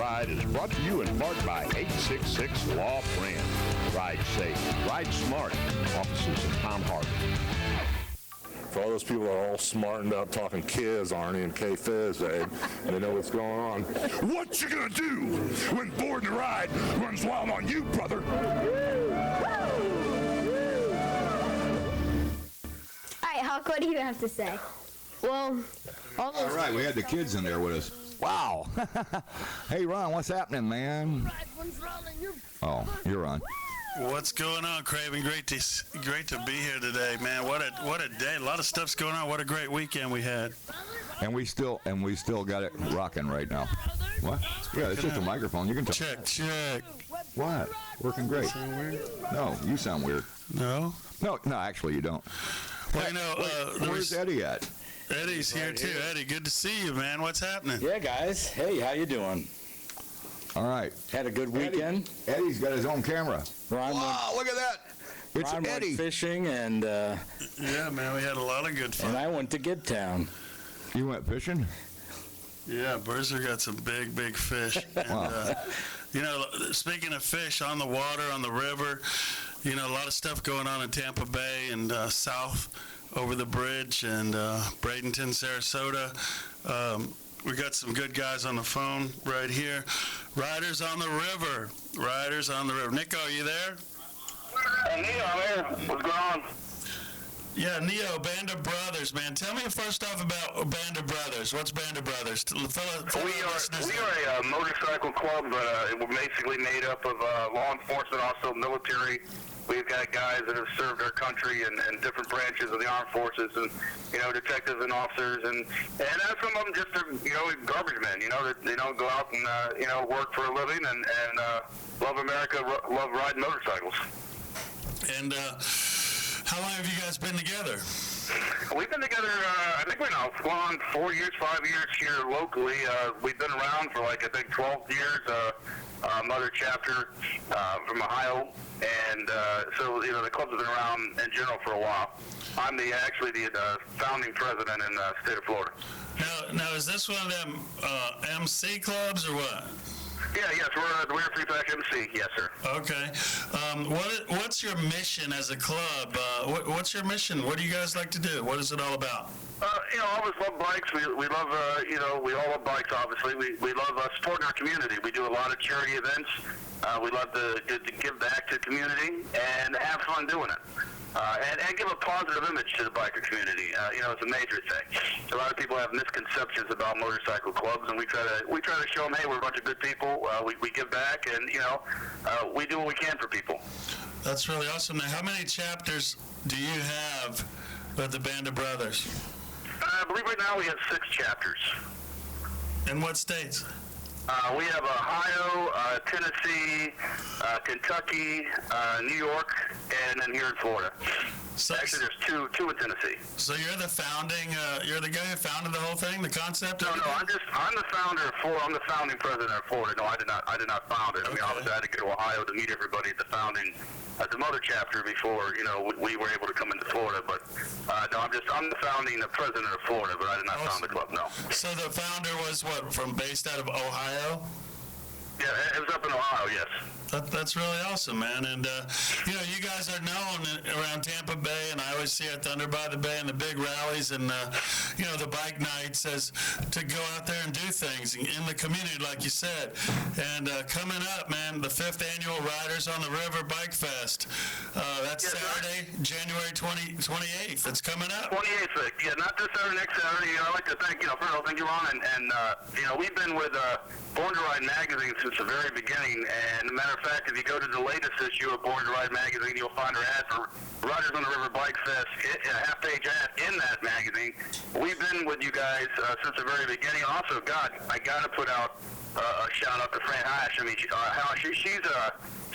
Ride is brought to you in part by 866 Law Friend. Ride safe, ride smart. Offices of Tom Harvey. For all those people that are all smartened up talking kids, Arnie and K-Fizz, they know what's going on. What you gonna do when Board and Ride runs wild on you, brother? All right, Hawk, what do you have to say? Well, all right, we had the kids in there with us. Wow. Hey, Ron, what's happening, man? Oh, you're on. What's going on, Craven? Great to be here today, man. What a day! A lot of stuff's going on. What a great weekend we had. And we still got it rocking right now. What? Yeah, it's just a microphone. You can talk. Check. What? Working great. Sound weird? No, you sound weird. No, actually you don't. Well, where's Eddie at? Eddie's here too. Eddie, good to see you, man. What's happening? Yeah, guys. Hey, how you doing? All right. Had a good weekend. Eddie's got his own camera. Wow, look at that. It's Ron Eddie. went fishing, and yeah, man, we had a lot of good fun. And I went to Gid Town. You went fishing? Yeah, Berzer got some big fish. And, wow. Speaking of fish on the water, on the river, a lot of stuff going on in Tampa Bay and south over the bridge and Bradenton, Sarasota. We got some good guys on the phone right here. Riders on the River. Nico, are you there? Hey, Neo, I'm here. What's going on? Yeah, Neo, Band of Brothers, man. Tell me first off about Band of Brothers. What's Band of Brothers? We are a motorcycle club, but we're basically made up of law enforcement, also military. We've got guys that have served our country in different branches of the armed forces, and detectives and officers, and some of them just are garbage men. That they don't go out and work for a living and love America, love riding motorcycles. And how long have you guys been together? We've been together, I think we're now on 4 years, 5 years here locally. We've been around for 12 years. Mother chapter from Ohio, and so the clubs have been around in general for a while. I'm actually the founding president in the state of Florida. Now is this one of them MC clubs or what? Yeah, yes, we're a free-pack MC, yes, sir. Okay. What's your mission as a club? What's your mission? What do you guys like to do? What is it all about? I always love bikes. We love, we all love bikes, obviously. We love supporting our community. We do a lot of charity events. We love to give back to the community and have fun doing it. And give a positive image to the biker community. It's a major thing. A lot of people have misconceptions about motorcycle clubs, and we try to show them, hey, we're a bunch of good people. We give back, and we do what we can for people. That's really awesome. Now, how many chapters do you have with the Band of Brothers? I believe right now we have 6 chapters. In what states? We have Ohio, Tennessee, Kentucky, New York, and then here in Florida. Actually, there's two in Tennessee. So you're the founding, you're the guy who founded the whole thing, the concept? No, I'm the founder of Florida. I'm the founding president of Florida. No, I did not found it. I mean, obviously, I had to go to Ohio to meet everybody at the founding, at the mother chapter before, we were able to come into Florida. But no, I'm the founding president of Florida, but I did not found the club. No. So the founder was based out of Ohio? Yeah, it was up in Ohio, yes. That's really awesome, man. And, you guys are known around Tampa Bay, and I always see at Thunder by the Bay and the big rallies and, the bike nights as to go out there and do things in the community, like you said. And coming up, man, the 5th annual Riders on the River Bike Fest. That's Saturday, January 28th. It's coming up. 28th, yeah, not this Saturday, next Saturday. I'd like to thank, first of all, thank you, Ron. And we've been with Born to Ride magazine since the very beginning. And as a matter of fact, if you go to the latest issue of Born to Ride magazine, you'll find our ad for Riders on the River Bike Fest, a half-page ad in that magazine. We've been with you guys since the very beginning. Also, God, I got to put out a shout-out to Fran Hash. I mean, she's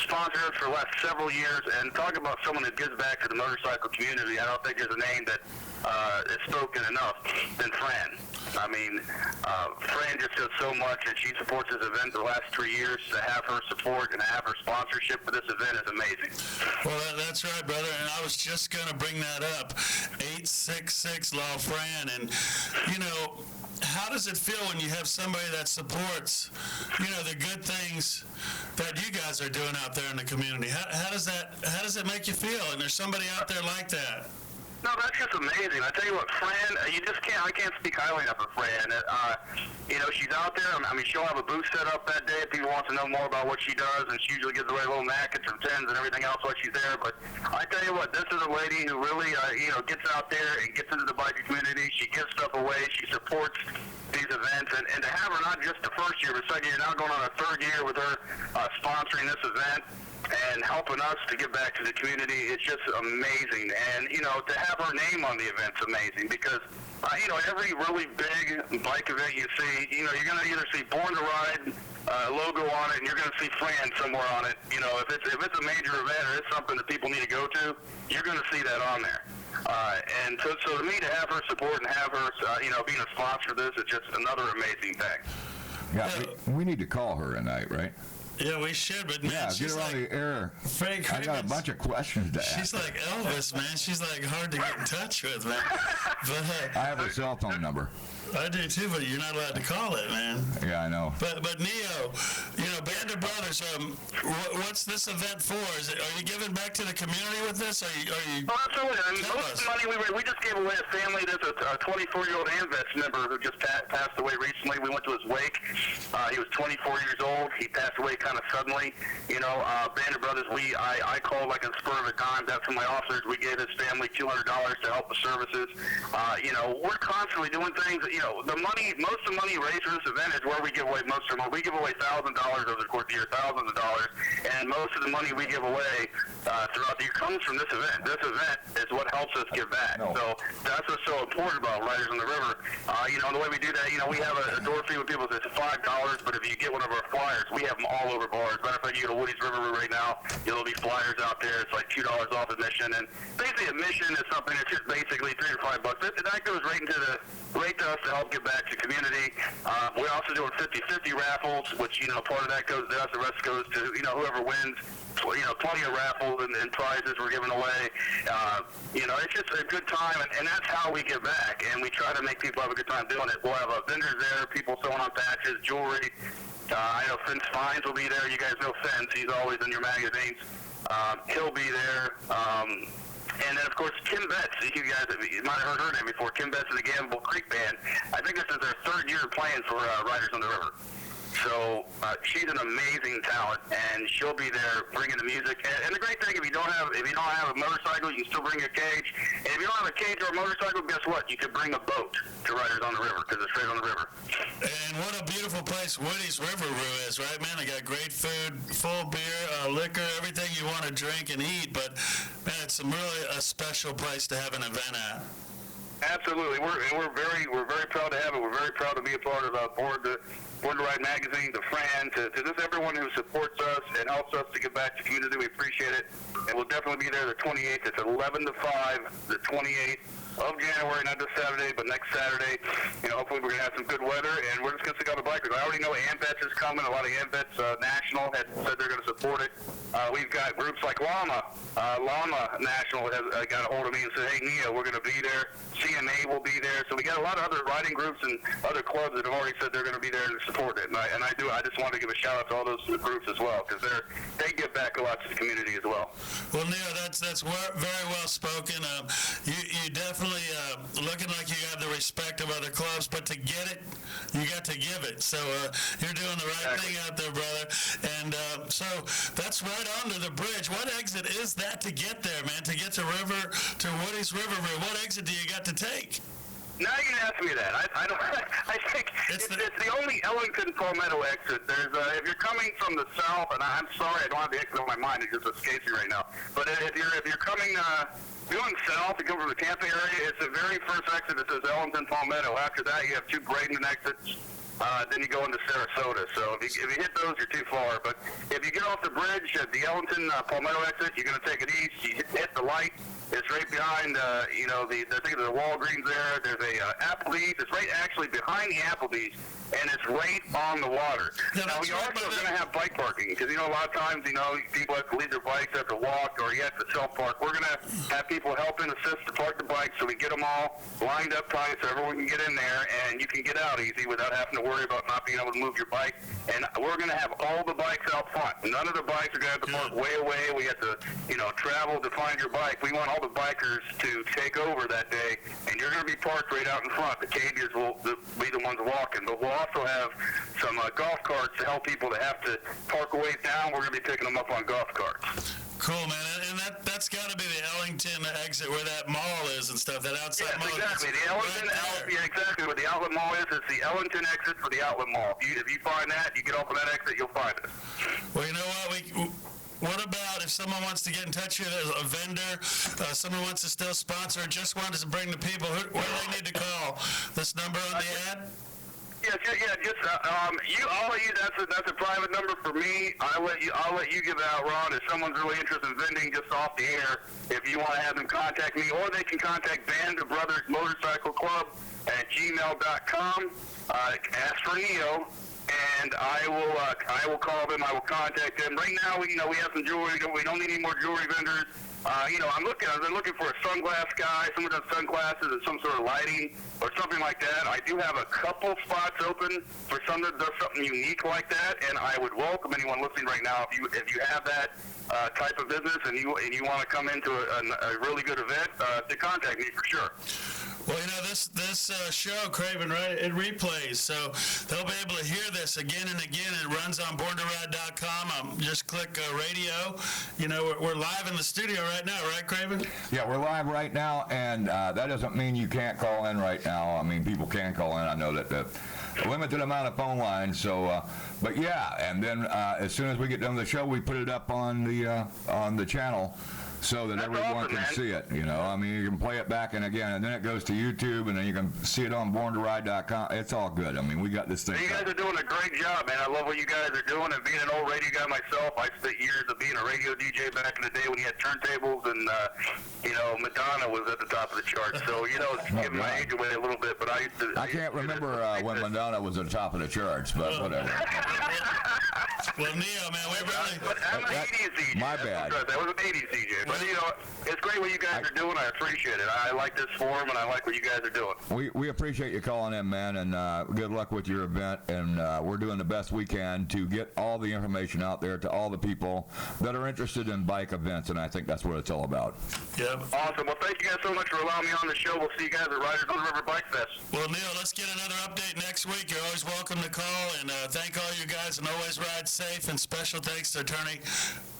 sponsored us for the last several years, and talk about someone that gives back to the motorcycle community. I don't think there's a name that is spoken enough than Fran. I mean, Fran just does so much, and she supports this event the last 3 years. To have her support and have her sponsorship for this event is amazing. Well, that's right, brother, and I was just going to bring that up. 866 Law Fran, and, how does it feel when you have somebody that supports, the good things that you guys are doing out there in the community? How does it make you feel? And there's somebody out there like that. No, that's just amazing. I tell you what, Fran, I can't speak highly enough of Fran. She's out there. I mean, she'll have a booth set up that day if people want to know more about what she does, and she usually gives away little napkins and tins and everything else while she's there. But I tell you what, this is a lady who really, gets out there and gets into the biker community. She gives stuff away. She supports these events. And to have her not just the first year, but second year, now going on a third year with her sponsoring this event and helping us to give back to the community, it's just amazing. And, to have her name on the event's amazing because, every really big bike event you see, you're going to either see Born to Ride logo on it, and you're going to see Fran somewhere on it. If it's a major event or it's something that people need to go to, you're going to see that on there. And so to me, to have her support and have her, being a sponsor for this is just another amazing thing. Yeah, we need to call her tonight, right? Yeah, we should, but man, Yeah, get she's her on like the air. Frank I got a Crimmins. bunch of questions to ask. She's like Elvis, man. She's like hard to get in touch with, man. But I have her cell phone number. I do too, but you're not allowed to call it, man. Yeah, I know. But Neo, Band of Brothers, what's this event for? Are you giving back to the community with this? Are you? Oh, absolutely. I mean, Tell most of us. the money we just gave away a family. There's a 24-year-old AMVETS member who just passed away recently. We went to his wake. He was 24 years old. He passed away kind of suddenly. Band of Brothers, I called like a spur of a dime. That's from my officers. We gave his family $200 to help with services. We're constantly doing things. The money, most of the money raised for this event is where we give away most of the money. We give away $1,000 over the course of the year, thousands of dollars, and most of the money we give away throughout the year comes from this event. This event is what helps us give back. No. So that's what's so important about Riders on the River. The way we do that, we have a door fee with people that's $5, but if you get one of our flyers, we have them all over bars. Matter of fact, you go to Woody's River Room right now, there'll be flyers out there. It's like $2 off admission, and basically admission is something that's just basically $3 to $5. That goes right to us to help give back to the community. We're also doing 50-50 raffles, which, part of that goes to us. The rest goes to, whoever wins. Plenty of raffles and prizes we're giving away. It's just a good time, and that's how we give back. And we try to make people have a good time doing it. We'll have vendors there, people sewing on patches, jewelry. I know Finn Spines will be there. You guys know Finn. He's always in your magazines. He'll be there. And then, of course, Kim Betts. You guys might have heard her name before. Kim Betts of the Gamble Creek Band. I think this is their third year playing for Riders on the River. So she's an amazing talent, and she'll be there bringing the music. And the great thing, if you don't have a motorcycle, you can still bring a cage. And if you don't have a cage or a motorcycle, guess what? You can bring a boat to Riders on the River because it's straight on the river. And what a beautiful place Woody's River Room is, right, man? They got great food, full beer, liquor, everything you want to drink and eat. But man, it's really a special place to have an event at. Absolutely, we're very proud to have it. We're very proud to be a part of Born to Ride magazine, to Fran, to just everyone who supports us and helps us to give back to the community. We appreciate it, and we'll definitely be there the 28th. It's 11 to 5, the 28th of January, not this Saturday, but next Saturday. Hopefully we're going to have some good weather, and we're just going to stick out the bikers. I already know AMVETS is coming. A lot of AMVETS National had said they're going to support it. We've got groups like Llama. Llama National has got a hold of me and said, hey, Neo, we're going to be there. CMA will be there. So we got a lot of other riding groups and other clubs that have already said they're going to be there to support it. And I just want to give a shout out to all those groups as well because they give back a lot to the community as well. Well, Neo, that's very well spoken. You definitely looking like you have the respect of other clubs, but to get it, you got to give it. So you're doing the right thing out there, brother. And so that's right under the bridge. What exit is that to get there, man? To get to Woody's River Room? What exit do you got to take? Now you're gonna ask me that. I don't. I think it's the only Ellington Palmetto exit. There's if you're coming from the south, and I'm sorry I don't have the exit on my mind. It just escapes me right now. But if you're coming going south, you come from the Tampa area. It's the very first exit that says Ellington Palmetto. After that, you have two Bradenton exits. Then you go into Sarasota. So if you hit those, you're too far. But if you get off the bridge at the Ellington Palmetto exit, you're going to take it east. You hit the light. It's right behind, I think there's a Walgreens there. There's a Applebee's. It's right actually behind the Applebee's, and it's right on the water. Yeah, Now, we right also are going to have bike parking because, a lot of times, people have to leave their bikes, have to walk, or you have to self-park. We're going to have people help and assist to park the bikes so we get them all lined up tight so everyone can get in there, and you can get out easy without having to worry about not being able to move your bike. And we're going to have all the bikes out front. None of the bikes are going to have to park way away. We have to, travel to find your bike. We want all the bikers to take over that day, and you're going to be parked right out in front. The cages will be the ones walking, but we'll also have some golf carts to help people that have to park a ways down. We're going to be picking them up on golf carts. Cool, man. And that's got to be the Ellington exit where that mall is and stuff, that outside mall. Exactly. The Ellington, exactly where the outlet mall is. It's the Ellington exit for the outlet mall. If you find that, you get off of that exit, you'll find it. Well, you know what? What about if someone wants to get in touch with you, a vendor, someone wants to still sponsor, just wants to bring the people, where do they need to call? This number on the ad? I'll let you. That's a private number for me. I'll let you give it out, Ron. If someone's really interested in vending just off the air, if you want to have them contact me, or they can contact Band of Brothers Motorcycle Club at gmail.com. Ask for Neo, and I will call them. I will contact them. Right now, we have some jewelry. We don't need any more jewelry vendors. I've been looking for a sunglass guy, someone does sunglasses and some sort of lighting or something like that. I do have a couple spots open for someone that does something unique like that, and I would welcome anyone listening right now if you have that type of business and you want to come into a really good event, to contact me for sure. Well, this show, Craven, right, it replays, so they'll be able to hear this again and again. It runs on BornToRide.com. Just click radio. We're live in the studio right now, right, Craven? Yeah, we're live right now, and that doesn't mean you can't call in right now. I mean, people can call in. I know that the limited amount of phone lines, so, but yeah, and then as soon as we get done with the show, we put it up on the channel, so that everyone can see it, you can play it back and again, and then it goes to YouTube, and then you can see it on BornToRide.com. It's all good. I mean, we got this thing. You guys are doing a great job, man. I love what you guys are doing, and being an old radio guy myself, I spent years of being a radio DJ back in the day when you had turntables, and, Madonna was at the top of the charts, so, giving my age away a little bit, but I can't remember when Madonna was at the top of the charts, but whatever. Well, Neo, man, we really... I'm an 80s DJ. My bad. That was an 80s DJ. But, it's great what you guys are doing. I appreciate it. I like this forum, and I like what you guys are doing. We appreciate you calling in, man, and good luck with your event. And we're doing the best we can to get all the information out there to all the people that are interested in bike events, and I think that's what it's all about. Yep. Awesome. Well, thank you guys so much for allowing me on the show. We'll see you guys at Riders on the River Bike Fest. Well, Neil, let's get another update next week. You're always welcome to call, and thank all you guys, and always ride safe, and special thanks to Attorney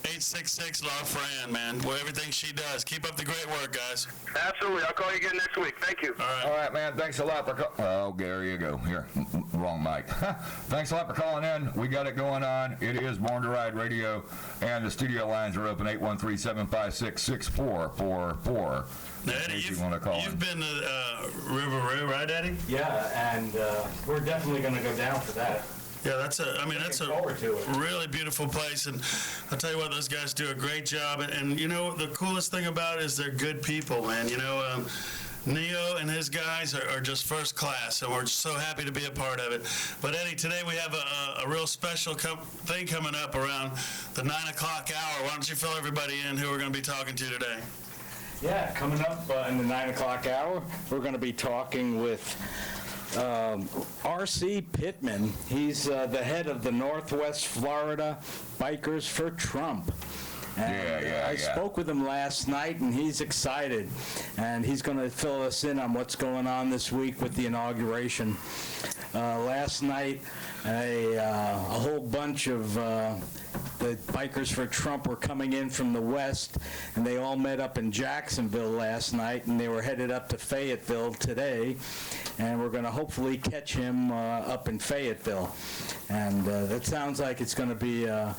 866 Law Fran, man, for everything she does. Keep up the great work, guys. Absolutely. I'll call you again next week. Thank you. All right, man. Thanks a lot for oh, there you go. Here, wrong mic. Thanks a lot for calling in. We got it going on. It is Born to Ride Radio, and the studio lines are open 813-756-6444. Now, Eddie, you've been to Riveroo, right, Eddie? Yeah, and we're definitely going to go down for that. Yeah, that's a forward to it. really beautiful place, and I'll tell you what, those guys do a great job, and the coolest thing about it is they're good people, man. Neo and his guys are just first class, and we're so happy to be a part of it. But Eddie, today we have a real special thing coming up around the 9 o'clock hour. Why don't you fill everybody in who we're going to be talking to today? Yeah, coming up in the 9 o'clock hour, we're going to be talking with R.C. Pittman. He's the head of the Northwest Florida Bikers for Trump. And I spoke with him last night, and he's excited, and he's going to fill us in on what's going on this week with the inauguration. Last night, a whole bunch of the Bikers for Trump were coming in from the west, and they all met up in Jacksonville last night, and they were headed up to Fayetteville today, and we're going to hopefully catch him up in Fayetteville. And that sounds like it's going to be a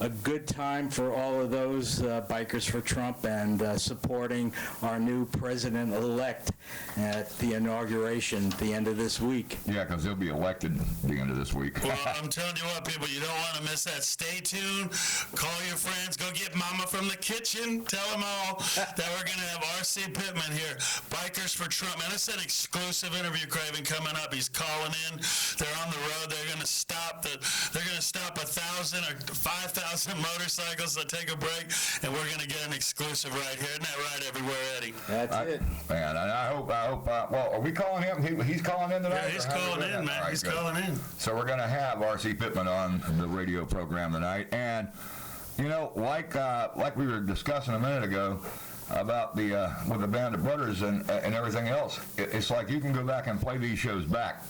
a good time for all of those Bikers for Trump and supporting our new president-elect at the inauguration at the end of this week. Yeah, because he'll be elected at the end of this week. Well, I'm telling you what, people, you don't want to miss that. Stay tuned. Call your friends. Go get Mama from the kitchen. Tell them all that we're going to have R.C. Pittman here. Bikers for Trump. Man, it's an exclusive interview, Craven, coming up. He's calling in. They're on the road. They're going to stop 1,000 or 5,000 motorcycles to take a break, and we're going to get an exclusive right here. Isn't that right, everywhere, Eddie? That's it. Man, and I hope, well, are we calling him? He's calling in tonight? Yeah, he's calling in, man. Right, he's good. calling in. So we're going to have R.C. Pittman on the radio program tonight. And, you know, like we were discussing a minute ago about the with the Band of Brothers and everything else, it's like you can go back and play these shows back.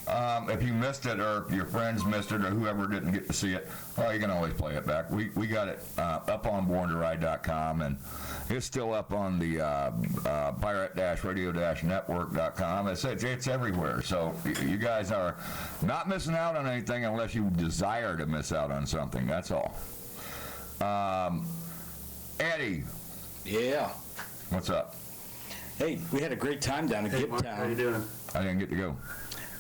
If you missed it or your friends missed it or whoever didn't get to see it, well, you can always play it back. We got it up on BornToRide.com, and it's still up on the pirate-radio-network.com. It's everywhere. So you guys are not missing out on anything unless you desire to miss out on something. That's all. Eddie. Yeah. What's up? Hey, we had a great time down in Hey, Mark, Giptown. how you doing? I didn't get to go.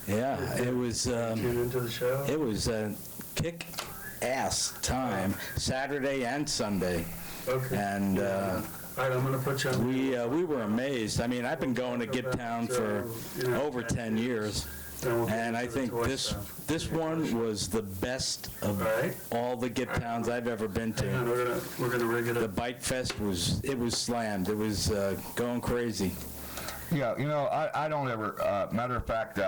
Yeah, it was Tune into the show? it was a kick-ass time, Saturday and Sunday. Okay. And All right, I'm going to put you on. we were amazed. I mean, I've been going to Giptown for over 10 years, and I think this one was the best of all the Giptowns I've ever been to. We're gonna rig it The up. Bike Fest was slammed. It was going crazy. Yeah, you know, I don't ever, matter of fact,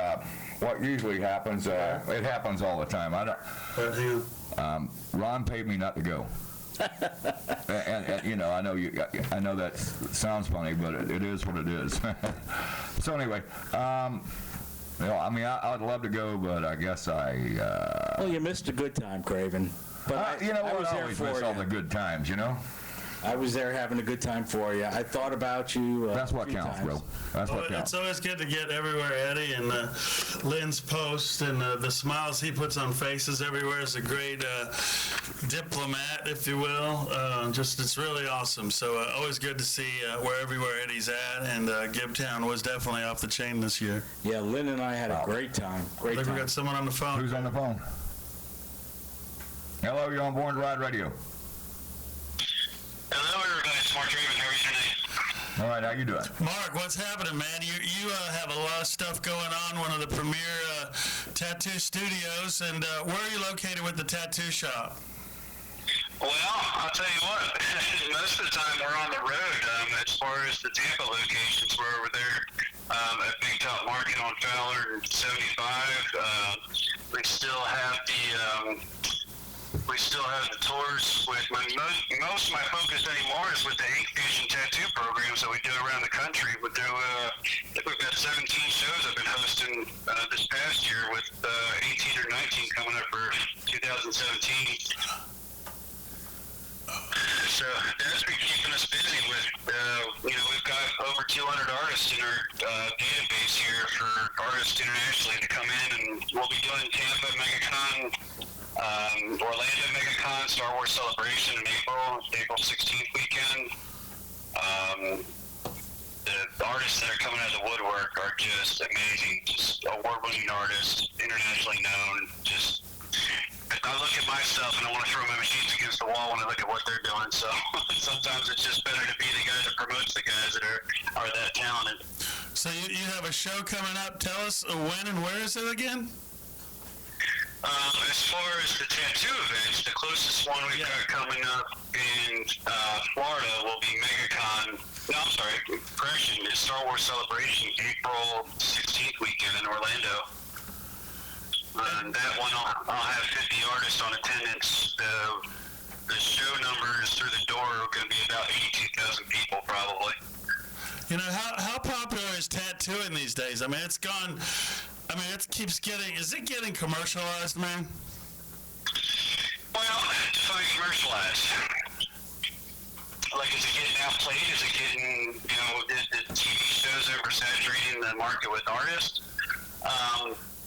what usually happens, it happens all the time. Hang on. Ron paid me not to go. and you know, I know that sounds funny, but it is what it is. So anyway, you know, I mean, I'd love to go, but I guess Well, you missed a good time, Craven. But you know I what? was I there always for miss all you. the good times, you know? I was there having a good time for you. I thought about you. That's a what few counts, times. bro. That's what It's counts. always good to get everywhere, Eddie, and Lynn's post and the smiles he puts on faces everywhere is a great diplomat, if you will. It's really awesome. So always good to see where everywhere Eddie's at, and Giptown was definitely off the chain this year. Yeah, Lynn and I had a great time. I Great think we time. got someone on the phone. Who's on the phone? Hello, you're on Born to Ride Radio. Hello, everybody. It's Mark Raven. How are you tonight? All right, how you doing? Mark, what's happening, man? You have a lot of stuff going on, one of the premier tattoo studios, and where are you located with the tattoo shop? Well, I'll tell you what. Most of the time we're on the road. As far as the Tampa locations, we're over there at Big Top Market on Fowler and 75. We still have the tours with most of my focus anymore is with the Ink Fusion tattoo programs that we do around the country. I think we've got 17 shows I've been hosting this past year with 18 or 19 coming up for 2017. So that's been keeping us busy with, we've got over 200 artists in our database here for artists internationally to come in, and we'll be doing Tampa MegaCon, Orlando MegaCon, Star Wars Celebration in April 16th weekend. The artists that are coming out of the woodwork are just amazing, just award-winning artists, internationally known, just I look at myself and I want to throw my machines against the wall when I look at what they're doing. So sometimes it's just better to be the guy that promotes the guys that are that talented. So you have a show coming up. Tell us when and where is it again? As far as the tattoo events, the closest one we've got coming up in Florida will be MegaCon. No, I'm sorry, correction. It's Star Wars Celebration, April 16th weekend in Orlando. And that one, I'll have 50 artists on attendance. The show numbers through the door are going to be about 82,000 people, probably. You know, how popular is tattooing these days? I mean, it keeps getting, is it getting commercialized, man? Well, define commercialized. Like, is it getting outplayed? Is it getting, the TV shows oversaturating the market with artists?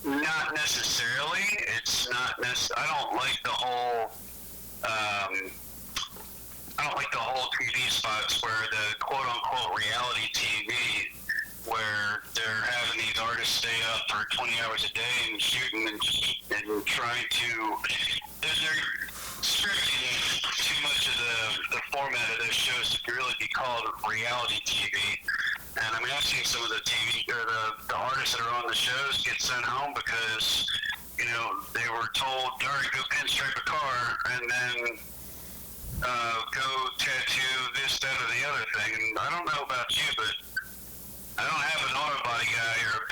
Not necessarily. It's not I don't like the whole I don't like the whole TV spots where the quote-unquote reality TV, where they're having these artists stay up for 20 hours a day and shooting and trying to, they're scripting too much of the format of those shows to really be called reality TV. And I mean, I've seen some of the TV or the artists that are on the shows get sent home because, you know, they were told, all right, go pinstripe a car and then go tattoo this, that, or the other thing. And I don't know about you, but I don't have an auto body guy or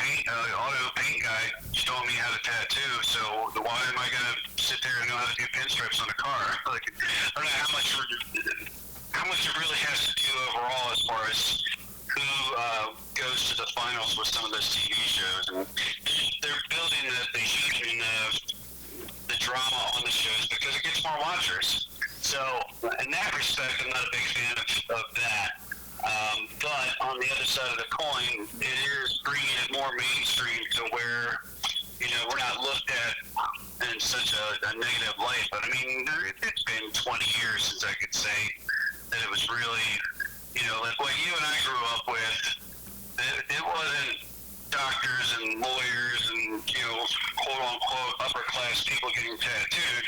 auto paint guy showing me how to tattoo. So why am I going to sit there and know how to do pinstripes on a car? Like, I don't know how much it really has to do overall as far as who goes to the finals with some of those TV shows. And they're building the heat and the drama on the shows because it gets more watchers. So in that respect, I'm not a big fan of that. But on the other side of the coin, it is bringing it more mainstream to where, you know, we're not looked at in such a negative light. But I mean, it's been 20 years since I could say that it was really, you know, like what you and I grew up with. It wasn't doctors and lawyers and, you know, quote unquote upper class people getting tattooed.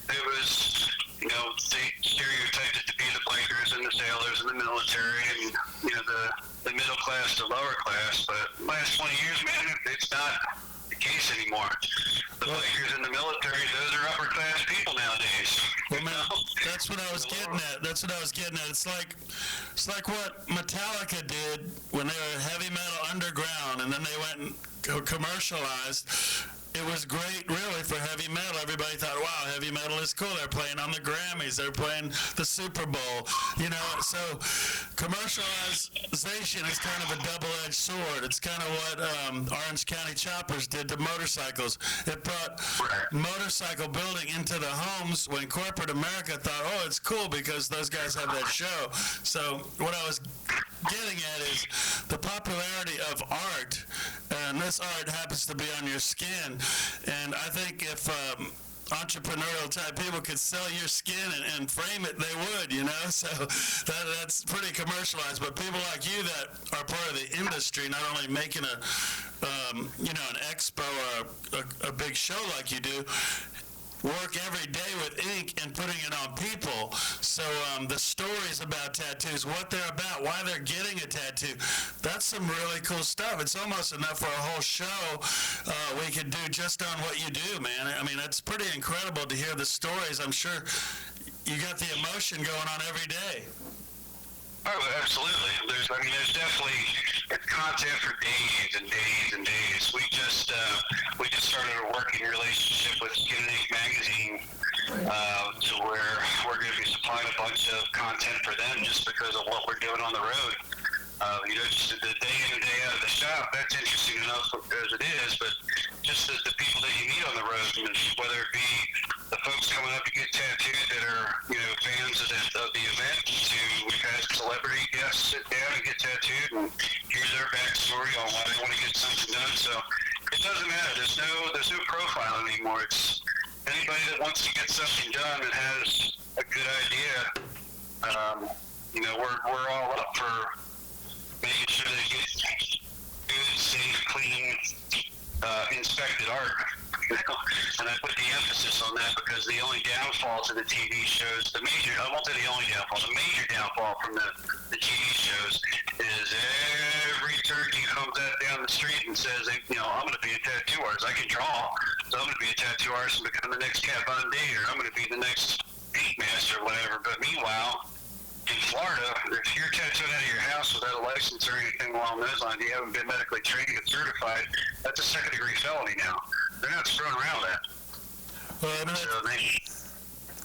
It was, you know, they stereotyped it to be the bikers and the sailors and the military and, you know, the middle class to lower class. But last 20 years, man, it's not the case anymore. The bikers and the military, those are upper class people nowadays. Well, man, that's what I was getting at. It's like what Metallica did when they were heavy metal underground, and then they went and commercialized. It was great, really, for heavy metal. Everybody thought, wow, heavy metal is cool. They're playing on the Grammys. They're playing the Super Bowl. You know, so commercialization is kind of a double-edged sword. It's kind of what Orange County Choppers did to motorcycles. It brought motorcycle building into the homes when corporate America thought, oh, it's cool because those guys have that show. So what I was getting at is the popularity of art, and this art happens to be on your skin. And I think if entrepreneurial type people could sell your skin and frame it, they would, you know. So that's pretty commercialized. But people like you that are part of the industry, not only making you know, an expo or a big show like you do, work every day with ink and putting it on people. So the stories about tattoos, what they're about, why they're getting a tattoo, that's some really cool stuff. It's almost enough for a whole show we could do just on what you do, man. I mean, it's pretty incredible to hear the stories. I'm sure you got the emotion going on every day. Oh, absolutely. There's definitely content for days and days and days. We just started a working relationship with Skin and Ink Magazine to where we're going to be supplying a bunch of content for them just because of what we're doing on the road. You know, just the day in and day out of the shop, that's interesting enough as it is, but just the people that you meet on the road, whether it be the folks coming up to get tattooed that are, you know, fans of the event, to we've had celebrity guests sit down and get tattooed and hear their backstory on why they want to get something done. So it doesn't matter. There's no profile anymore. It's anybody that wants to get something done and has a good idea. You know, we're all up for making sure they get good, safe, clean, inspected art. And I put the emphasis on that because the only downfall to the TV shows, I won't say the only downfall, the major downfall from the TV shows is every turkey comes out down the street and says, you know, I'm going to be a tattoo artist. I can draw, so I'm going to be a tattoo artist and become the next Kat Von D, or I'm going to be the next ink master or whatever. But meanwhile, in Florida, if you're tattooed out of your house without a license or anything along those lines, you haven't been medically trained and certified, that's a second-degree felony now. They're not throwing around that. Well,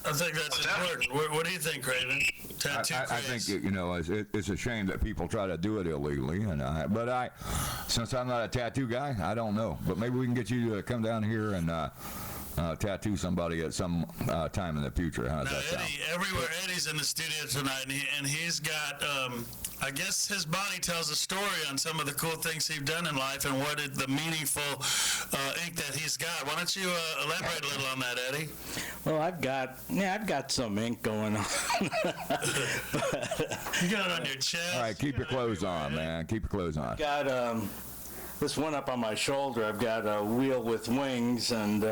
I think that's important. What do you think, Craven? I think, you know, it's a shame that people try to do it illegally, and since I'm not a tattoo guy, I don't know. But maybe we can get you to come down here and tattoo somebody at some time in the future. How does Now, that sound? Eddie, everywhere Eddie's in the studio tonight, and he's got, I guess his body tells a story on some of the cool things he's done in life and what the meaningful ink that he's got. Why don't you elaborate a little on that, Eddie? Well, I've got some ink going on. You got it on your chest. All right, keep your clothes on, man. Keep your clothes on. Got this one up on my shoulder. I've got a wheel with wings, and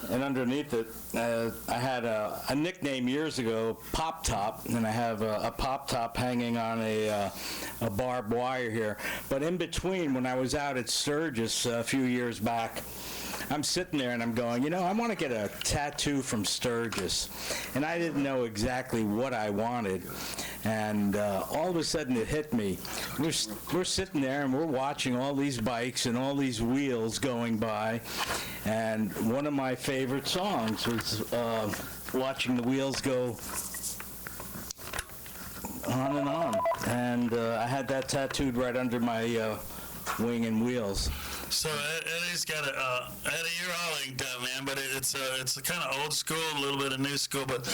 underneath it, I had a nickname years ago, Pop Top, and I have a Pop Top hanging on a barbed wire here. But in between, when I was out at Sturgis a few years back, I'm sitting there and I'm going, I want to get a tattoo from Sturgis. And I didn't know exactly what I wanted. And all of a sudden it hit me. We're sitting there and we're watching all these bikes and all these wheels going by. And one of my favorite songs was watching the wheels go on and on. And I had that tattooed right under my wing and wheels. So Eddie's got Eddie, you're all inked up, man, but it's kind of old school, a little bit of new school. But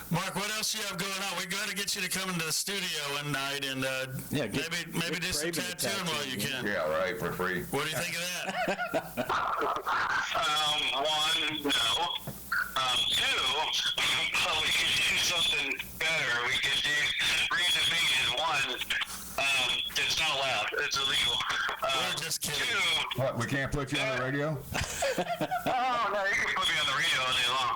Mark, what else you have going on? We got to get you to come into the studio one night and maybe do some tattooing while you can. Yeah, right, for free. What do you think of that? One, no. Two, well, we could do something better. We could do, reason being is one, it's not allowed. It's illegal. We're just kidding. Two, What, we can't put you on the radio? oh, no, you can put me on the radio all day long.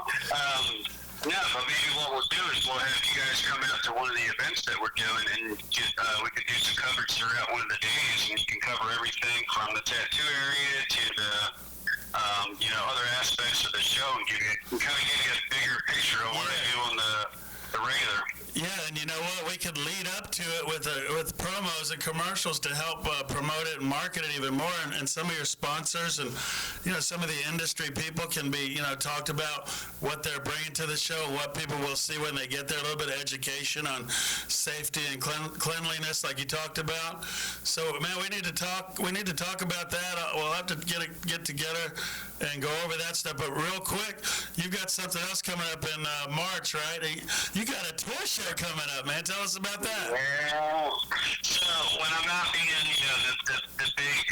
No, but maybe what we'll do is we'll have you guys come out to one of the events that we're doing, and we could do some coverage throughout one of the days, and you can cover everything from the tattoo area to the, other aspects of the show, and kind of give you a bigger picture of what I do on the regular. Yeah, and you know what? We could lead up to it with promos and commercials to help promote it and market it even more. And some of your sponsors and some of the industry people can be talked about what they're bringing to the show, what people will see when they get there. A little bit of education on safety and cleanliness, like you talked about. So, man, we need to talk. We need to talk about that. We'll have to get together and go over that stuff. But real quick, you've got something else coming up in March, right? You got a tour show coming up, man. Tell us about that. Well, so when I'm not being, the big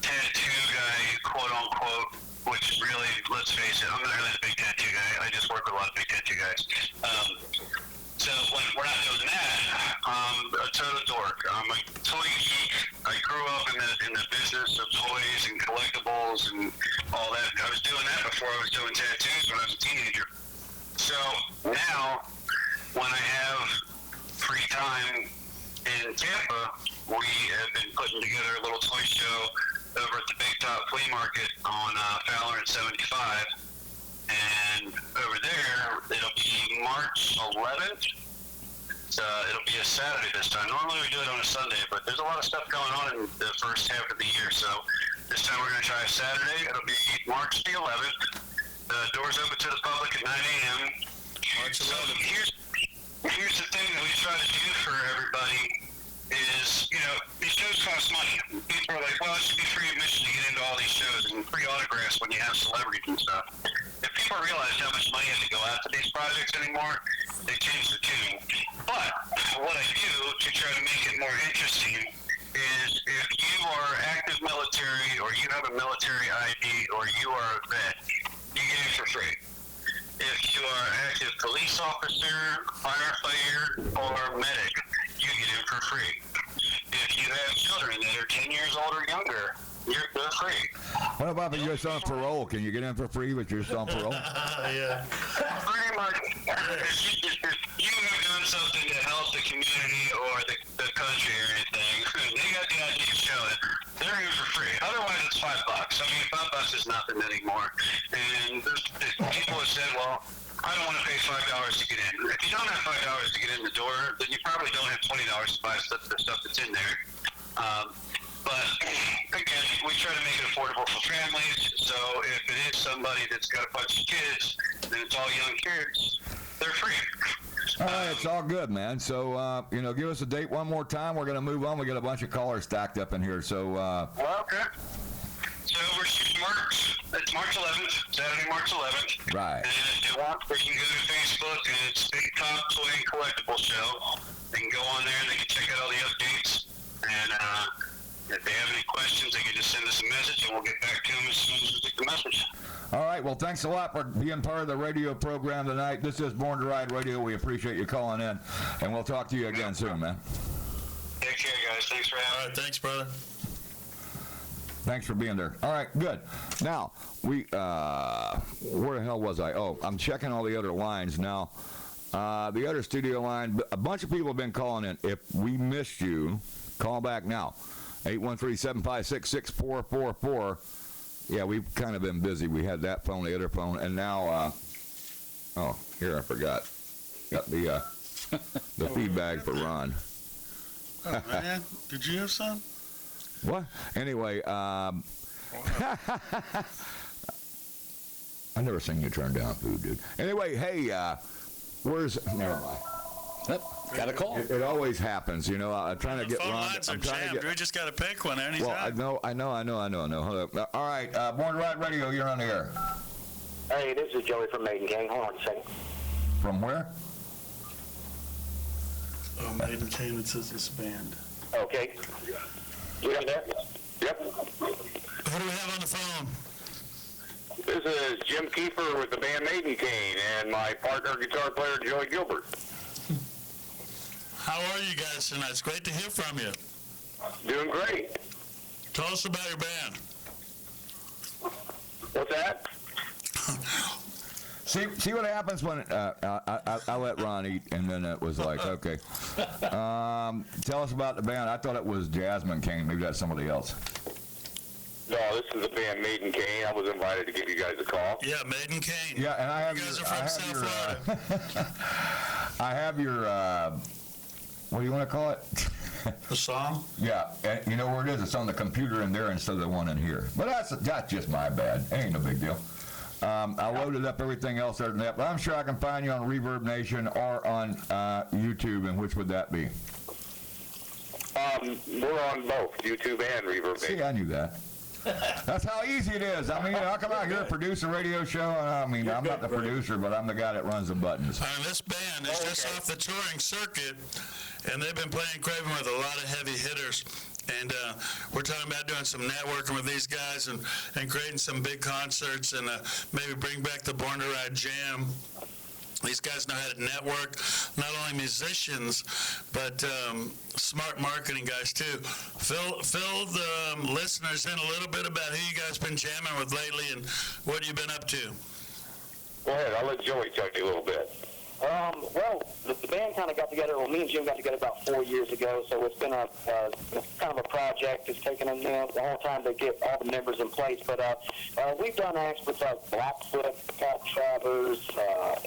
tattoo guy, quote unquote, which really, let's face it, I'm not really the big tattoo guy. I just work with a lot of big tattoo guys. So when we're not doing that, I'm a total dork. I'm a toy geek. I grew up in the business of toys and collectibles and all that. I was doing that before I was doing tattoos when I was a teenager. So now, when I have free time in Tampa, we have been putting together a little toy show over at the Big Top Flea Market on Fowler and 75. And over there, it'll be March 11th. It'll be a Saturday this time. Normally we do it on a Sunday, but there's a lot of stuff going on in the first half of the year. So this time we're going to try a Saturday. It'll be March the 11th. The doors open to the public at 9 a.m. March 11th. Here's the thing that we try to do for everybody is, these shows cost money. People are like, well, it should be free admission to get into all these shows and free autographs when you have celebrities and stuff. If people realize how much money has to go out to these projects anymore, they change the tune. But what I do to try to make it more interesting is if you are active military or you have a military ID or you are a vet, you get in for free. If you are an active police officer, firefighter, or medic, you get in for free. If you have children that are 10 years old or younger, they're free. What about if you're just on parole? Can you get in for free but you're just on parole? Yeah. Pretty much. If you have done something to help the community or the country or anything, they got the idea to show it. They're in for free. Otherwise, it's $5. I mean, $5 is nothing anymore. And people have said, well, I don't want to pay $5 to get in. If you don't have $5 to get in the door, then you probably don't have $20 to buy the stuff that's in there. But again, we try to make it affordable for families. So if it is somebody that's got a bunch of kids, and it's all young kids, they're free. All right, it's all good, man. So, give us a date one more time. We're going to move on. We got a bunch of callers stacked up in here. So, Well, okay. So we're shooting March. It's March 11th. Saturday, March 11th. Right. And if you want, you can go to Facebook, and it's Big Top Toy and Collectible Show. They can go on there, and they can check out all the updates. And if they have any questions, they can just send us a message, and we'll get back to them as soon as we get the message. All right. Well, thanks a lot for being part of the radio program tonight. This is Born to Ride Radio. We appreciate you calling in, and we'll talk to you again soon, man. Take care, guys. Thanks for having me. All right, thanks, brother. Thanks for being there. All right, good. Now, where the hell was I? Oh, I'm checking all the other lines now. The other studio line, a bunch of people have been calling in. If we missed you, call back now. 813-756-6444. Yeah, we've kind of been busy. We had that phone, the other phone, and now, here, I forgot. Got the feedback for Ron. Oh, man. Did you have some? What? Anyway, I never seen you turn down food, dude. Anyway, hey, never mind. Yep, got a call. It always happens, you know. I'm trying to get Phone Ron. lines are I'm trying jammed. to We just got to pick one anytime. Well, I know. Hold up. All right, Born to Ride Radio, you're on the air. Hey, this is Joey from Maiden Gang. Hold on a second. From where? Oh, Maiden Cane, it says this band. Okay. You in there? Yep. Who do we have on the phone? This is Jim Kiefer with the band Maiden Cane and my partner, guitar player, Joey Gilbert. How are you guys tonight? It's great to hear from you. Doing great. Tell us about your band. What's that? See what happens when I let Ron eat, and then it was like, okay. Tell us about the band. I thought it was Jasmine Cane. Maybe that's somebody else. No, this is the band Maiden Cane. I was invited to give you guys a call. Yeah, Maiden Cane. Yeah, and I have You guys are from South Florida. I have your, what do you want to call it? The song? Yeah, and you know where it is? It's on the computer in there instead of the one in here. But that's just my bad. Ain't no big deal. I loaded up everything else other than that, but I'm sure I can find you on Reverb Nation or on YouTube, and which would that be? We're on both YouTube and Reverb Nation. See, I knew that. That's how easy it is. I mean, I'll come out here and produce a radio show, and I mean, I'm not the producer, but I'm the guy that runs the buttons. This band is just off the touring circuit, and they've been playing Craven with a lot of heavy hitters. And we're talking about doing some networking with these guys and creating some big concerts and maybe bring back the Born to Ride Jam. These guys know how to network, not only musicians, but smart marketing guys, too. Fill the listeners in a little bit about who you guys been jamming with lately and what you've been up to. Go ahead. I'll let Joey tell you a little bit. Well, the band kind of got together. Well, me and Jim got together about 4 years ago, so it's been a kind of a project. It's taken the whole time to get all the members in place. But we've done acts with Blackfoot, Pat Travers,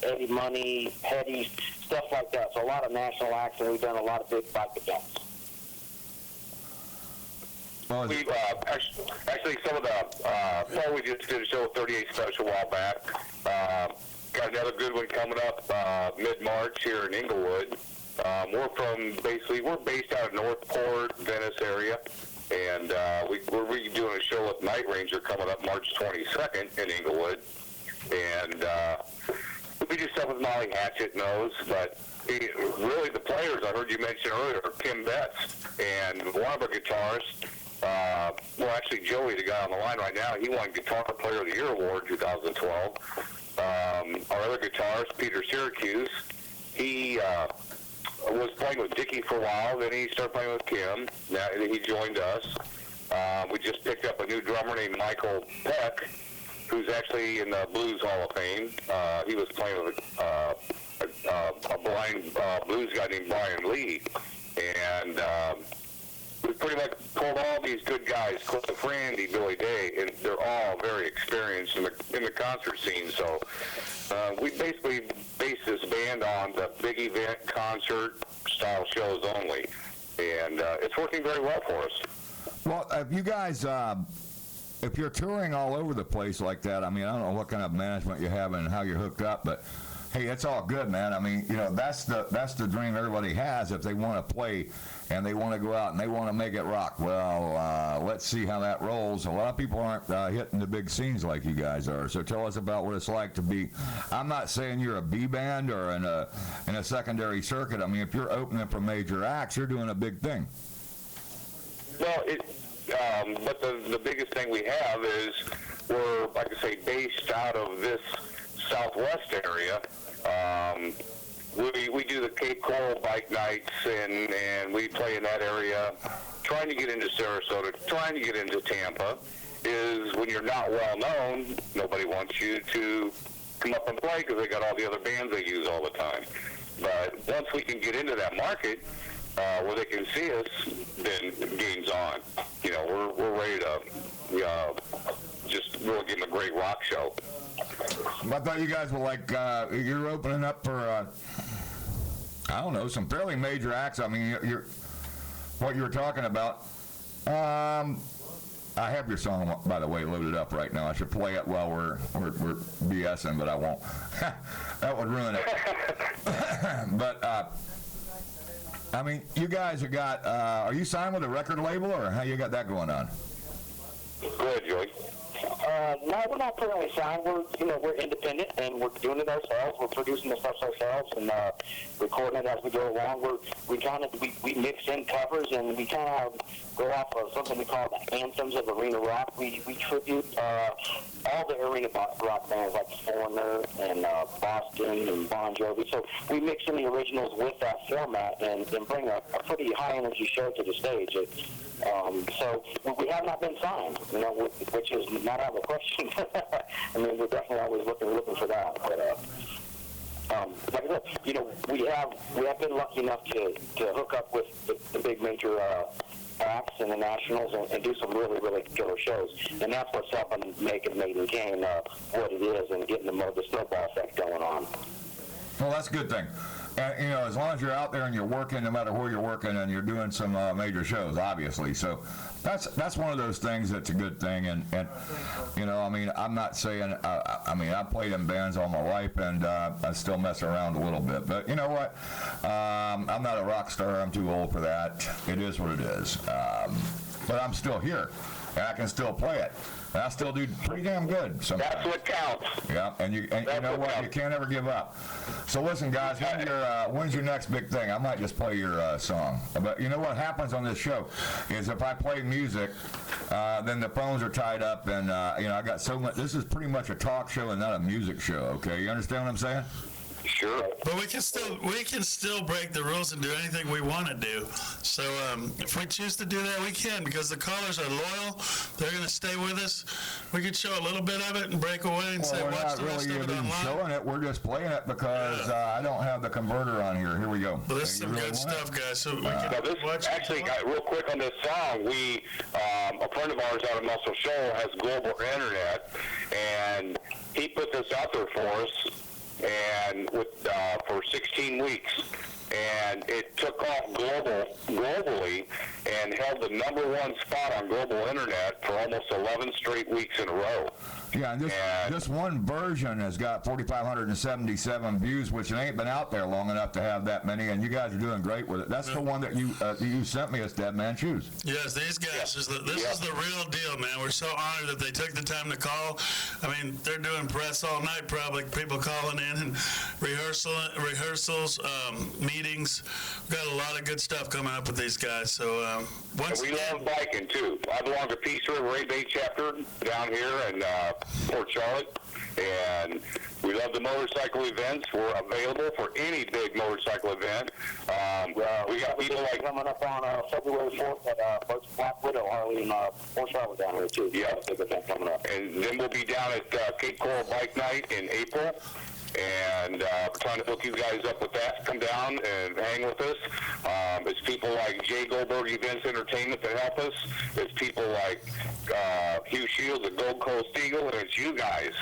Eddie Money, Hetty, stuff like that. So a lot of national acts, and we've done a lot of big bike events. We've actually some of the we just did a show with 38 Special a while back. Got another good one coming up mid-March here in Inglewood. We're based out of Northport, Venice area, and we're redoing a show with Night Ranger coming up March 22nd in Inglewood. And we do stuff with Molly Hatchet and those, but really the players I heard you mention earlier are Kim Betts and one of our guitarists. Actually Joey, the guy on the line right now, he won Guitar Player of the Year Award in 2012. Our other guitarist, Peter Syracuse, he was playing with Dickie for a while, then he started playing with Kim. Now he joined us. We just picked up a new drummer named Michael Peck, who's actually in the Blues Hall of Fame. He was playing with a blind blues guy named Brian Lee. And we pretty much pulled all these good guys, Cliff Randy, Billy Day, and they're all very experienced in the concert scene. So we basically base this band on the big event concert style shows only, and it's working very well for us. Well, if you guys, if you're touring all over the place like that, I mean, I don't know what kind of management you have and how you're hooked up, but Hey, it's all good, man. I mean, that's the dream everybody has if they want to play and they want to go out and they want to make it rock. Well, let's see how that rolls. A lot of people aren't hitting the big scenes like you guys are. So tell us about what it's like to be. I'm not saying you're a B band or in a secondary circuit. I mean, if you're opening for major acts, you're doing a big thing. Well, but the biggest thing we have is we're, like I say, based out of this Southwest area. We do the Cape Coral bike nights, and we play in that area. Trying to get into Sarasota, trying to get into Tampa, is when you're not well known, nobody wants you to come up and play because they got all the other bands they use all the time. But once we can get into that market where they can see us, then game's on. We're ready to just really give them a great rock show. I thought you guys were you're opening up for, I don't know, some fairly major acts. I mean, what you were talking about. I have your song, by the way, loaded up right now. I should play it while we're BSing, but I won't. That would ruin it. But, I mean, you guys have got, are you signed with a record label, or how you got that going on? Go ahead, Joey. No, we're not currently signed. We're independent, and we're doing it ourselves. We're producing the stuff ourselves and recording it as we go along. We mix in covers, and we kind of go off of something we call the anthems of arena rock. We tribute all the arena rock bands like Foreigner and Boston and Bon Jovi. So we mix in the originals with that format and bring a pretty high energy show to the stage. So we have not been signed, which is not out of the question. I mean, we're definitely always looking for that. But like I said, we have been lucky enough to hook up with the big major acts and the nationals and do some really, really killer shows. And that's what's helping make it Maiden Cane what it is and getting the snowball effect going on. Well, that's a good thing. And, as long as you're out there and you're working, no matter where you're working, and you're doing some major shows, obviously. So that's one of those things that's a good thing. And I mean, I'm not saying, I've played in bands all my life, and I still mess around a little bit. But you know what? I'm not a rock star. I'm too old for that. It is what it is. But I'm still here, and I can still play it. And I still do pretty damn good sometimes. That's what counts. Yeah, and you know what? You can't ever give up. So listen, guys, when's your next big thing? I might just play your song. But you know what happens on this show is if I play music, then the phones are tied up, and I got so much. This is pretty much a talk show and not a music show. Okay, you understand what I'm saying? Sure. But we can still break the rules and do anything we want to do. So if we choose to do that, we can, because the callers are loyal. They're going to stay with us. We could show a little bit of it and break away and say, watch the rest of it online. Showing it. We're just playing it because I don't have the converter on here. Here we go. Well, this is some good stuff, guys. So we can watch actually, real quick on this song, a friend of ours out of Muscle Shoals has global internet, and he put this out there for us. And for 16 weeks, and it took off globally and held the #1 spot on global internet for almost 11 straight weeks in a row. Yeah, and this one version has got 4,577 views, which it ain't been out there long enough to have that many, and you guys are doing great with it. That's the one that you sent me as Dead Man Shoes. Yes, these guys, this is the real deal, man. We're so honored that they took the time to call. I mean, they're doing press all night, probably, people calling in, and rehearsals, meetings. We've got a lot of good stuff coming up with these guys. So and we love biking, too. I belong to Peace River 8-Bay chapter down here in Port Charlotte, and we love the motorcycle events. We're available for any big motorcycle event. We got people like coming up on February 4th at Birch Black Widow, Harley, and Port Charlotte down here too. Yeah, big event coming up. And then we'll be down at Cape Coral Bike Night in April. And we're trying to hook you guys up with that. Come down and hang with us. It's people like Jay Goldberg Events Entertainment that help us. It's people like Hugh Shields at Gold Coast Eagle, and it's you guys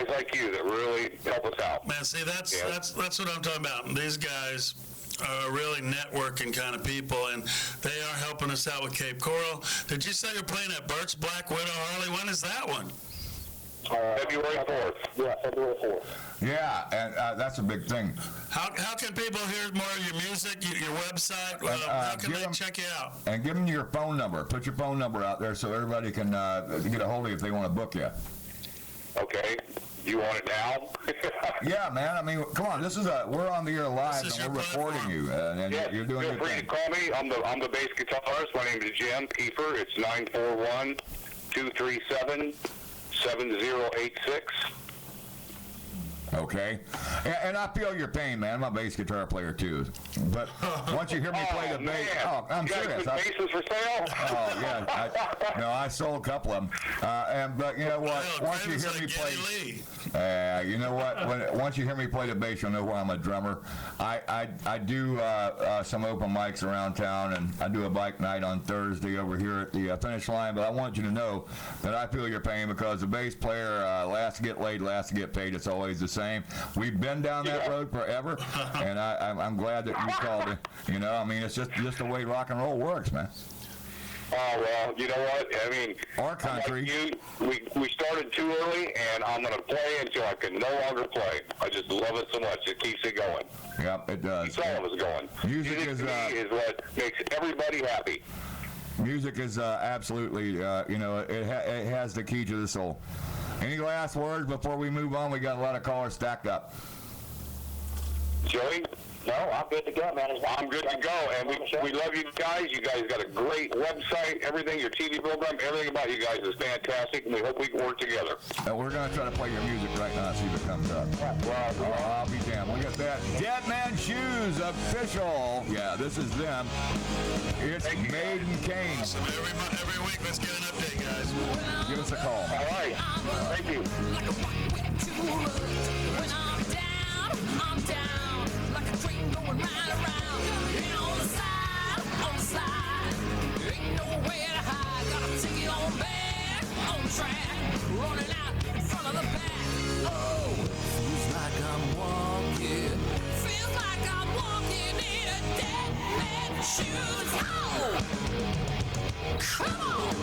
like you that really help us out. Man, see, that's what I'm talking about. These guys are really networking kind of people, and they are helping us out with Cape Coral. Did you say you're playing at Birch Black Widow, Harley? When is that one? February 4th. Yeah, February 4th. Yeah, and that's a big thing. How can people hear more of your music, your website? How can they check you out? And give them your phone number. Put your phone number out there so everybody can get a hold of you if they want to book you. Okay. You want it now? Yeah, man. I mean, come on. We're on the air live This is and your we're recording platform. you, and Yes, you're doing feel your free thing. to call me. I'm the bass guitarist. My name is Jim Kiefer. It's 941-237-7086. Okay, and I feel your pain, man. I'm a bass guitar player too, but once you hear me play the bass, I'm you guys serious. put basses for sale? Oh yeah, I sold a couple of them, but you know what? Once you hear me play, you know what? Once you hear me play the bass, you'll know why I'm a drummer. I do some open mics around town, and I do a bike night on Thursday over here at the Finish Line. But I want you to know that I feel your pain because the bass player last to get laid, last to get paid. It's always the same. We've been down that road forever, and I'm glad that you called it. You know, I mean, it's just the way rock and roll works, man. Oh, well, you know what? I mean, Our country. Like we started too early, and I'm going to play until I can no longer play. I just love it so much. It keeps it going. Yep, it does. Keeps all of us going. Music is to me is what makes everybody happy. Music is absolutely, it has the key to the soul. Any last words before we move on? We got a lot of callers stacked up. Joey? No, I'm good to go, man. I'm good to go, and we love you guys. You guys got a great website, everything, your TV program, everything about you guys is fantastic, and we hope we can work together. And we're going to try to play your music right now, see if it comes up. I'll be damned. Look at that. Deadman Shoes official. Yeah, this is them. It's Maiden Kane. Awesome. Every week, let's get an update, guys. Give us a call. All right. Thank you. When I'm down, like a train going right around. Ain't on the side, ain't nowhere to hide. Gotta take it on back, on track, running out in front of the pack. Oh, feels like I'm walking in a dead man's shoes. Oh, come on.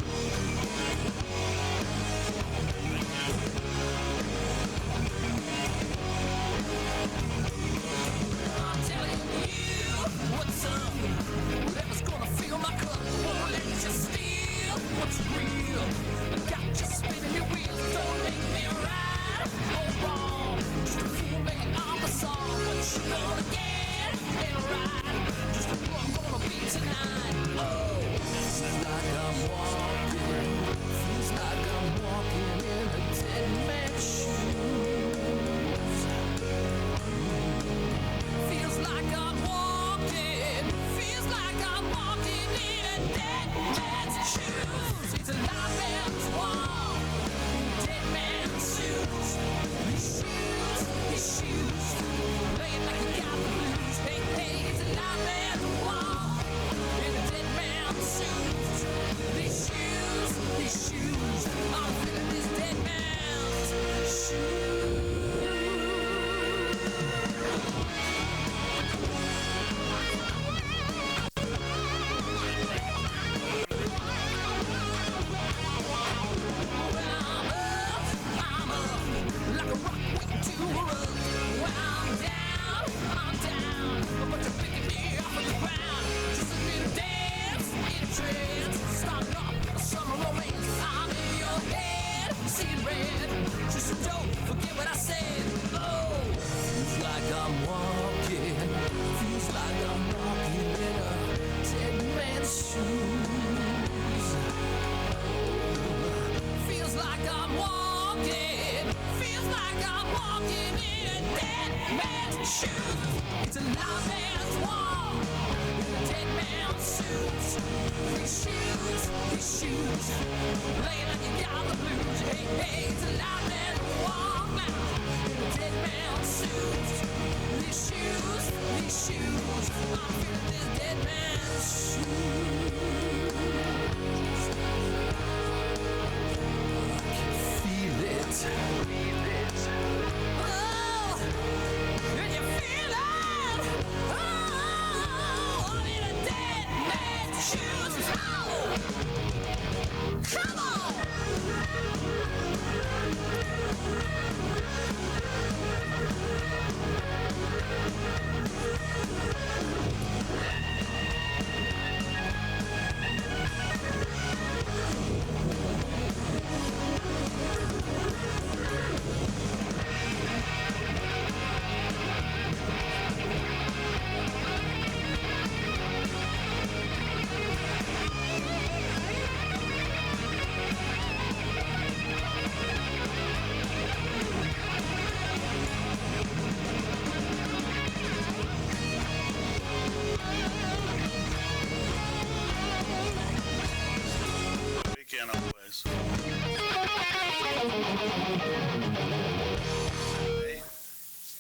weekend always.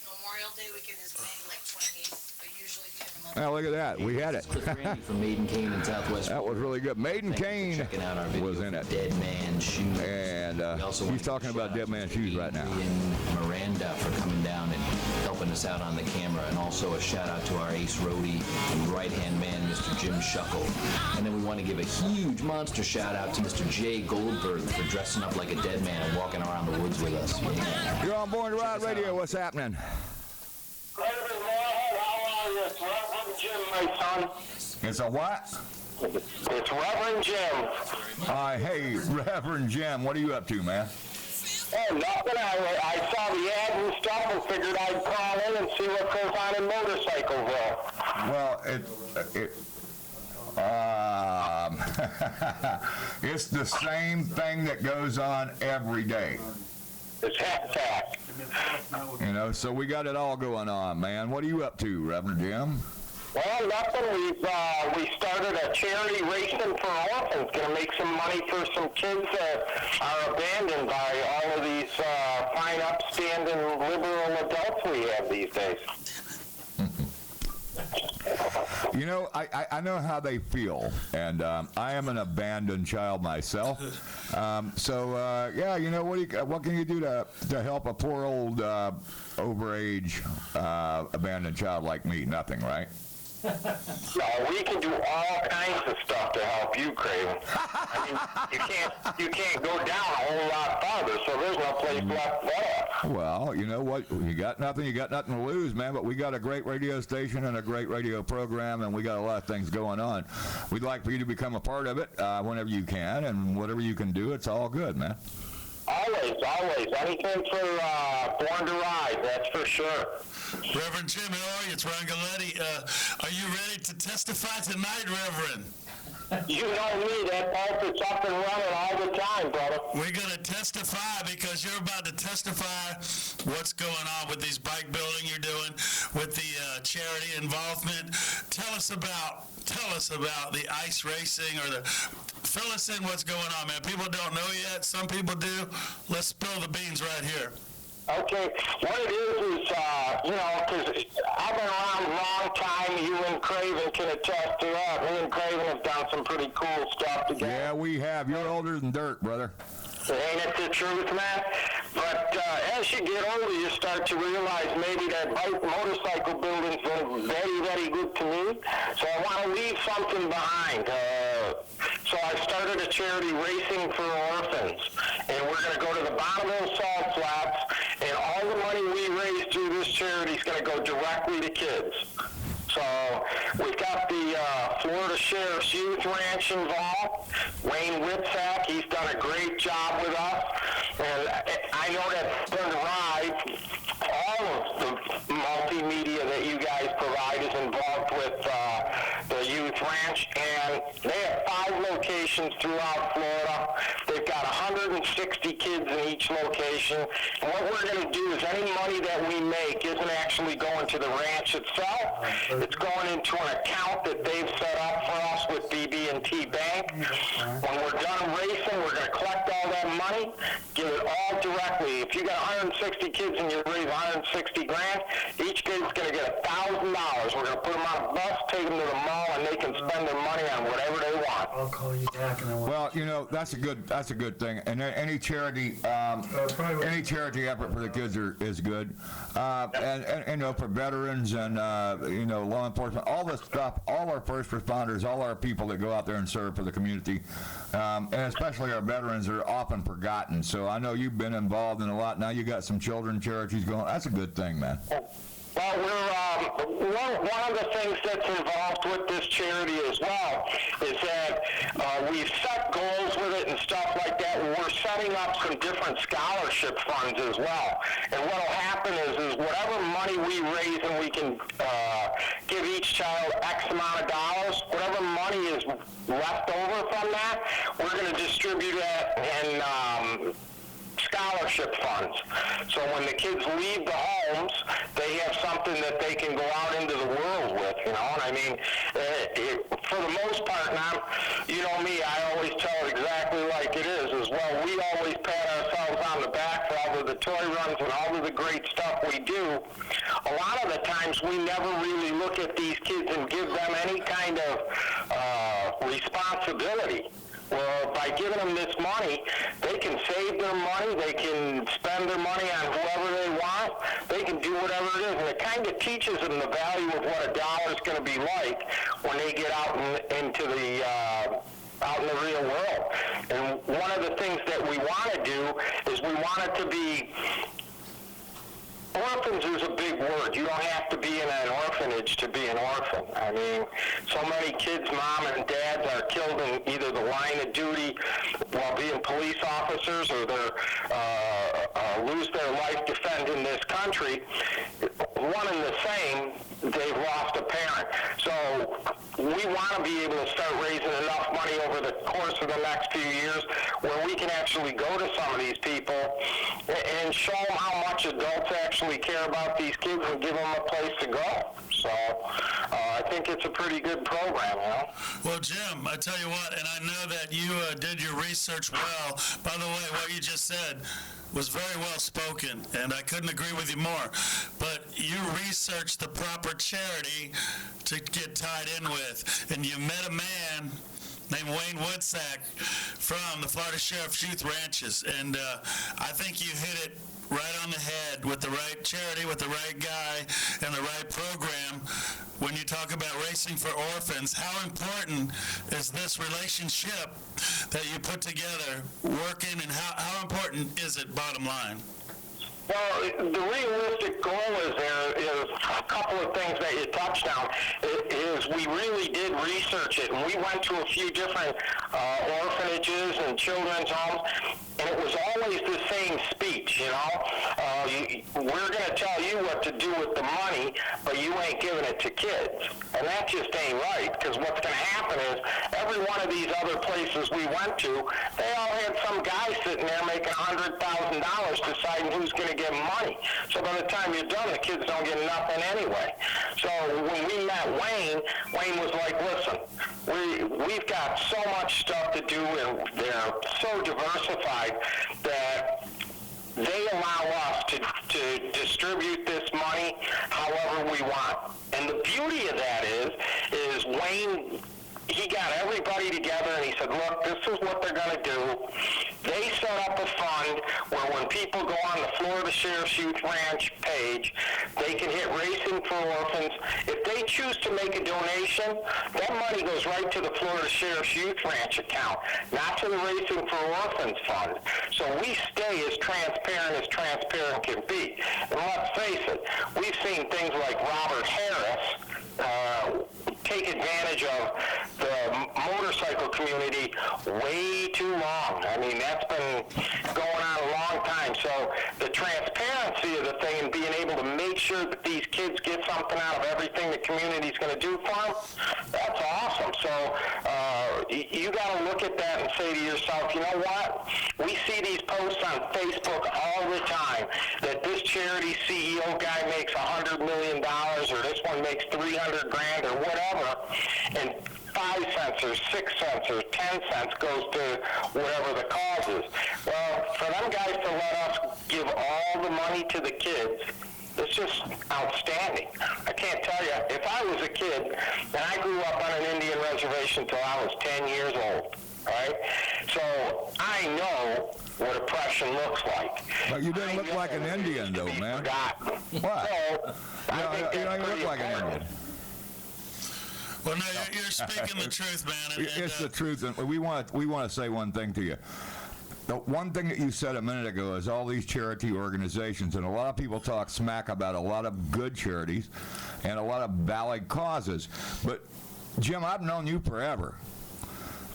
Memorial Day weekend is May like 28th, but usually we have a month. Now look at that. We had it. Cliff Randy from Maiden Cane in Southwest. That was really good. Maiden Cane Checking out our video was in for it. Dead Man Shoes. And We also he's want to talking about shout Dead Man out to Shoes right now. And Miranda for coming down and helping us out on the camera. And also a shout out to our ace roadie and right-hand man, Mr. Jim Shuckle. And then we want to give a huge monster shout out to Mr. Jay Goldberg for dressing up like a dead man and walking around the woods with us. Yeah. You're on Born to Ride Radio. What's happening? It's Reverend Jim, my son. It's a what? It's Reverend Jim. Hey, Reverend Jim, what are you up to, man? Oh, nothing. I saw the ad and stuff and figured I'd call in and see what goes on in Motorcycleville. Well, it's the same thing that goes on every day. It's Hack. You know, so we got it all going on, man. What are you up to, Reverend Jim? Well, nothing. We started a charity racing for orphans, going to make some money for some kids that are abandoned by all of these fine, upstanding, liberal adults we have these days. You know, I know how they feel, and I am an abandoned child myself. Yeah, you know, what can you do to help a poor old overage abandoned child like me? Nothing, right? No, we can do all kinds of stuff to help you, Craven. I mean, you can't go down a whole lot farther, so there's no place left there. Well, you know what? You got nothing to lose, man, but we got a great radio station and a great radio program, and we got a lot of things going on. We'd like for you to become a part of it whenever you can, and whatever you can do, it's all good, man. Always. Anything for Born to Ride, that's for sure. Reverend Jim, how are you? It's Ron Galletti. Are you ready to testify tonight, Reverend? You know me, that pulpit's up and running all the time, brother. We're going to testify because you're about to testify what's going on with these bike building you're doing, with the charity involvement. Tell us about the ice racing, or fill us in what's going on, man. People don't know yet. Some people do. Let's spill the beans right here. Okay, what it is, you know, because I've been around a long time. You and Craven can attest to that. Me and Craven have done some pretty cool stuff together. Yeah, we have. You're older than dirt, brother. Ain't it the truth, man? But as you get older, you start to realize maybe that motorcycle building's been very, very good to me. So I want to leave something behind. So I started a charity, Racing for Orphans. And we're going to go to the bottom of the salt flats, and all the money we raise through this charity is going to go directly to kids. So we've got the Florida Sheriff's Youth Ranch involved. Wayne Witzak, he's done a great job with us. And I know that Born to Ride, all of the multimedia that you guys provide is involved with the Youth Ranch. And they have 5 locations throughout Florida. They've got 160 kids in each location. And what we're going to do is any money that we make isn't actually going to the ranch itself. It's going into an account that they've set up for us with BB&T Bank. When we're done racing, we're going to collect all that money, give it all directly. If you got 160 kids and you raise 160 grand, each kid's going to get $1,000. We're going to put them on a bus, take them to the mall, and they can spend their money on whatever they want. I'll call you back and I want. Well, you know, that's a good thing. And any charity effort for the kids is good. And you know, for veterans and you know, law enforcement, all this stuff, all our first responders, all our people that go out there and serve for the community, and especially our veterans, are often forgotten. So I know you've been involved in a lot. Now you got some children charities going. That's a good thing, man. Well, one of the things that's involved with this charity as well is that we've set goals with it and stuff like that, and we're setting up some different scholarship funds as well. And what will happen is whatever money we raise and we can give each child X amount of dollars, whatever money is left over from that, we're going to distribute it and scholarship funds. So when the kids leave the homes, they have something that they can go out into the world with, you know. And I mean, for the most part, now, you know me, I always tell it exactly like it is well. We always pat ourselves on the back for all of the toy runs and all of the great stuff we do. A lot of the times we never really look at these kids and give them any kind of responsibility. Well, by giving them this money, they can save their money, they can spend their money on whoever they want, they can do whatever it is, and it kind of teaches them the value of what a dollar is going to be like when they get out into the out in the real world. And one of the things that we want to do is we want it to be. Orphans is a big word. You don't have to be in an orphanage to be an orphan. I mean, so many kids, mom and dads, are killed in either the line of duty while being police officers, or they lose their life defending this country. One and the same, they've lost a parent. So we want to be able to start raising enough money over the course of the next few years where we can actually go to some of these people and show them how much adults actually care about these kids and give them a place to go. So I think it's a pretty good program, you know? Well, Jim, I tell you what, and I know that you did your research well. By the way, what you just said was very well spoken, and I couldn't agree with you more. But you researched the proper charity to get tied in with, and you met a man named Wayne Woodsack from the Florida Sheriff's Youth Ranches, and I think you hit it right on the head with the right charity, with the right guy, and the right program. When you talk about Racing for Orphans, how important is this relationship that you put together working, and how important is it, bottom line? Well, the realistic goal is a couple of things that you touched on. Is we really did research it, and we went to a few different orphanages and children's homes, and it was always the same speech, you know. We're going to tell you what to do with the money, but you ain't giving it to kids. And that just ain't right, because what's going to happen is every one of these other places we went to, they all had some guy sitting there making $100,000 deciding who's going to get money. So by the time you're done, the kids don't get nothing anyway. So when we met Wayne was like, listen, we've got so much stuff to do, and they're so diversified that they allow us to distribute this money however we want. And the beauty of that is Wayne, he got everybody together and he said, look, this is what they're going to do. They set up a fund where when people go on the Florida Sheriff's Youth Ranch page, they can hit Racing for Orphans. If they choose to make a donation, that money goes right to the Florida Sheriff's Youth Ranch account, not to the Racing for Orphans fund. So we stay as transparent can be. And let's face it, we've seen things like Robert Harris take advantage of the motorcycle community way too long. I mean, that's been going on a long time. So the transparency of the thing and being able to make sure that these kids get something out of everything the community's going to do for them, that's awesome. So you got to look at that and say to yourself, you know what? We see these posts on Facebook all the time that this charity CEO guy makes $100 million, or this one makes $300 grand, or whatever, and 5 cents or 6 cents or 10 cents goes to whatever the cause is. Well, for them guys to let us give all the money to the kids, it's just outstanding. I can't tell you, if I was a kid, and I grew up on an Indian reservation until I was 10 years old, right? So I know what oppression looks like. But you didn't look like an Indian, though, man. What? So, you don't look like an Indian. Well, no, you're speaking the truth, man. It's the truth, and we want to say one thing to you. The one thing that you said a minute ago is all these charity organizations, and a lot of people talk smack about a lot of good charities and a lot of valid causes. But, Jim, I've known you forever.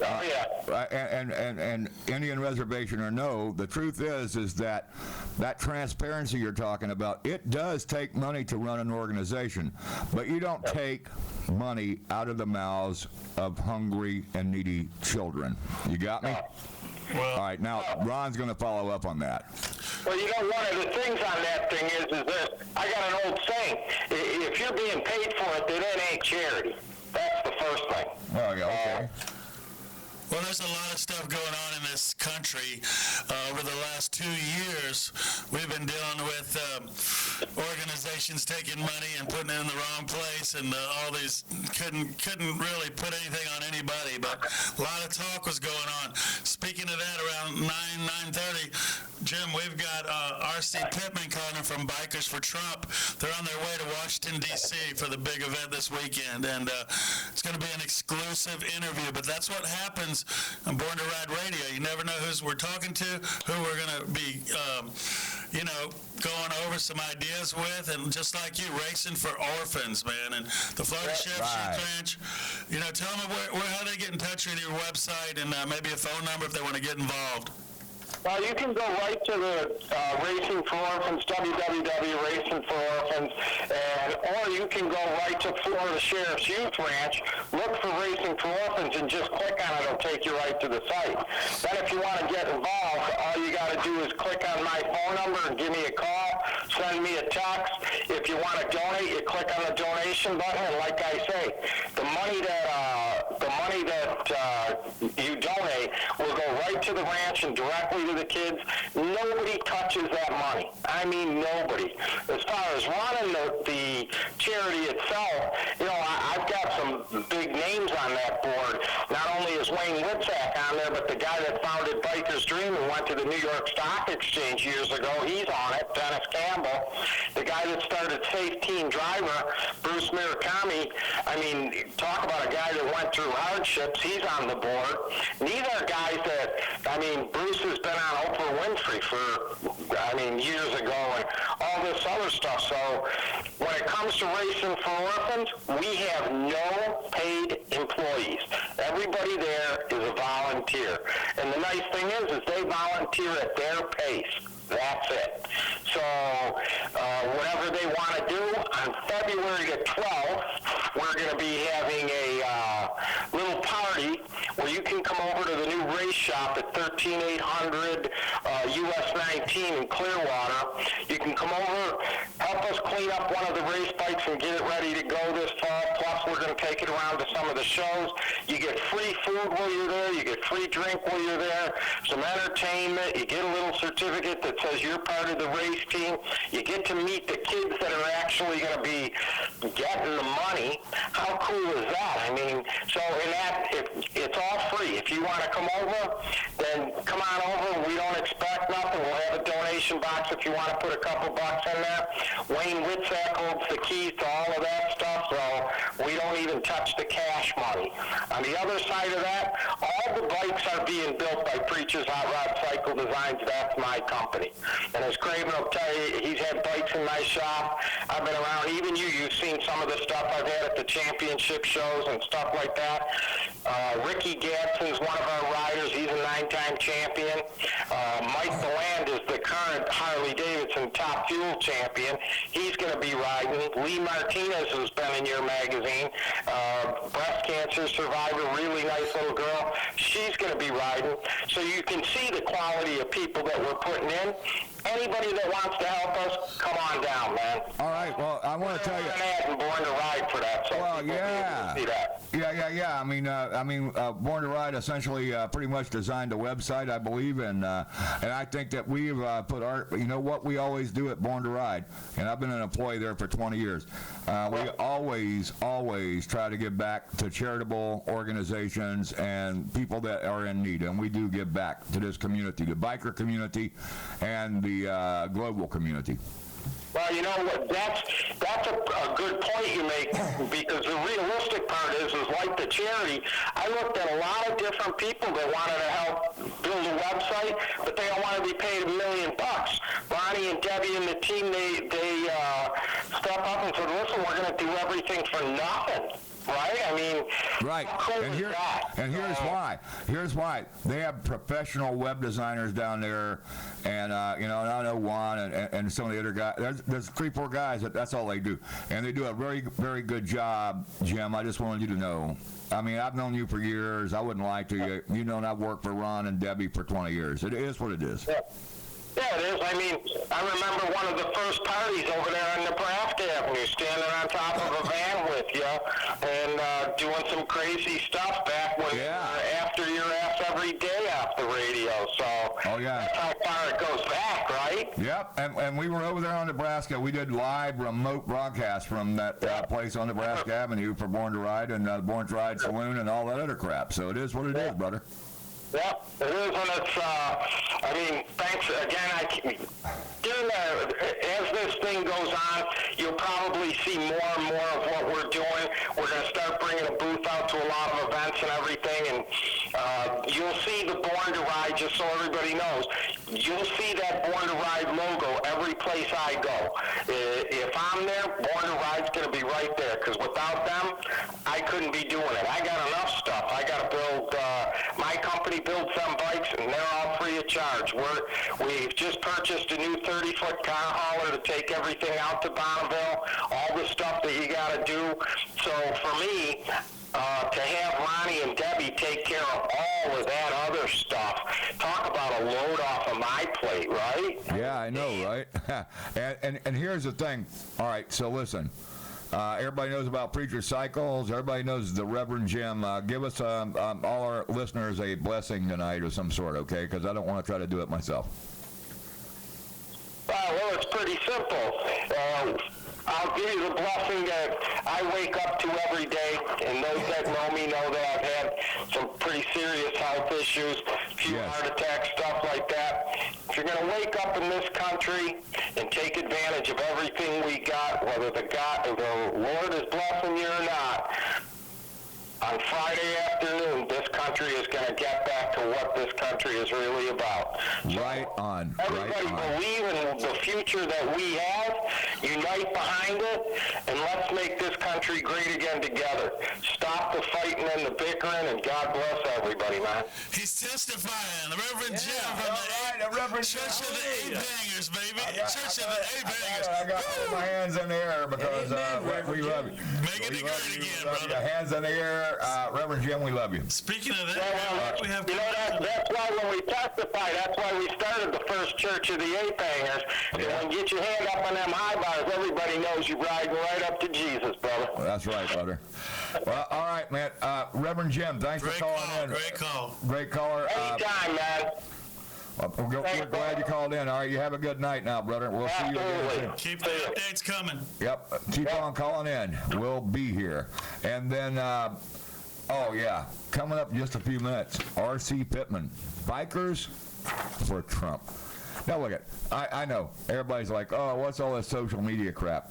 Oh, yeah. And Indian reservation or no, the truth is that transparency you're talking about, it does take money to run an organization, but you don't take money out of the mouths of hungry and needy children. You got me? All right, now Ron's going to follow up on that. Well, you know, one of the things on that thing is that I got an old saying: if you're being paid for it, then it ain't charity. That's the first thing. Oh, yeah, okay. Well, there's a lot of stuff going on in this country. Over the last 2 years, we've been dealing with organizations taking money and putting it in the wrong place, and all these couldn't really put anything on anybody. But a lot of talk was going on. Speaking of that, around 9:30, Jim, we've got R.C. Pittman calling from Bikers for Trump. They're on their way to Washington, D.C. for the big event this weekend, and it's going to be an exclusive interview. But that's what happens on Born to Ride Radio. You never know who we're talking to, who we're going to be, going over some ideas with, and just like you, racing for orphans, man, and the Florida Sheriff's Youth Ranch. You know, tell them how they get in touch with your website and maybe a phone number if they want to get involved. Well, you can go right to the Racing for Orphans, www.racingfororphans, or you can go right to Florida Sheriff's Youth Ranch, look for Racing for Orphans, and just click on it. It'll take you right to the site. Then if you want to get involved, all you got to do is click on my phone number and give me a call, send me a text. If you want to donate, you click on the donation button, and like I say, the money that you donate will go right to the ranch and directly to the kids. Nobody touches that money. I mean, nobody. As far as running the charity itself, you know, I've got some big names on that board. Not only is Wayne Witzak on there, but the guy that founded Biker's Dream and went to the New York Stock Exchange years ago, he's on it, Dennis Campbell. The guy that started Safe Team Driver, Bruce Murakami, I mean, talk about a guy that went through hardships, he's on the board. And these are guys that, I mean, Bruce has been on Oprah Winfrey for, years ago and all this other stuff. So when it comes to Racing for Orphans, we have no paid employees. Everybody there is a volunteer. And the nice thing is they volunteer at their pace. That's it. So whatever they want to do, on February the 12th, we're going to be having a little party where you can come over to the new race shop at 13800 US 19 in Clearwater. You can come over, help us clean up one of the race bikes and get it ready to go this fall. Plus, we're going to take it around to some of the shows. You get free food while you're there. You get free drink while you're there. Some entertainment. You get a little certificate that says you're part of the race team. You get to meet the kids that are actually going to be getting the money. How cool is that? I mean, so in that, it's all free. If you want to come over, then come on over. We don't expect nothing. We'll have a donation box if you want to put a couple bucks in there. Wayne Witzak holds the keys to all of that stuff, so we don't even touch the cash money. On the other side of that, all the bikes are being built by Preacher's Hot Rod Cycle Designs. That's my company. And as Craven will tell you, he's had bikes in my shop. I've been around. Even you've seen some of the stuff I've had at the championship shows and stuff like that. Ricky Gadsden's one of our riders. He's a 9-time champion. Mike Deland is the current Harley-Davidson top fuel champion. He's going to be riding. Lee Martinez, who's been in your magazine, breast cancer survivor, really nice little girl. She's going to be riding. So you can see the quality of people that we're putting in. Anybody that wants to help us, come on down, man. All right. Well, I want to tell you. Born to Ride for that. So well, yeah. See that. Yeah. I mean, Born to Ride essentially pretty much designed a website, I believe, and I think that we've put our, what we always do at Born to Ride, and I've been an employee there for 20 years. We always try to give back to charitable organizations and people that are in need, and we do give back to this community, the biker community, and the global community. Well, you know what? That's a good point you make, because the realistic part is like the charity. I looked at a lot of different people that wanted to help build a website, but they don't want to be paid $1 million. Ronnie and Debbie and the team, they step up and said, listen, we're going to do everything for nothing. right? I mean, right. how cool And is that? here's why. Here's why. They have professional web designers down there, and and I know Juan and some of the other guys. There's 3-4 guys that's all they do, and they do a very, very good job, Jim. I just wanted you to know. I mean, I've known you for years. I wouldn't lie to you. You know, and I've worked for Ron and Debbie for 20 years. It is what it is. Yeah, it is. I mean, I remember one of the first parties over there on Nebraska Avenue, standing on top of a van with you and doing some crazy stuff back when you were after your ass every day off the radio. So that's how far it goes back, right? Yep, and we were over there on Nebraska. We did live remote broadcasts from that place on Nebraska Avenue for Born to Ride and Born to Ride Saloon and all that other crap. So it is what it is, brother. Yep, it is, and it's, I mean, thanks again. As this thing goes on, you'll probably see more and more of what we're doing. We're going to start bringing a booth out to a lot of events and everything, and you'll see the Born to Ride, just so everybody knows. You'll see that Born to Ride logo every place I go. If I'm there, Born to Ride's going to be right there, because without them, I couldn't be doing it. I got enough stuff. I got to build, my company builds some bikes, and they're all free of charge. We've just purchased a new 30-foot car hauler to take everything out to Bonneville, all the stuff that you got to do. So for me, to have Ronnie and Debbie take care of all of that other stuff, talk about a load off of my plate, right? Yeah, I know, right? and here's the thing. All right, so listen. Everybody knows about Preacher Cycles. Everybody knows the Reverend Jim. Give us, all our listeners, a blessing tonight of some sort, okay? Because I don't want to try to do it myself. Well, it's pretty simple. I'll give you the blessing that I wake up to every day, and those that know me know that I've had some pretty serious health issues, a few heart attacks, stuff like that. If you're going to wake up in this country and take advantage of everything we got, whether the Lord is blessing you or not, on Friday afternoon, this country is going to get back to what this country is really about. Right on. Everybody believe in the future that we have, unite behind it, and let's make this country great again together. Stop the fighting and the bickering, and God bless everybody, man. He's testifying. The Reverend Jim from the Church of the A-Bangers, baby. Church of the A-Bangers. I got my hands in the air because we love you. Making it great again, brother. Hands in the air. Reverend Jim, we love you. Speaking of that, we have... that's why when we testify, that's why we started the first Church of the A-Bangers. And when you get your hand up on them high bars, everybody knows you're riding right up to Jesus, brother. That's right, brother. Well, all right, man. Reverend Jim, thanks for calling in. Great call. Great caller. Anytime, man. We're glad you called in. All right, you have a good night now, brother. We'll see you again soon. Keep the updates coming. Yep, keep on calling in. We'll be here. And then, coming up in just a few minutes, R.C. Pittman, Bikers for Trump. Now, look at, I know, everybody's like, oh, what's all this social media crap?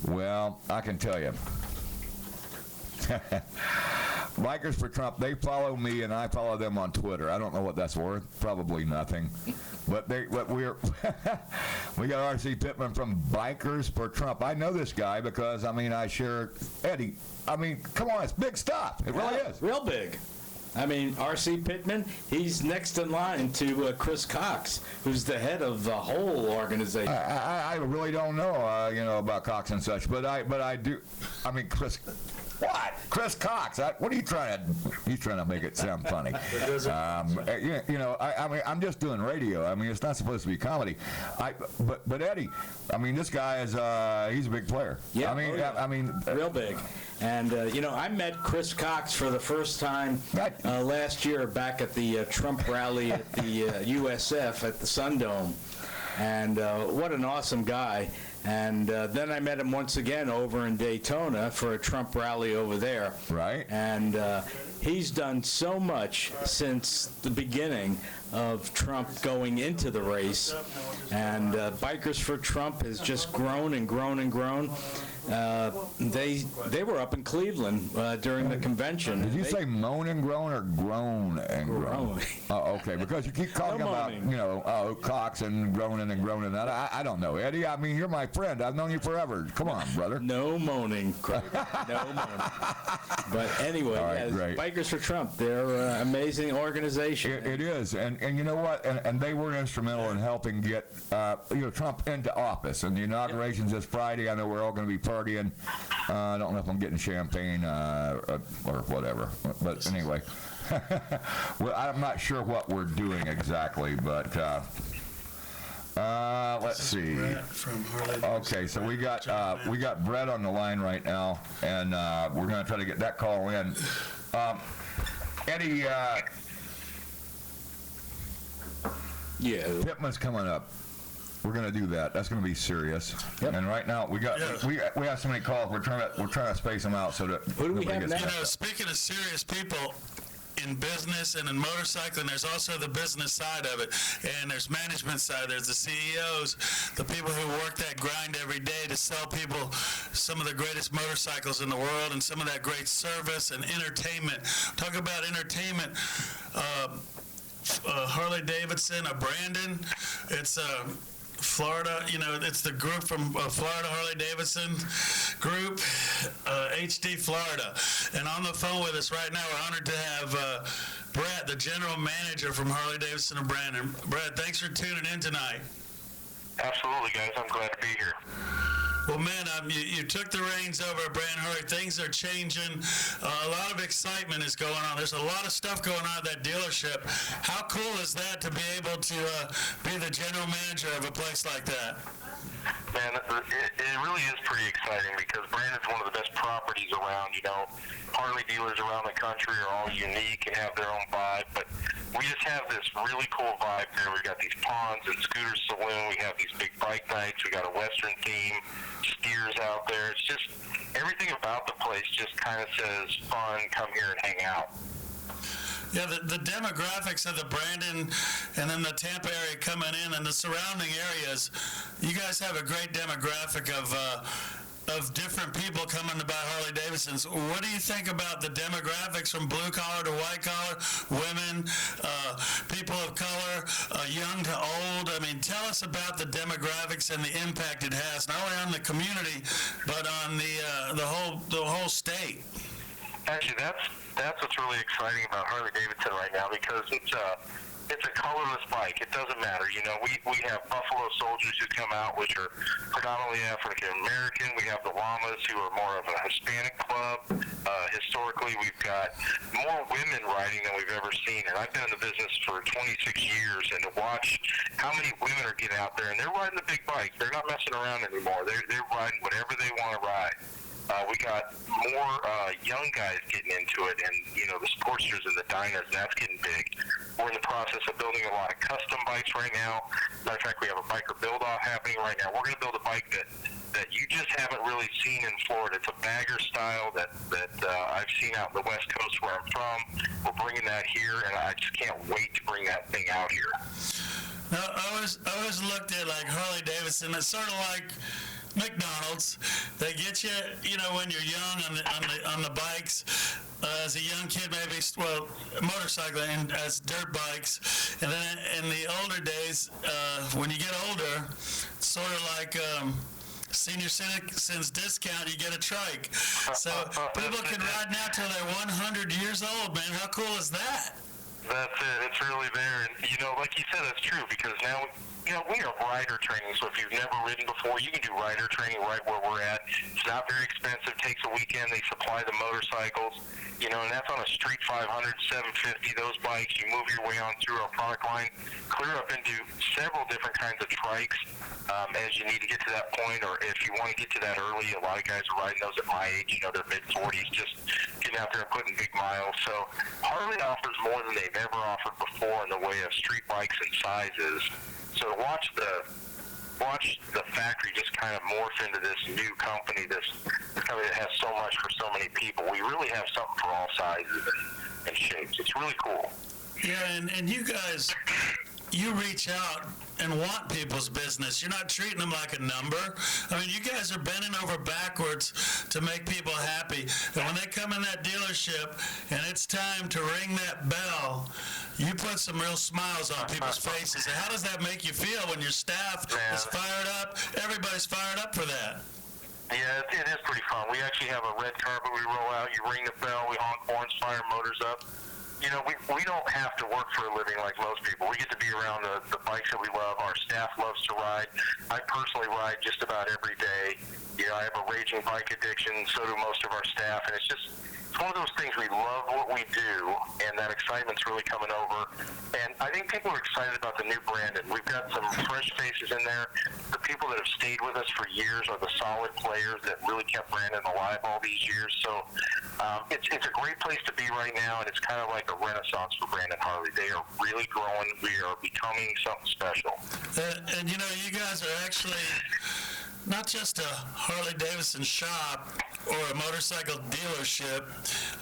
Well, I can tell you. Bikers for Trump, they follow me and I follow them on Twitter. I don't know what that's worth. Probably nothing. But we got R.C. Pittman from Bikers for Trump. I know this guy because, I share Eddie. Come on, it's big stuff. It really is. Real big. R.C. Pittman, he's next in line to Chris Cox, who's the head of the whole organization. I really don't know, about Cox and such, but I do. Chris. What? Chris Cox? What are you trying to? He's trying to make it sound funny. I'm just doing radio. It's not supposed to be comedy. But Eddie, this guy is he's a big player. Yeah. Real big. And I met Chris Cox for the first time last year back at the Trump rally at the USF at the Sundome, and what an awesome guy. And then I met him once again over in Daytona for a Trump rally over there. Right. And he's done so much since the beginning of Trump going into the race. And Bikers for Trump has just grown and grown and grown. They were up in Cleveland during the convention. Did you say moan and groan or groan and groan? Groan. Oh, okay, because you keep talking about, cocks and groaning and groaning. I don't know, Eddie. I mean, you're my friend. I've known you forever. Come on, brother. No moaning, Craig. No moaning. But anyway, All right, great. Bikers for Trump, they're an amazing organization. It is, and you know what? And they were instrumental in helping get Trump into office. And the inauguration's this Friday. I know we're all going to be partying. I don't know if I'm getting champagne or whatever. But anyway, well, I'm not sure what we're doing exactly, but let's see. Okay, so we got Brett on the line right now, and we're going to try to get that call in. Eddie, Pittman's coming up. We're going to do that. That's going to be serious. Yep. And right now we have so many calls. We're trying to space them out so that who do we have now? Speaking of serious people in business and in motorcycling, there's also the business side of it, and there's management side. There's the CEOs, the people who work that grind every day to sell people some of the greatest motorcycles in the world and some of that great service and entertainment. Talk about entertainment. Harley Davidson, Brandon. It's Florida, it's the group from Florida Harley Davidson group, HD Florida. And on the phone with us right now, we're honored to have Brett, the general manager from Harley Davidson and Brandon. Brett, thanks for tuning in tonight. Absolutely, guys. I'm glad to be here. Well, man, you took the reins over at Brandon Harley. Things are changing. A lot of excitement is going on. There's a lot of stuff going on at that dealership. How cool is that to be able to be the general manager of a place like that? Man, it really is pretty exciting because Brandon's one of the best properties around. Harley dealers around the country are all unique and have their own vibe, but we just have this really cool vibe there. We've got these ponds and scooter saloon. We have these big bike nights. We got a Western theme, steers out there. It's just everything about the place just kind of says fun, come here and hang out. Yeah, the demographics of the Brandon and then the Tampa area coming in and the surrounding areas, you guys have a great demographic of different people coming to buy Harley Davidsons. What do you think about the demographics from blue collar to white collar, women, people of color, young to old? I mean, tell us about the demographics and the impact it has, not only on the community, but on the whole state. Actually, that's what's really exciting about Harley Davidson right now because it's a colorless bike. It doesn't matter. We have Buffalo Soldiers who come out, which are predominantly African American. We have the Llamas, who are more of a Hispanic club. Historically, we've got more women riding than we've ever seen. And I've been in the business for 26 years, and to watch how many women are getting out there, and they're riding the big bikes. They're not messing around anymore. They're riding whatever they want to ride. We got more young guys getting into it, and the Sportsters and the Diners, that's getting big. We're in the process of building a lot of custom bikes right now. Matter of fact, we have a biker build-off happening right now. We're going to build a bike that you just haven't really seen in Florida. It's a bagger style that I've seen out in the West Coast where I'm from. We're bringing that here, and I just can't wait to bring that thing out here. Now, I always looked at like Harley Davidson. It's sort of like McDonald's. They get you, when you're young on the bikes. As a young kid, maybe, motorcycling and as dirt bikes. And then in the older days, when you get older, it's sort of like senior citizens discount, you get a trike. So people can ride now till they're 100 years old, man. How cool is that? That's it. It's really there. And, like you said, that's true because now, we have rider training. So if you've never ridden before, you can do rider training right where we're at. It's not very expensive. Takes a weekend. They supply the motorcycles, and that's on a Street 500, 750, those bikes. You move your way on through our product line, clear up into several different kinds of trikes as you need to get to that point, or if you want to get to that early. A lot of guys are riding those at my age, they're mid-40s, just getting out there and putting big miles. So Harley offers more than they've ever offered before in the way of street bikes and sizes. So to watch the factory just kind of morph into this new company, this company that has so much for so many people. We really have something for all sizes and shapes. It's really cool. Yeah, and you guys, you reach out and want people's business. You're not treating them like a number. I mean, you guys are bending over backwards to make people happy. And when they come in that dealership and it's time to ring that bell, you put some real smiles on people's faces. And how does that make you feel when your staff is fired up? Everybody's fired up for that. Yeah, it is pretty fun. We actually have a red carpet we roll out. You ring the bell, we honk horns, fire motors up. You know, we don't have to work for a living like most people. We get to be around the bikes that we love. Our staff loves to ride. I personally ride just about every day. You know, I have a raging bike addiction, so do most of our staff, and it's one of those things. We love what we do, and that excitement's really coming over. And I think people are excited about the new Brandon. We've got some fresh faces in there. The people that have stayed with us for years are the solid players that really kept Brandon alive all these years. So it's a great place to be right now, and it's kind of like a renaissance for Brandon Harley. They are really growing. We are becoming something special. And you know, you guys are actually not just a Harley-Davidson shop or a motorcycle dealership.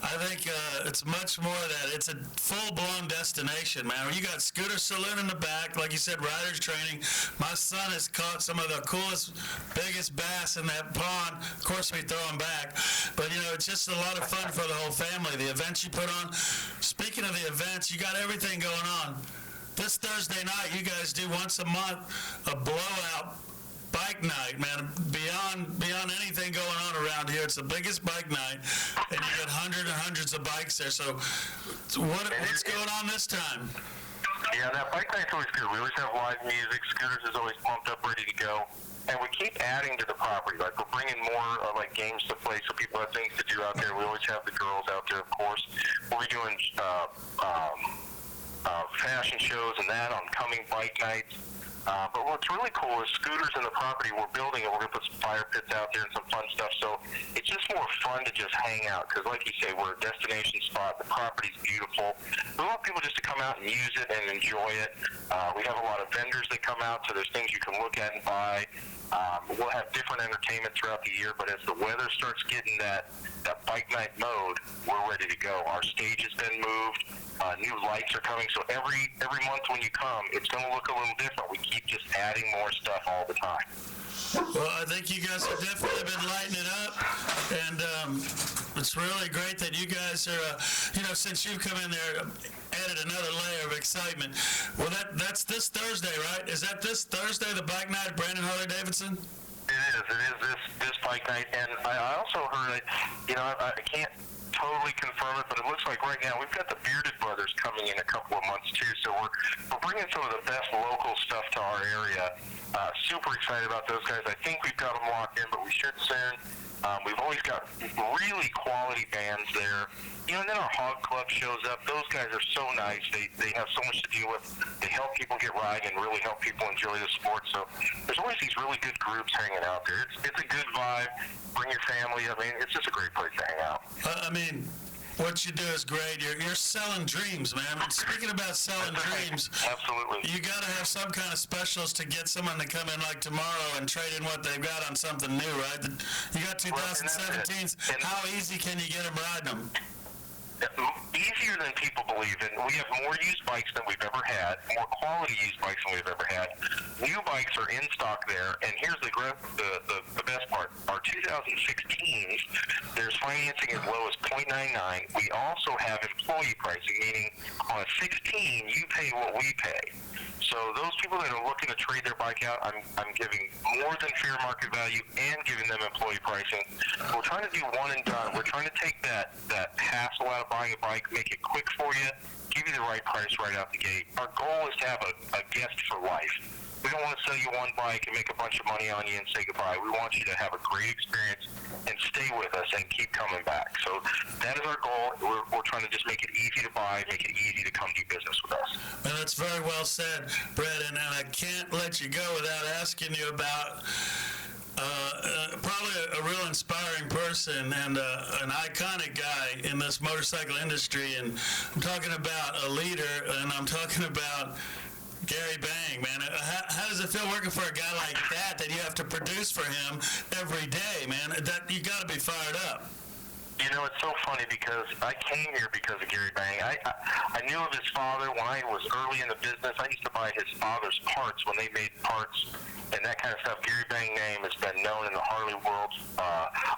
I think it's much more that it's a full-blown destination, man. You got Scooter Saloon in the back, like you said, riders training. My son has caught some of the coolest, biggest bass in that pond. Of course, we throw them back. But, you know, it's just a lot of fun for the whole family. The events you put on. Speaking of the events, you got everything going on. This Thursday night, you guys do once a month a blowout bike night, man. Beyond anything going on around here, it's the biggest bike night, and you get hundreds and hundreds of bikes there. So what's going on this time? Yeah, that bike night's always good. We always have live music. Scooters is always pumped up, ready to go. And we keep adding to the property. Like, we're bringing more like games to play so people have things to do out there. We always have the girls out there, of course. We'll be doing fashion shows and that on coming bike nights. But what's really cool is Scooters in the property we're building, and we're going to put some fire pits out there and some fun stuff. So it's just more fun to just hang out because, like you say, we're a destination spot. The property's beautiful. We want people just to come out and use it and enjoy it. We have a lot of vendors that come out, so there's things you can look at and buy. We'll have different entertainment throughout the year, but as the weather starts getting that bike night mode, we're ready to go. Our stage has been moved. New lights are coming, so every month when you come, it's going to look a little different. We keep just adding more stuff all the time. Well, I think you guys have definitely been lighting it up, and it's really great that you guys are, since you've come in there, added another layer of excitement. Well, that's this Thursday, right? Is that this Thursday, the bike night at Brandon Harley-Davidson? It is this bike night, and I also heard, I can't totally confirm it, but it looks like right now we've got the Bearded Brothers coming in a couple of months too, so we're bringing some of the best local stuff to our area. Super excited about those guys. I think we've got them locked in, but we should soon. We've always got really quality bands there. And then our Hog Club shows up. Those guys are so nice. They have so much to deal with. They help people get riding and really help people enjoy the sport. So there's always these really good groups hanging out there. It's a good vibe. Bring your family. I mean, it's just a great place to hang out. What you do is great. You're selling dreams, man. Speaking about selling dreams, absolutely, you got to have some kind of specials to get someone to come in like tomorrow and trade in what they've got on something new, right? You got 2017s. How easy can you get them riding them? Easier than people believe, and we have more used bikes than we've ever had, more quality used bikes than we've ever had. New bikes are in stock there, and here's the best part. Our 2016s, there's financing as low as 0.99. We also have employee pricing, meaning on a 16, you pay what we pay. So those people that are looking to trade their bike out, I'm giving more than fair market value and giving them employee pricing. We're trying to do one and done. We're trying to take that hassle out of buying a bike, make it quick for you, give you the right price right out the gate. Our goal is to have a guest for life. We don't want to sell you one bike and make a bunch of money on you and say goodbye. We want you to have a great experience and stay with us and keep coming back. So that is our goal. We're trying to just make it easy to buy, make it easy to come do business with us. Well, that's very well said, Brett, and I can't let you go without asking you about probably a real inspiring person and an iconic guy in this motorcycle industry. And I'm talking about a leader, and I'm talking about Gary Bang, man. How does it feel working for a guy like that you have to produce for him every day, man? That you got to be fired up. You know, it's so funny because I came here because of Gary Bang. I knew of his father when I was early in the business. I used to buy his father's parts when they made parts and that kind of stuff. Gary Bang name has been known in the Harley world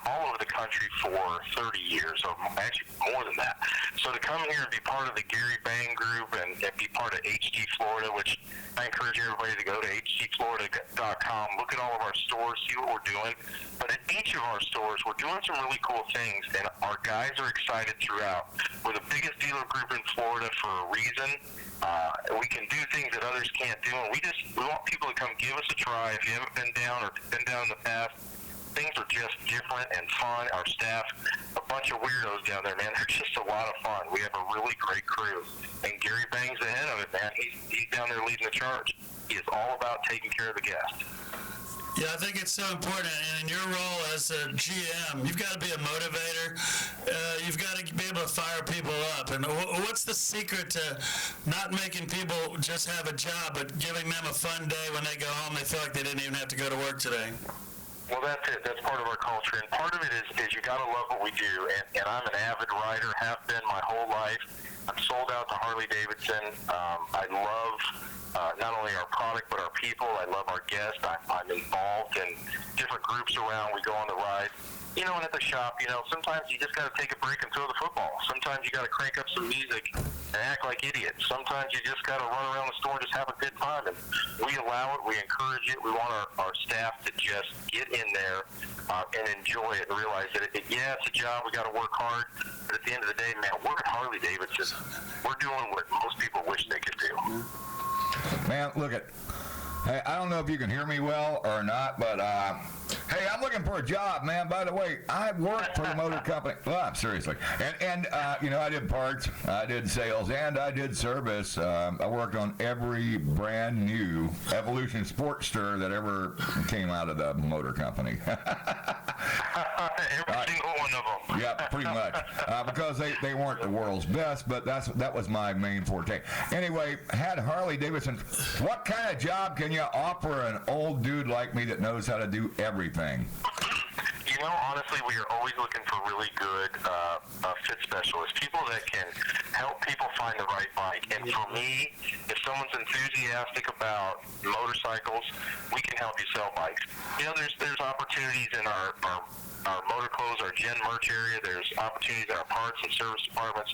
all over the country for 30 years, or actually more than that. So to come here and be part of the Gary Bang group and be part of HD Florida, which I encourage everybody to go to hdflorida.com, look at all of our stores, see what we're doing. But at each of our stores, we're doing some really cool things, and our guys are excited throughout. We're the biggest dealer group in Florida for a reason. We can do things that others can't do, and we want people to come give us a try. If you haven't been down or been down in the past, things are just different and fun. Our staff, a bunch of weirdos down there, man. They're just a lot of fun. We have a really great crew, and Gary Bang's the head of it, man. He's down there leading the charge. He is all about taking care of the guest. Yeah, I think it's so important. And in your role as a GM, you've got to be a motivator. You've got to be able to fire people up. And what's the secret to not making people just have a job, but giving them a fun day when they go home, they feel like they didn't even have to go to work today? Well, that's it. That's part of our culture. And part of it is you got to love what we do. And I'm an avid rider, have been my whole life. I'm sold out to Harley-Davidson. I love not only our product, but our people. I love our guests. I'm involved in different groups around. We go on the ride. You know, and at the shop, you know, sometimes you just got to take a break and throw the football. Sometimes you got to crank up some music and act like idiots. Sometimes you just got to run around the store and just have a good time. And we allow it. We encourage it. We want our staff to just get in there and enjoy it and realize that, it's a job. We got to work hard. But at the end of the day, man, we're at Harley-Davidson. We're doing what most people wish they could do. Man, look at. Hey, I don't know if you can hear me well or not, but hey, I'm looking for a job, man. By the way, I work for the motor company. Well, seriously. And you know, I did parts, I did sales, and I did service. I worked on every brand new Evolution Sportster that ever came out of the motor company. Every single one of them. Yeah, pretty much. Because they weren't the world's best, but that was my main forte. Anyway, had Harley-Davidson. What kind of job can you offer an old dude like me that knows how to do everything? You know, honestly, we are always looking for really good fit specialists, people that can help people find the right bike. And for me, if someone's enthusiastic about motorcycles, we can help you sell bikes. You know, there's opportunities in our motor clothes, our gen merch area. There's opportunities in our parts and service departments.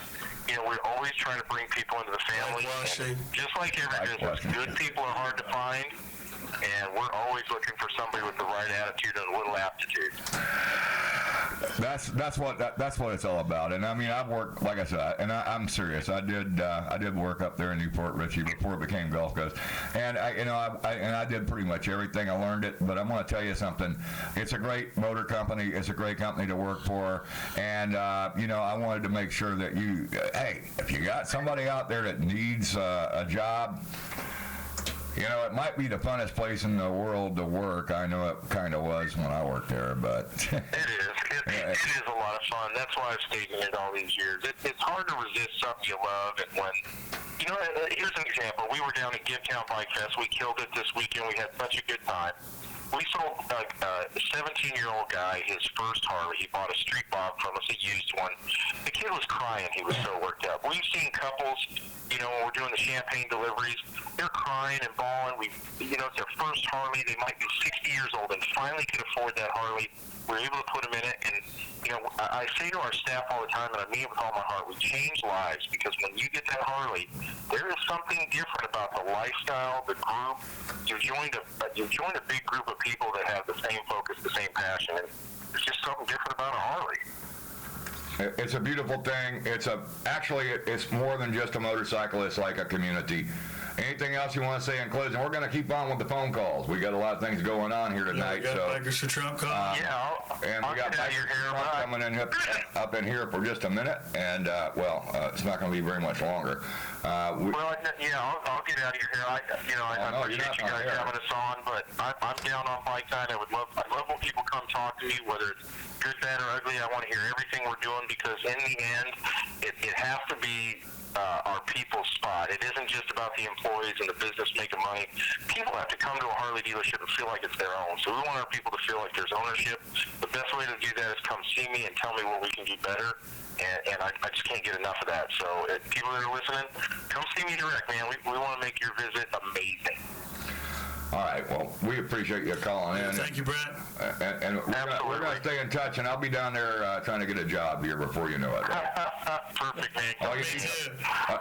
You know, we're always trying to bring people into the family. And just like every business, good people are hard to find, and we're always looking for somebody with the right attitude and a little aptitude. That's what it's all about. And I mean, I've worked, like I said, and I'm serious. I did work up there in Newport Richey before it became Gulf Coast, and I did pretty much everything. I learned it. But I'm going to tell you something. It's a great motor company. It's a great company to work for. And you know, I wanted to make sure that hey, if you got somebody out there that needs a job. You know, it might be the funnest place in the world to work. I know it kind of was when I worked there, but... It is. It is a lot of fun. That's why I've stayed in it all these years. It's hard to resist something you love, and when... You know, here's an example. We were down at Gibtown Bike Fest. We killed it this weekend. We had such a good time. We sold a 17-year-old guy his first Harley. He bought a Street Bob from us, a used one. The kid was crying. He was so worked up. We've seen couples, you know, when we're doing the champagne deliveries, they're crying and bawling. You know, it's their first Harley. They might be 60 years old and finally can afford that Harley. We're able to put them in it. And, you know, I say to our staff all the time, and I mean it with all my heart, we change lives, because when you get that Harley, there is something different about the lifestyle, the group. You joined a big group of people that have the same focus, the same passion, and there's just something different about a Harley. It's a beautiful thing. It's more than just a motorcycle. It's like a community. Anything else you want to say in closing? We're going to keep on with the phone calls. We got a lot of things going on here tonight. Yeah, we got Bikers for Trump calling. And we got Bikers for Trump coming in up in here for just a minute, and it's not going to be very much longer. I'll get out of your hair. I appreciate you guys having us on, but I'm down on Bike Night. I love when people come talk to me, whether it's good, bad, or ugly. I want to hear everything we're doing, because in the end, it has to be our people's spot. It isn't just about the employees and the business making money. People have to come to a Harley dealership and feel like it's their own. So we want our people to feel like there's ownership. The the best way to do that is come see me and tell me what we can do better. And I just can't get enough of that. So people that are listening, come see me direct, man. We want to make your visit amazing. All right, well, we appreciate you calling in. Thank you, Brett. And we're going to stay in touch, and I'll be down there trying to get a job here before you know it. Perfect, man. All you need,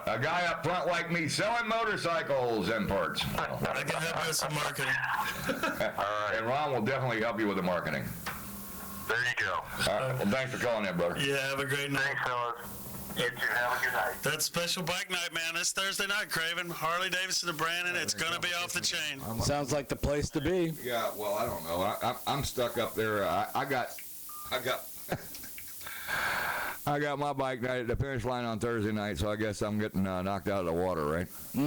a guy up front like me selling motorcycles and parts. I can help you with some marketing. And Ron will definitely help you with the marketing. There you go. All right, well, thanks for calling in, brother. Yeah, have a great night. Thanks, fellas. You too. Have a good night. That's special bike night, man. This Thursday night, Craven. Harley Davidson and Brandon. It's going to be off the chain. Sounds like the place to be. Yeah, well, I don't know. I'm stuck up there. I got I got my bike night at the finish line on Thursday night, so I guess I'm getting knocked out of the water, right? We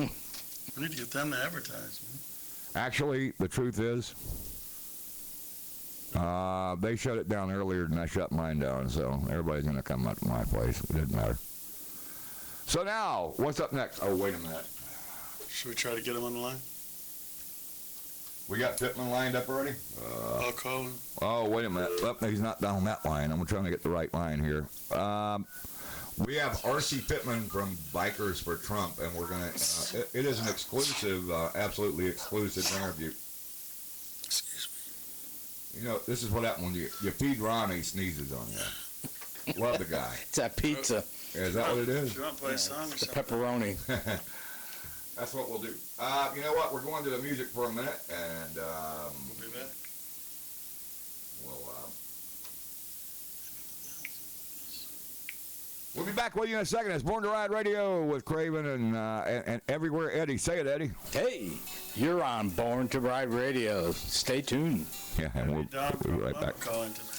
need to get them to advertise, man. Actually, the truth is, they shut it down earlier than I shut mine down, so everybody's going to come up to my place. It didn't matter. So now, what's up next? Oh, wait a minute. Should we try to get him on the line? We got Pittman lined up already? I'll call him. Oh, wait a minute. Oh, he's not down that line. I'm trying to get the right line here. We have R.C. Pittman from Bikers for Trump, and we're going to, it is an exclusive, absolutely exclusive interview. You know, this is what happens when you feed Ron, he sneezes on you. Love the guy. It's that pizza. Is that what it is? You want to play a song or The something? pepperoni. That's what we'll do. You know what? We're going to the music for a minute, and We'll be back. We'll be back with you in a second. It's Born to Ride Radio with Craven and Everywhere Eddie. Say it, Eddie. Hey, you're on Born to Ride Radio. Stay tuned. Yeah, and we'll be right back. Calling tonight.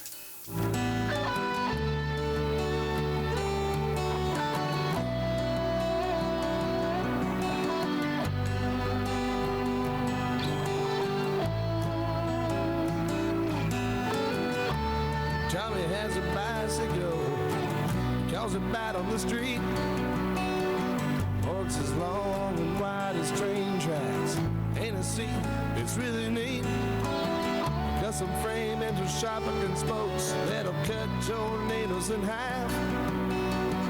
Tommy has a bicycle, calls it bad on the street. Forks as long and wide as train tracks. Ain't a seat, it's really neat. Custom frame ends with sharper than spokes that'll cut tornadoes in half.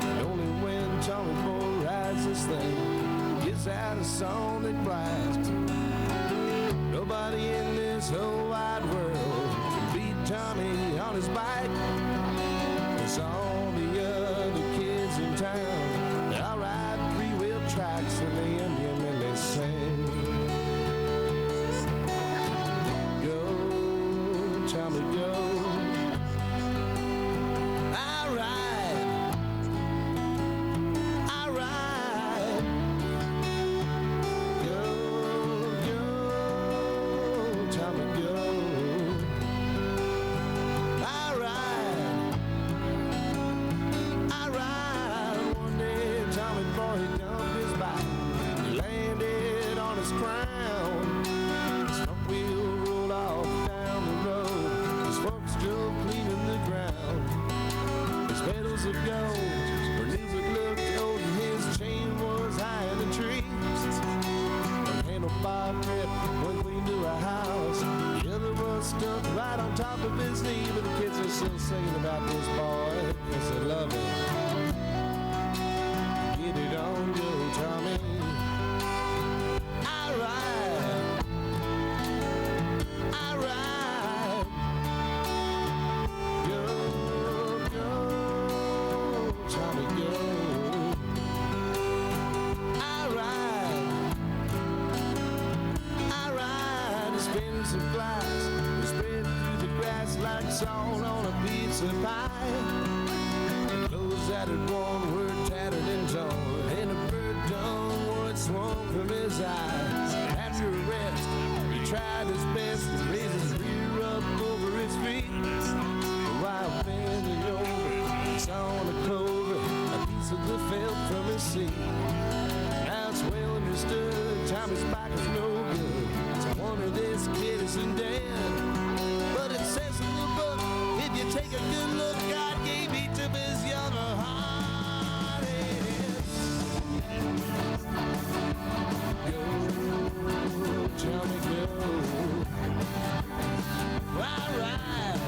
And only when Tommy Boy rides this thing gets out a sonic blast. Nobody in this whole wide world can beat Tommy on his bike. It's all the other kids in town. They all ride three-wheel tracks and they Indian and they sing. Go, Tommy, go. I ride. I ride. Go, Tommy, go. I ride. I ride. One day, Tommy boy, he dumped his bike. He landed on his crown. His front wheel rolled off down the road. His forks drove clean in the ground. His pedals of gold. Her music looked old and his chain was high in the trees. One handlebar grip, one clean to a house. The other was stuck right on top of his knee. But the kids are still singing about this boy, 'cause they love him. Get it on, go, Tommy. I ride. I ride. Go, go, Tommy, go. I ride. I ride. It's been some flies. We spread through the grass like salt on a pizza pie. Clothes that had worn were tattered and torn, and a bird done wore it swung from his eyes. After a rest, he tried his best to raise his rear up over his feet. While bending over, he saw on a clover a piece of the felt from his seat. Now it's well understood, Tommy's bike is no good. So one of this kid isn't dead. But it says in the book, if you take a good look, God gave each of his younger heart. Go, Tommy, go. I ride.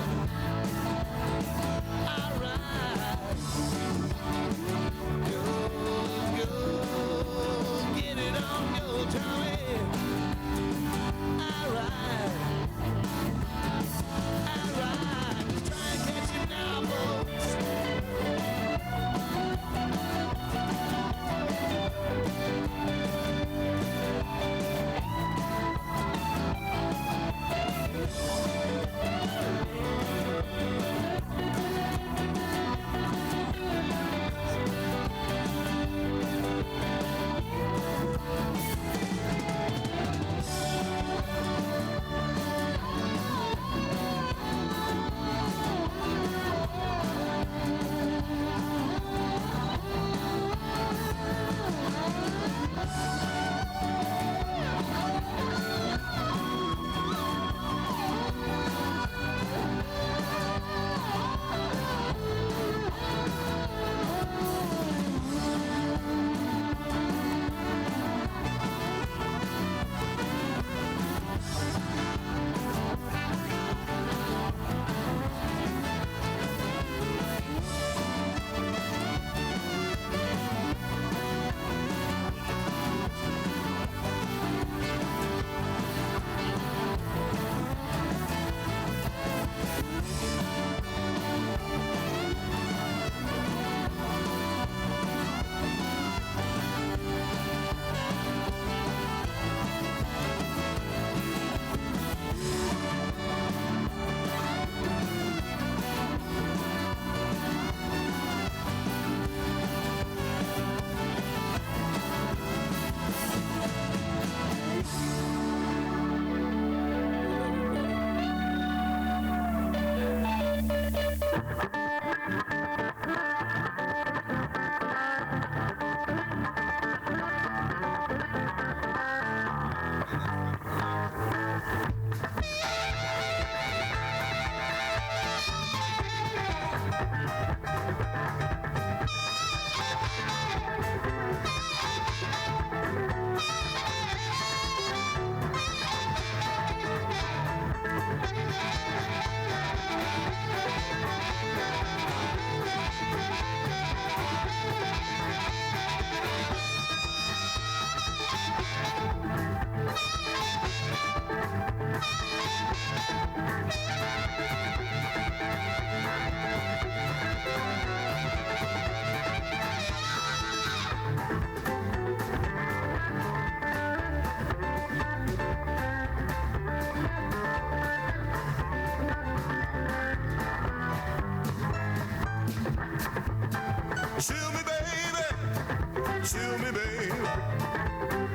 chill me, baby.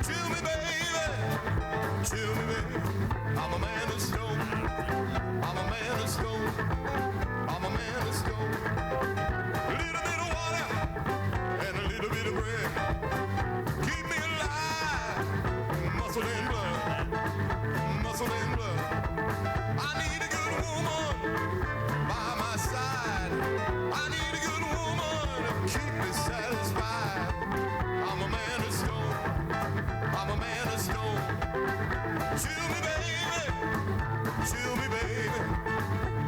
Chill me, baby. Chill me, baby. I'm a man of stone. I'm a man of stone. I'm a man of stone. A little bit of water and a little bit of bread. Keep me alive. Muscle and blood. Muscle and blood. I need a good woman by my side. I need a good woman to keep me satisfied. I'm a man of stone. I'm a man of stone. Chill me, baby. Chill me, baby.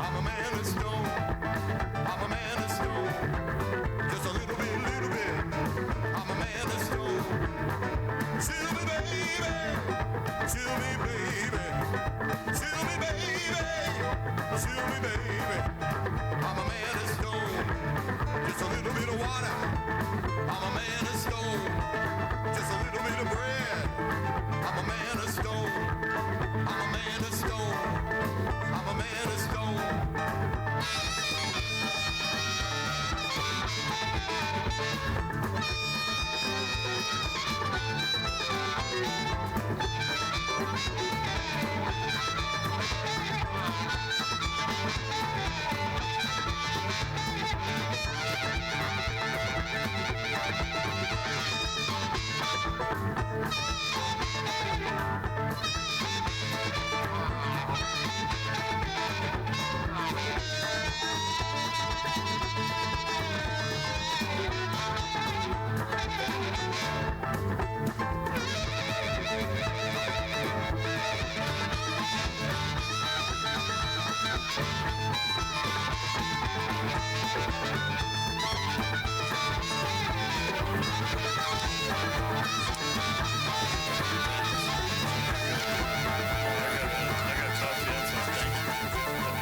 I'm a man of stone. I'm a man of stone. Just a little bit, little bit. I'm a man of stone. Chill me, baby. Chill me, baby. Chill me, baby. Chill me, baby. I'm a man of stone. Just a little bit of water. I'm a man of stone. Just a little bit of bread. I'm a man of stone. I'm a man of stone. I'm a man of stone.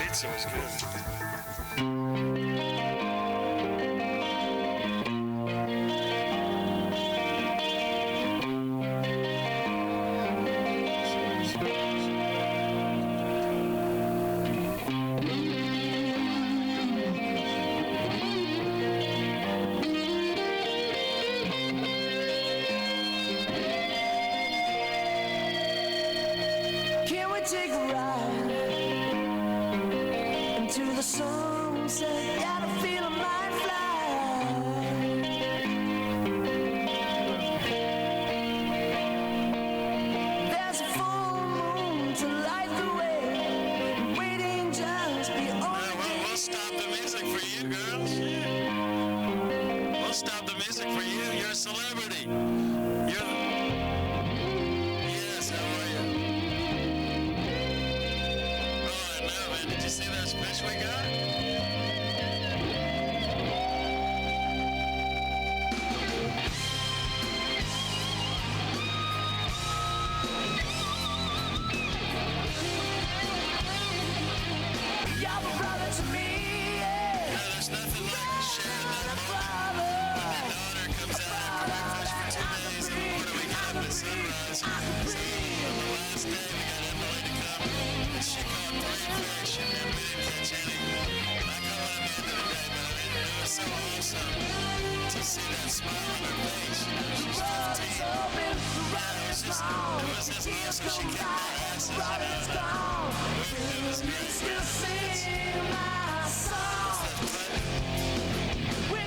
Pizza was good. Can we take a ride into the sunset? Got a feeling might fly. There's a full moon to light the way. Waiting just beyond. We'll stop the music for you, girls. We'll stop the music for you. You're a celebrity. Yes, how are you? Oh, I know, man. Did you see those fish we got? You're a brother to me. Yeah, there's nothing like sharing that moment. When the daughter comes out after breakfast for 2 days, and the morning we get up at sunrise. So, on the last day, we got Emily to come, and she caught 3 fish, and then we didn't catch any. I caught one at the end of the day, but it was so awesome to see that smile on her face. You know, she's 15. It was just awesome. She kicked my ass. It was great. We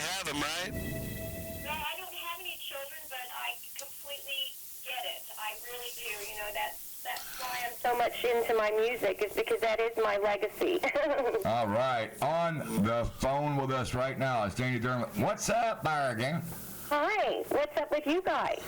have him, right? No, I don't have any children, but I completely get it. I really do. You know, that's why I'm so much into my music, is because that is my legacy. All right. On the phone with us right now is Danny Dermott. What's up, Bargain? Hi, what's up with you guys?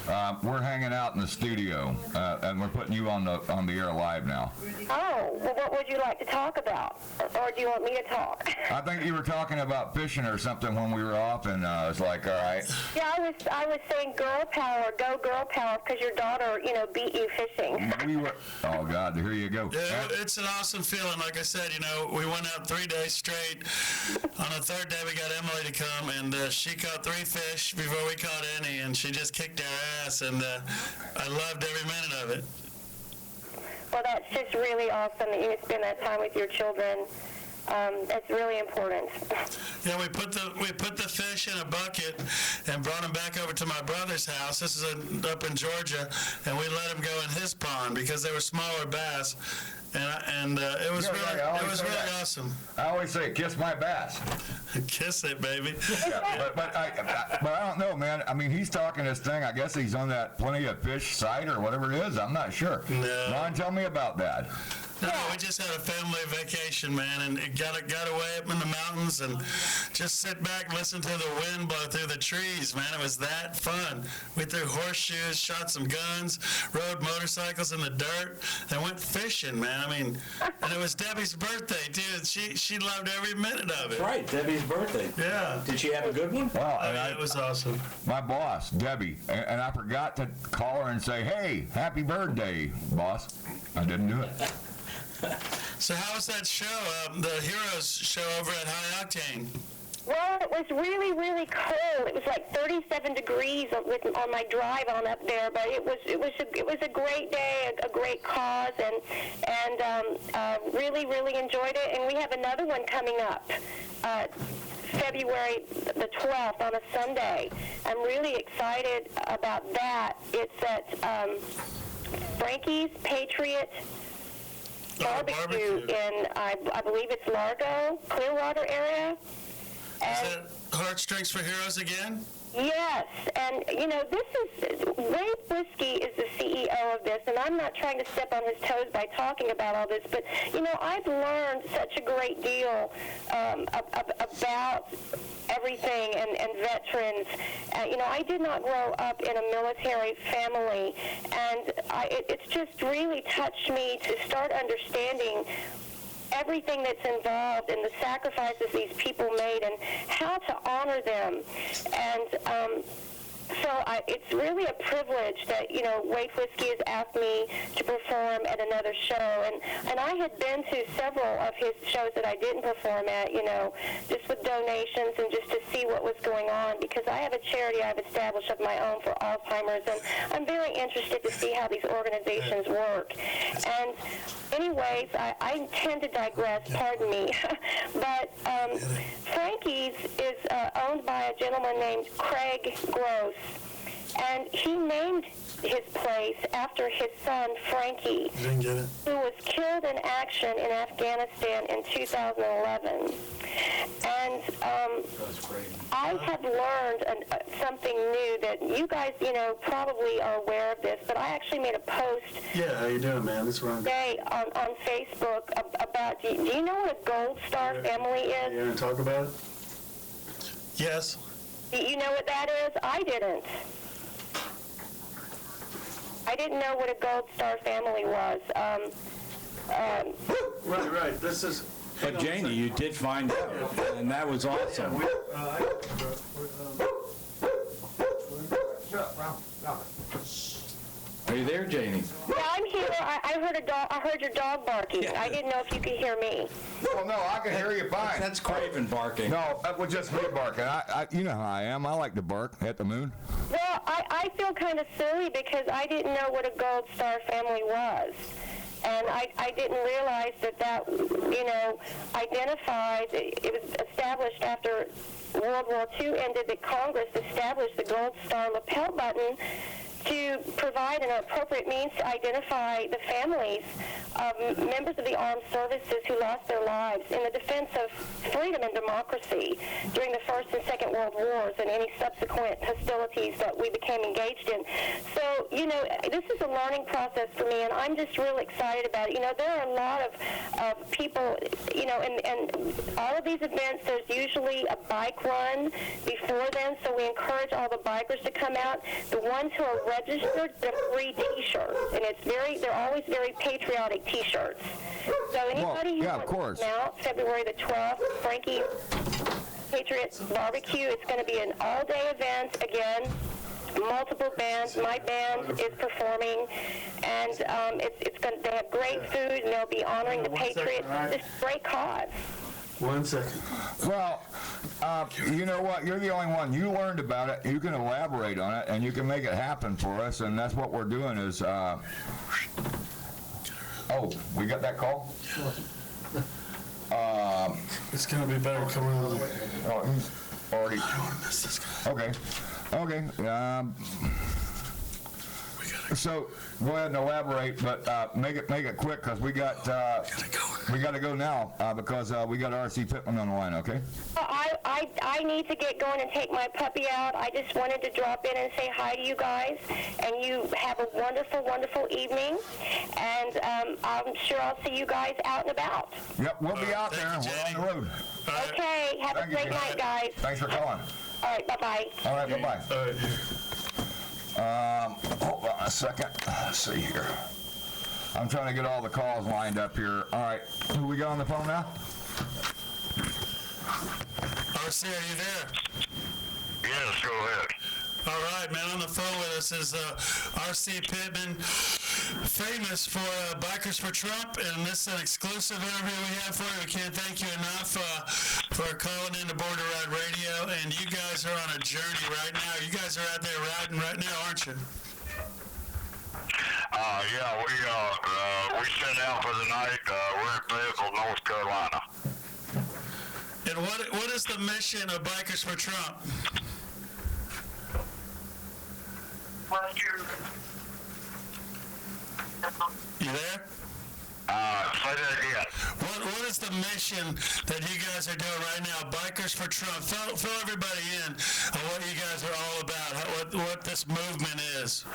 We're hanging out in the studio, and we're putting you on the air live now. Oh, well, what would you like to talk about? Or do you want me to talk? I think you were talking about fishing or something when we were off, and I was like, all right. Yeah, I was saying girl power, go girl power, because your daughter, you know, beat you fishing. We were, oh, God, here you go. Yeah, it's an awesome feeling. Like I said, you know, we went out 3 days straight. On the third day, we got Emily to come, and she caught 3 fish before we caught any, and she just kicked our ass, and I loved every minute of it. Well, that's just really awesome that you spend that time with your children. That's really important. Yeah, we put the fish in a bucket and brought them back over to my brother's house. This is up in Georgia, and we let them go in his pond because they were smaller bass, and it was really awesome. I always say, kiss my bass. Kiss it, baby. Yeah, but I don't know, man. I mean, he's talking this thing. I guess he's on that Plenty of Fish site or whatever it is. I'm not sure. No. Ron, tell me about that. No, we just had a family vacation, man, and it got away up in the mountains and just sit back and listen to the wind blow through the trees, man. It was that fun. We threw horseshoes, shot some guns, rode motorcycles in the dirt, and went fishing, man. I mean, and it was Debbie's birthday, too. She loved every minute of it. That's right, Debbie's birthday. Yeah. Did she have a good one? Well, It was awesome. My boss, Debbie, and I forgot to call her and say, hey, happy birthday, boss. I didn't do it. So how was that show, the Heroes show over at High Octane? Well, it was really, really cold. It was like 37 degrees on my drive on up there, but it was a great day, a great cause, and really, really enjoyed it. And we have another one coming up, February the 12th on a Sunday. I'm really excited about that. It's at Frankie's Patriot Barbecue in, I believe it's Largo, Clearwater area. And Is that Heartstrings for Heroes again? yes, and Wade Whiskey is the CEO of this, and I'm not trying to step on his toes by talking about all this, but I've learned such a great deal about everything and veterans. I did not grow up in a military family, and it's just really touched me to start understanding everything that's involved in the sacrifices these people made and how to honor them. And so it's really a privilege that, Wade Whiskey has asked me to perform at another show. And I had been to several of his shows that I didn't perform at, just with donations and just to see what was going on, because I have a charity I've established of my own for Alzheimer's, and I'm very interested to see how these organizations work. And anyways, I tend to digress, pardon me, but Frankie's is owned by a gentleman named Craig Gross, and he named his place after his son, Frankie, who was killed in action in Afghanistan in 2011. And I have learned something new that you guys, probably are aware of this, but I actually made a post Yeah, how you doing, man? This is Ron. today on Facebook about, do you know what a Gold Star family is? You want to talk about it? Yes. Do you know what that is? I didn't. I didn't know what a Gold Star family was. Right. This is... But Janie, you did find out, and that was awesome. Are you there, Janie? Yeah, I'm here. I heard a dog. I heard your dog barking. I didn't know if you could hear me. Well, no, I can hear you fine. That's Craven barking. No, that was just me barking. You know how I am. I like to bark at the moon. Well, I feel kind of silly because I didn't know what a Gold Star family was. And I didn't realize that identified, it was established after World War II ended, that Congress established the Gold Star lapel button to provide an appropriate means to identify the families of members of the armed services who lost their lives in the defense of freedom and democracy during the First and Second World Wars and any subsequent hostilities that we became engaged in. So, this is a learning process for me, and I'm just really excited about it. There are a lot of people, and all of these events, there's usually a bike run before then, so we encourage all the bikers to come out. The ones who are registered, they're free T-shirts, and they're always very patriotic T-shirts. So anybody who wants to come out, February the 12th, Frankie Patriots Barbecue, it's going to be an all-day event again. Multiple bands. My band is performing, and they have great food, and they'll be honoring the Patriots. It's a great cause. 1 second. Well, you know what? You're the only one. You learned about it. You can elaborate on it, and you can make it happen for us, and that's what we're doing is... Oh, we got that call? It's gonna be better coming on. Oh, he's already. I don't want to miss this guy. Okay. So go ahead and elaborate, but make it quick because we got to go now because we got R.C. Pittman on the line. Okay. I need to get going and take my puppy out. I just wanted to drop in and say hi to you guys, and you have a wonderful, wonderful evening, and I'm sure I'll see you guys out and about. Yep, we'll be out there. We're on the road. Okay, have a great night, guys. Thanks for calling. All right, bye-bye. All right, bye-bye. Hold on a second. Let's see here. I'm trying to get all the calls lined up here. All right, who we got on the phone now? RC, are you there? Yes, go ahead. All right, man. On the phone with us is R.C. Pittman, famous for Bikers for Trump, and this is an exclusive interview we have for you. We can't thank you enough for calling into Border Ride Radio, and you guys are on a journey right now. You guys are out there riding right now, aren't you? Yeah, we sent out for the night. We're in Fayetteville, North Carolina. And what is the mission of Bikers for Trump? You there? Say that again. What is the mission that you guys are doing right now? Bikers for Trump. Fill everybody in on what you guys are all about, what this movement is.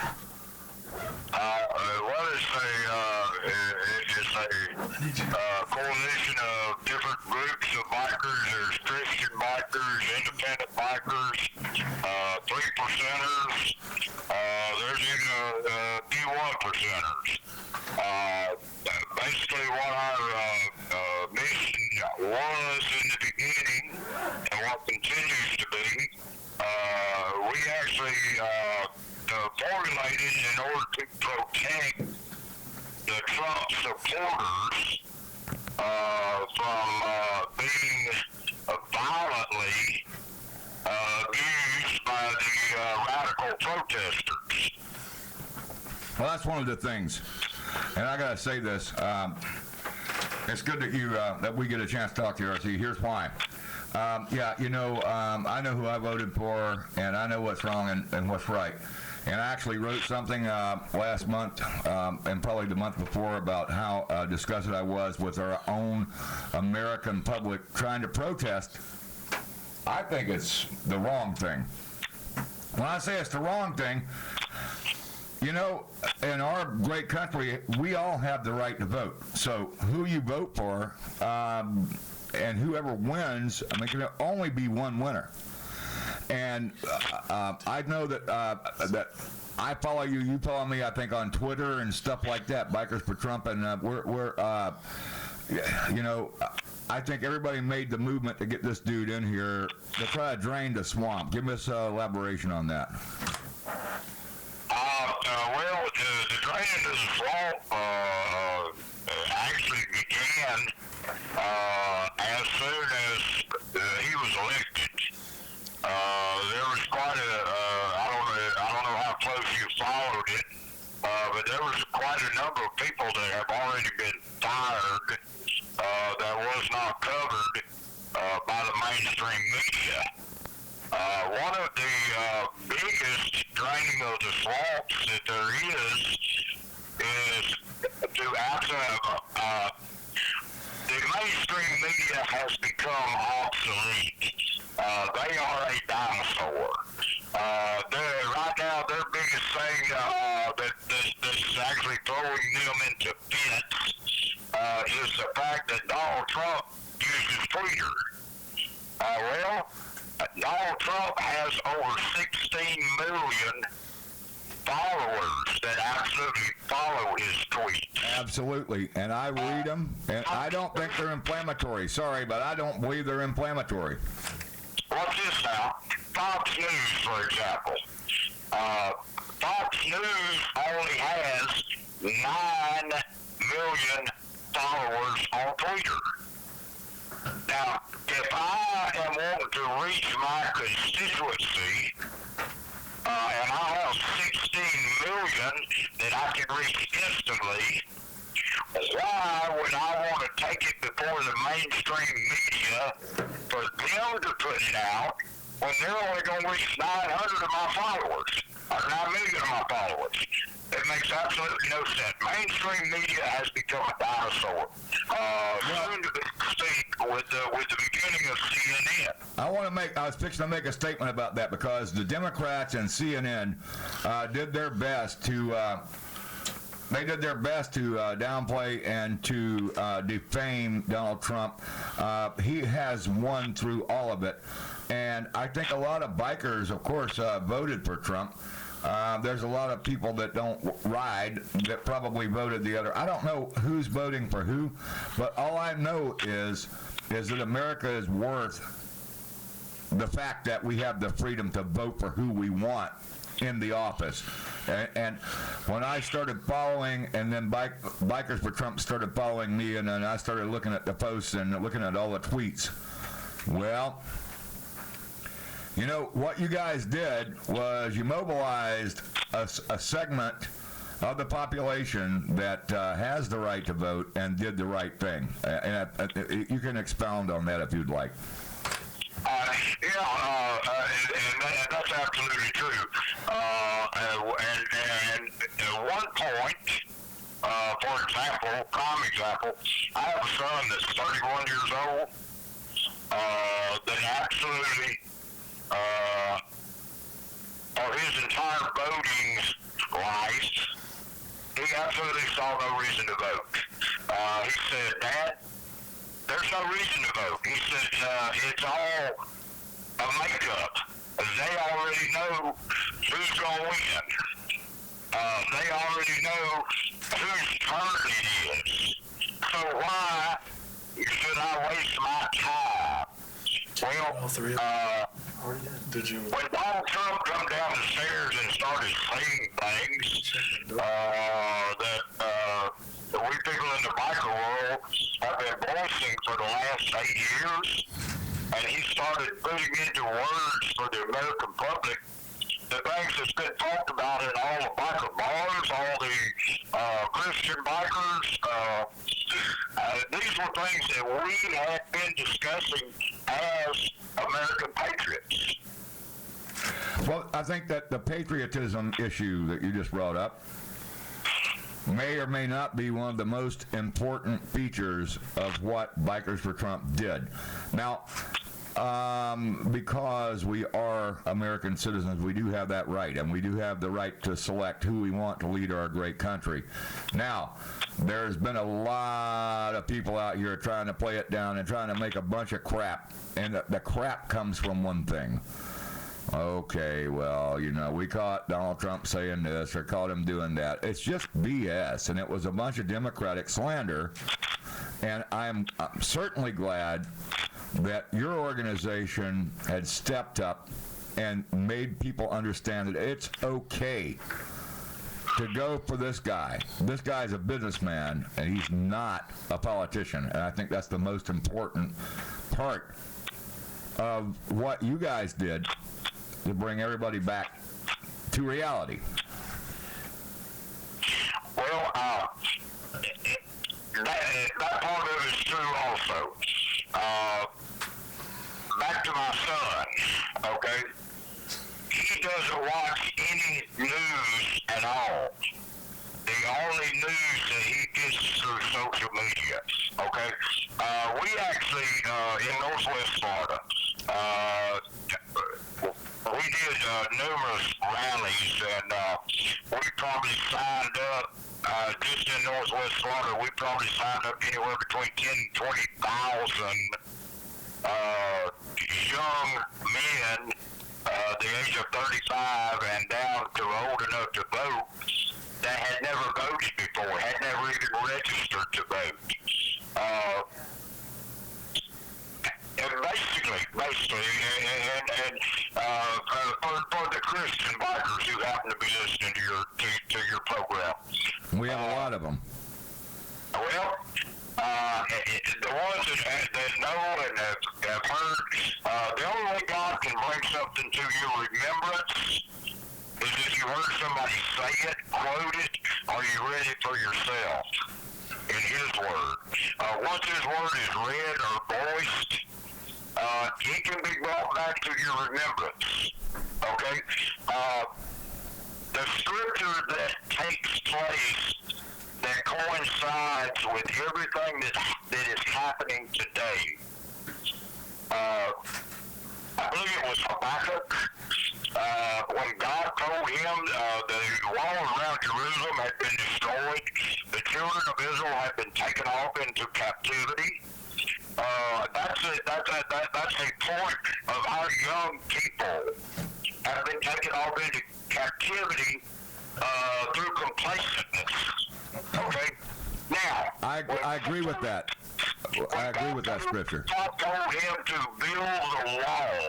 It's a coalition of different groups of bikers. There's Christian bikers, independent bikers, 3%ers. There's even D1%ers. Basically, what our mission was in the beginning, and what continues to be, we actually formulated in order to protect the Trump supporters from being violently abused by the radical protesters. Well, that's one of the things, and I gotta say this. It's good that you that we get a chance to talk to you, RC. Here's why. I know who I voted for, and I know what's wrong and what's right. And I actually wrote something last month and probably the month before about how disgusted I was with our own American public trying to protest. I think it's the wrong thing. When I say it's the wrong thing, you know, in our great country, we all have the right to vote. So who you vote for and whoever wins, I mean, there can only be one winner. And I know that that I follow you, you follow me, I think, on Twitter and stuff like that, Bikers for Trump, and I think everybody made the movement to get this dude in here to try to drain the swamp. Give us an elaboration on that. The draining of the swamp actually began as soon as he was elected. There was quite I don't know how close you followed it, but there was quite a number of people that have already been fired that was not covered by the mainstream media. One of the biggest draining of the swamps that there is to outside the mainstream media has become obsolete. They are a dinosaur. Right now, their biggest thing that's actually throwing them into fits is the fact that Donald Trump uses Twitter. Donald Trump has over 16 million followers that absolutely follow his tweets. Absolutely, and I read them, and I don't think they're inflammatory. Sorry, but I don't believe they're inflammatory. Watch this now. Fox News, for example. Fox News only has 9 million followers on Twitter. Now, if I am wanting to reach my constituency, and I have 16 million that I can reach instantly, why would I want to take it before the mainstream media for them to put it out when they're only going to reach 900 of my followers, or 9 million of my followers? It makes absolutely no sense. Mainstream media has become a dinosaur. Soon to be extinct with the beginning of CNN. I was fixing to make a statement about that because the Democrats and CNN did their best to downplay and to defame Donald Trump. He has won through all of it. And I think a lot of bikers, of course, voted for Trump. There's a lot of people that don't ride that probably voted the other. I don't know who's voting for who, but all I know is that America is worth the fact that we have the freedom to vote for who we want in the office. And when I started following, and then Bikers for Trump started following me, and then I started looking at the posts and looking at all the tweets, well, you know, what you guys did was you mobilized a segment of the population that has the right to vote and did the right thing. And you can expound on that if you'd like. And that's absolutely true. And at one point, for example, prime example, I have a son that's 31 years old that absolutely, for his entire voting life, he absolutely saw no reason to vote. He said, Dad, there's no reason to vote. He said, it's all a makeup. They already know who's going to win. They already know whose turn it is. So why should I waste my time? Well, when Donald Trump come down the stairs and started saying things that we people in the biker world have been voicing for the last 8 years, and he started putting into words for the American public the things that's been talked about in all the biker bars, all the Christian bikers. These were things that we had been discussing as American patriots. Well, I think that the patriotism issue that you just brought up may or may not be one of the most important features of what Bikers for Trump did. Now, because we are American citizens, we do have that right, and we do have the right to select who we want to lead our great country. Now, there's been a lot of people out here trying to play it down and trying to make a bunch of crap, and the crap comes from one thing. Okay, well, you know, we caught Donald Trump saying this or caught him doing that. It's just BS, and it was a bunch of Democratic slander, and I'm certainly glad that your organization had stepped up and made people understand that it's okay to go for this guy. This guy's a businessman, and he's not a politician, and I think that's the most important part of what you guys did to bring everybody back to reality. Well, that part of it is true also. Back to my son, okay? He doesn't watch any news at all. The only news that he gets through social media, okay? We actually, in Northwest Florida, we did numerous rallies, and we probably signed up, just in Northwest Florida, we probably signed up anywhere between 10 and 20,000 young men, the age of 35 and down to old enough to vote, that had never voted before, had never even registered to vote. And basically, for the Christian bikers who happen to be listening to your program, we have a lot of them. Well, the ones that know and have heard, the only way God can bring something to your remembrance is if you heard somebody say it, quote it, or you read it for yourself. And His Word. Once His Word is read or voiced, it can be brought back to your remembrance. Okay? The scripture that takes place that coincides with everything that is happening today. I believe it was Habakkuk, when God told him the wall around Jerusalem had been destroyed, the children of Israel had been taken off into captivity. That's a point of our young people have been taken off into captivity through complacentness. Okay? Now, I agree with that. I agree with that scripture. God told him to build the wall,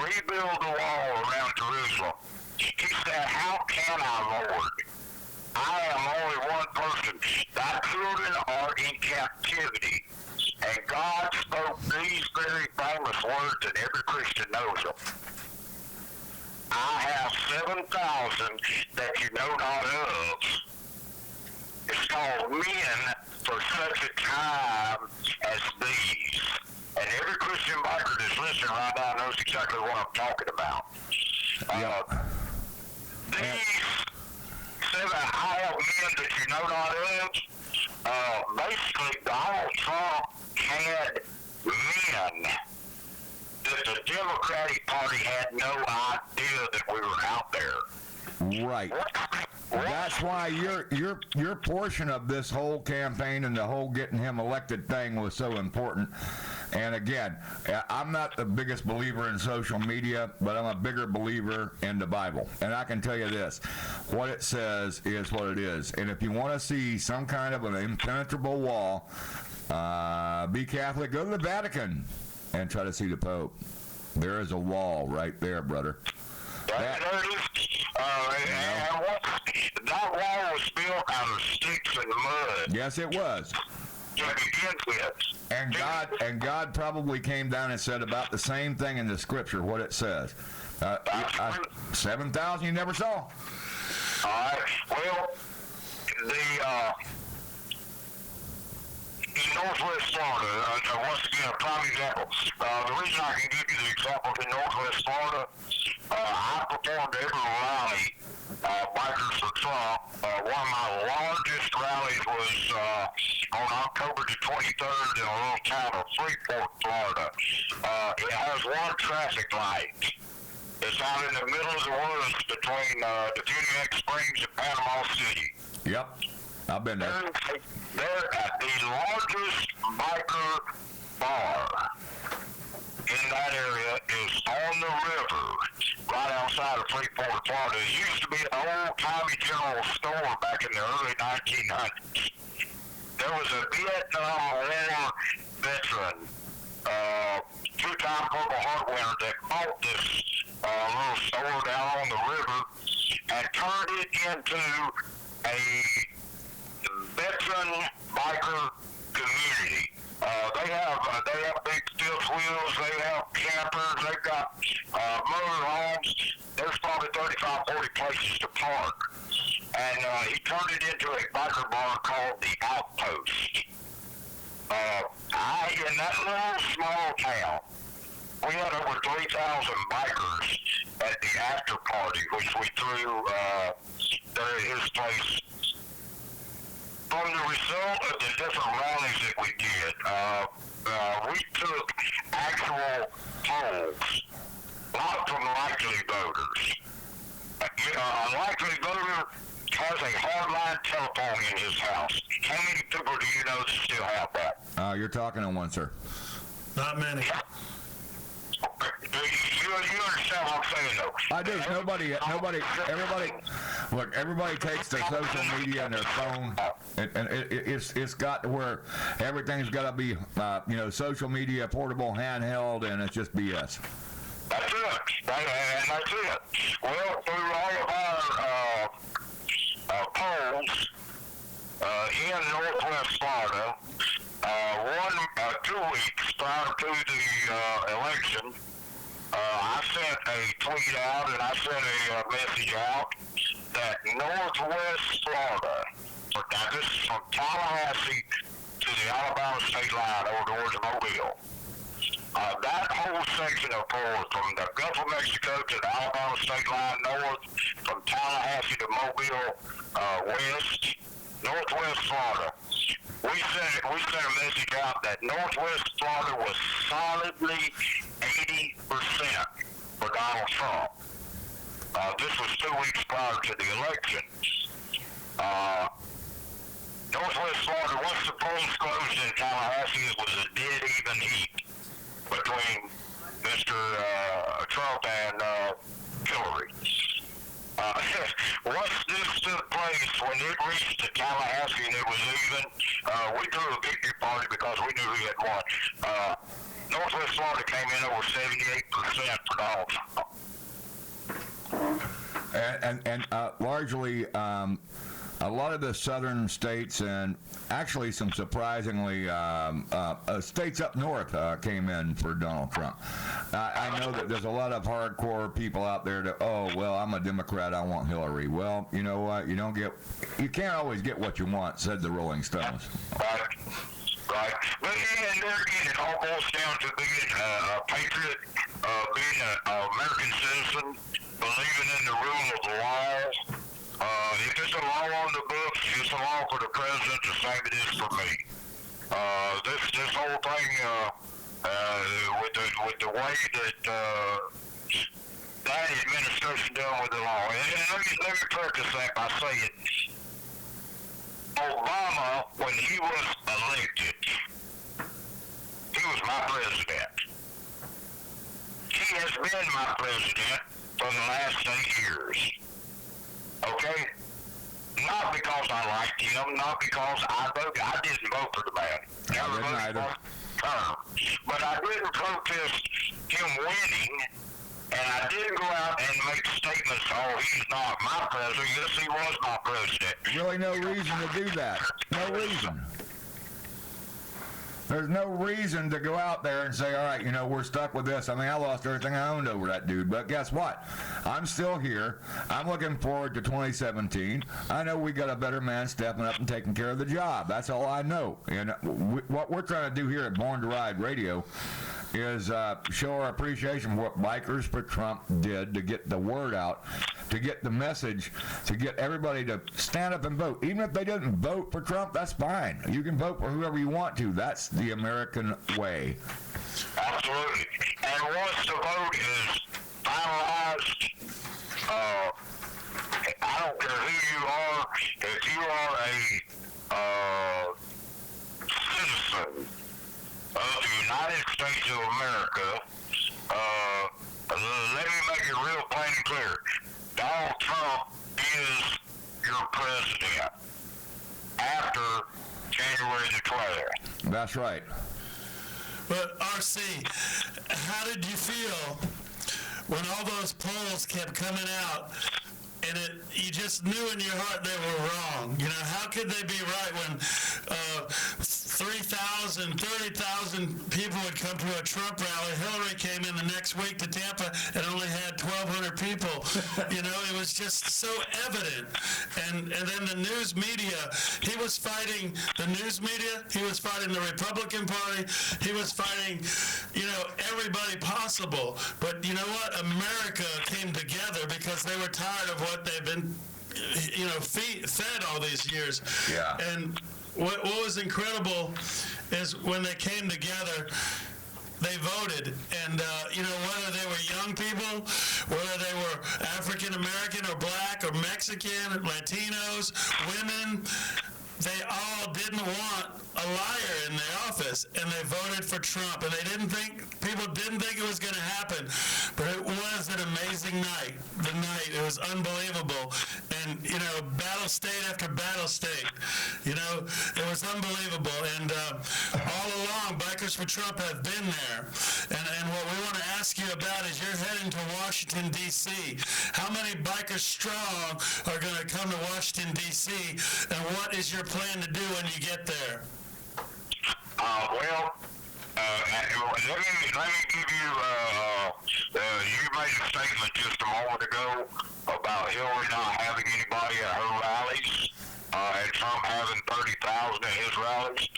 rebuild the wall around Jerusalem. He said, how can I, Lord? I am only one person. Thy children are in captivity. And God spoke these very famous words, and every Christian knows them. I have 7,000 that you know not of. It's called men for such a time as these. And every Christian biker that's listening right now knows exactly what I'm talking about. These 7 I have men that you know not of, basically Donald Trump had men that the Democratic Party had no idea that we were out there. Right. That's why your portion of this whole campaign and the whole getting him elected thing was so important. And again, I'm not the biggest believer in social media, but I'm a bigger believer in the Bible. And I can tell you this, what it says is what it is. And if you want to see some kind of an impenetrable wall, be Catholic, go to the Vatican and try to see the Pope. There is a wall right there, brother. And that wall was built out of sticks and mud. Yes, it was. To begin with. And God probably came down and said about the same thing in the scripture, what it says. 7,000 you never saw. All right. Well, in Northwest Florida, once again, a prime example. The reason I can give you the example in Northwest Florida, I performed every rally, Bikers for Trump. One of my largest rallies was on October the 23rd in a little town of Freeport, Florida. It has one traffic light. It's out in the middle of the woods between Defuniak Springs and Panama City. Yep, I've been there. They're at the largest biker bar in that area is on the river, right outside of Freeport, Florida. It used to be an old-timey general store back in the early 1900s. There was a Vietnam War veteran, two-time Purple Heart winner, that bought this little store down on the river and turned it into a veteran biker community. They have big fifth wheels, they have campers, they've got motor homes. There's probably 35, 40 places to park. And he turned it into a biker bar called the Outpost. In that little small town, we had over 3,000 bikers at the after party, which we threw there at his place. From the result of the different rallies that we did, we took actual polls, not from likely voters. A likely voter has a hardline telephone in his house. How many people do you know that still have that? You're talking on one, sir. Not many. You understand what I'm saying, though? I do. Everybody takes their social media and their phone, and it's got to where everything's got to be, social media, portable, handheld, and it's just BS. That's it. That's it. Well, through all of our polls in Northwest Florida, 2 weeks prior to the election, I sent a tweet out and I sent a message out that Northwest Florida, now this is from Tallahassee to the Alabama state line over towards Mobile. That whole section of poles from the Gulf of Mexico to the Alabama state line north, from Tallahassee to Mobile west, northwest Florida. We sent a message out that northwest Florida was solidly 80% for Donald Trump. This was 2 weeks prior to the election. Northwest Florida, once the polls closed in Tallahassee, it was a dead even heat between Mr. Trump and Hillary. Once this took place, when it reached to Tallahassee and it was even, we threw a victory party because we knew he had won. Northwest Florida came in over 78% for Donald Trump. And largely, a lot of the southern states and actually some surprisingly states up north came in for Donald Trump. I know that there's a lot of hardcore people out there that, oh, well, I'm a Democrat, I want Hillary. Well, you know what? You can't always get what you want, said the Rolling Stones. Right. But and there again, it all boils down to being a patriot, being an American citizen, believing in the rule of the law. If it's a law on the books, it's a law for the president, the same it is for me. This whole thing with the way that administration dealt with the law. And let me preface that by saying, Obama, when he was elected, he was my president. He has been my president for the last 8 years. Okay? Not because I liked him, not because I voted. I didn't vote for the man. Never voted for him. But I didn't protest him winning, and I didn't go out and make statements, oh, he's not my president. Yes, he was my president. Really no reason to do that. No reason. There's no reason to go out there and say, all right, we're stuck with this. I mean, I lost everything I owned over that dude. But guess what? I'm still here. I'm looking forward to 2017. I know we got a better man stepping up and taking care of the job. That's all I know. And what we're trying to do here at Born to Ride Radio is show our appreciation for what Bikers for Trump did to get the word out, to get the message, to get everybody to stand up and vote. Even if they didn't vote for Trump, that's fine. You can vote for whoever you want to. That's the American way. Absolutely. And once the vote is finalized, I don't care who you are, if you are a citizen of the United States of America, let me make it real plain and clear. Donald Trump is your president after January the 12th. That's right. But, RC, how did you feel when all those polls kept coming out and you just knew in your heart they were wrong? How could they be right when 3,000, 30,000 people would come to a Trump rally? Hillary came in the next week to Tampa and only had 1,200 people. It was just so evident. And then the news media, he was fighting the news media, he was fighting the Republican Party, he was fighting, everybody possible. But you know what? America came together because they were tired of what they've been, fed all these years. Yeah. And what was incredible is when they came together, they voted. And, whether they were young people, whether they were African American or black or Mexican, Latinos, women, they all didn't want a liar in their office, and they voted for Trump. And people didn't think it was going to happen, but it was an amazing night. It was unbelievable. And, battle state after battle state, it was unbelievable. And all along, Bikers for Trump have been there. And what we want to ask you about is you're heading to Washington, D.C. How many Bikers strong are going to come to Washington, D.C., and what is your plan to do when you get there? Let me give you, you made a statement just a moment ago about Hillary not having anybody at her rallies. and Trump having 30,000 in his rallies.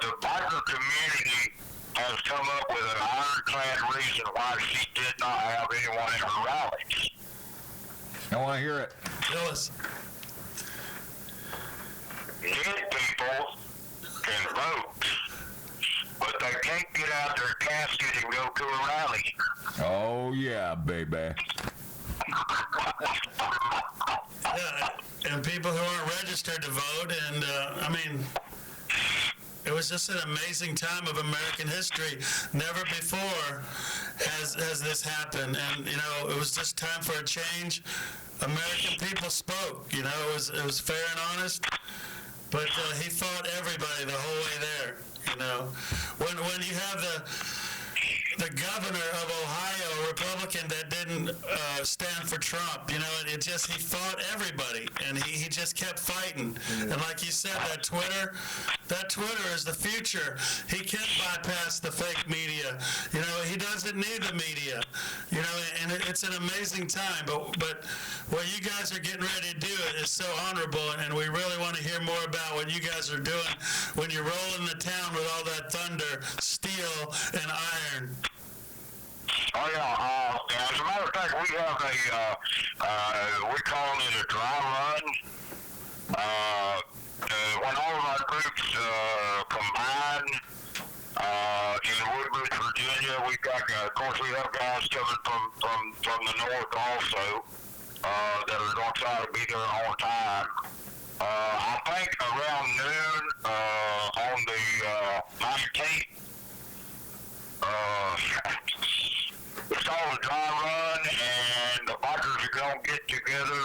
The biker community has come up with an ironclad reason why she did not have anyone in her rallies. I want to hear it. Tell us. Dead people can vote, but they can't get out their casket and go to a rally. Oh, yeah, baby. Yeah, and people who aren't registered to vote, and I mean, it was just an amazing time of American history. Never before has this happened, and you know, it was just time for a change. American people spoke. You know, it was fair and honest, but he fought everybody the whole way there. You know, when you have the governor of Ohio, a Republican that didn't stand for Trump, you know, it just, he fought everybody, and he just kept fighting. And like you said, that Twitter is the future. He can bypass the fake media. You know, he doesn't need the media. You know, and it's an amazing time. But what you guys are getting ready to do is so honorable, and we really want to hear more about what you guys are doing when you're rolling the town with all that thunder, steel, and iron. Oh yeah, as a matter of fact, we have we call it a dry run. When all of our groups combine in Woodbridge, Virginia, we've got, of course, we have guys coming from the north also that are going to try to be there on time. I think around noon on the 19th, it's called a dry run, and the bikers are going to get together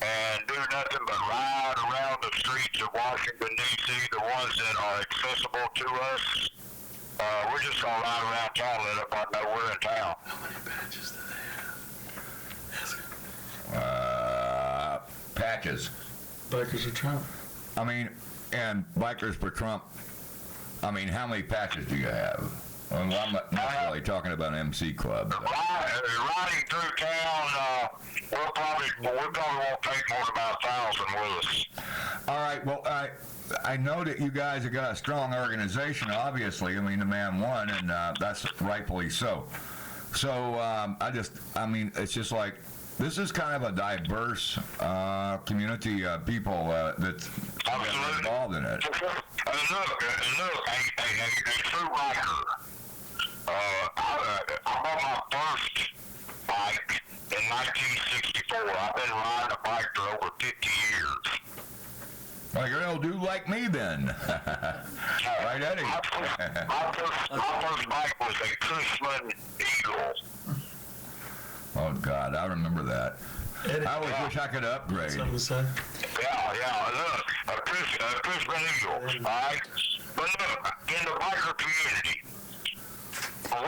and do nothing but ride around the streets of Washington, D.C., the ones that are accessible to us. We're just going to ride around town, let everybody know we're in town. How many patches do they have? Patches. Bikers for Trump. I mean, and Bikers for Trump, I mean, how many patches do you have? Well, I'm not necessarily talking about an MC club. Riding through town, we probably won't take more than about 1,000 with us. All right. Well, I know that you guys have got a strong organization, obviously. I mean, the man won, and that's rightfully so. So, I mean, it's just like, this is kind of a diverse community of people that's involved in it. And look, a true biker. I bought my first bike in 1964. I've been riding a bike for over 50 years. Well, you're an old dude like me then. Right, Eddie? My first bike was a Cushman Eagle. Oh, God, I remember that. I always wish I could upgrade. Something to say? Yeah, look, a Cushman Eagle, all right? But look, in the biker community,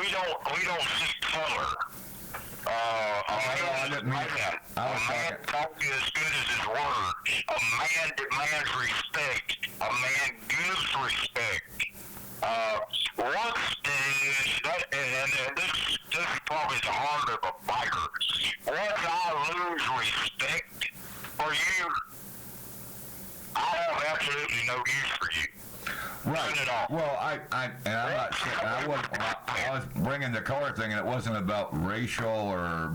we don't see color. A man talking as good as his words. A man demands respect. A man gives respect. And this is probably the heart of a biker. Once I lose respect for you, I have absolutely no use for you. Right. Well, I'm not saying I was bringing the color thing, and it wasn't about racial or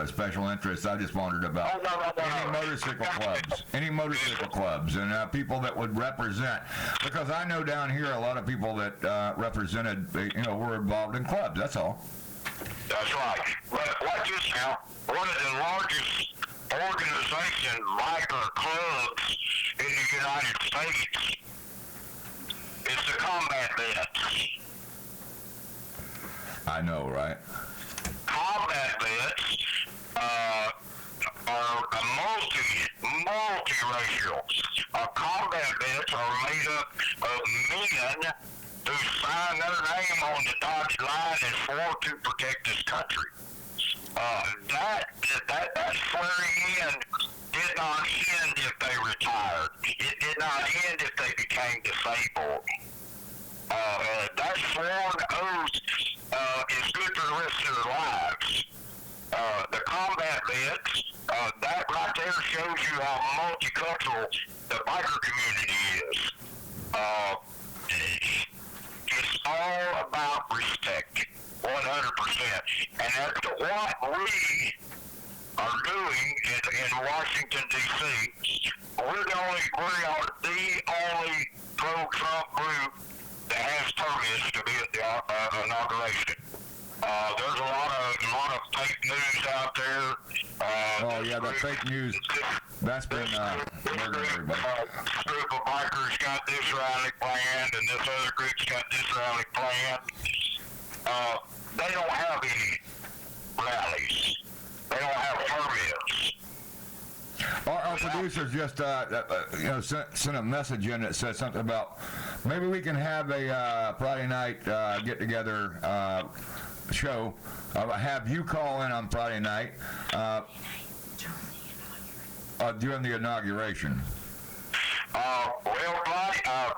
special interests. I just wondered about any motorcycle clubs, and people that would represent. Because I know down here a lot of people that represented, were involved in clubs. That's all. That's right. But watch this now. One of the largest organization biker clubs in the United States. It's the Combat Vets. I know, right? Combat Vets are a multiracial. Combat Vets are made up of men who sign their name on the dotted line and swore to protect this country. That swearing in did not end if they retired. It did not end if they became disabled. That sworn oath is good for the rest of their lives. The Combat Vets, that right there shows you how multicultural multicultural the biker community is. It's all about respect, 100%. And as to what we are doing in Washington, D.C., we are the only pro-Trump group that has permits to be at the inauguration. There's a lot of fake news out there. Oh yeah, that fake news. That's been murdering everybody. This group of bikers got this rally planned, and this other group's got this rally planned. They don't have any rallies. They don't have permits. Our producers just sent a message in that said something about maybe we can have a Friday night get-together show. Have you call in on Friday night during the inauguration.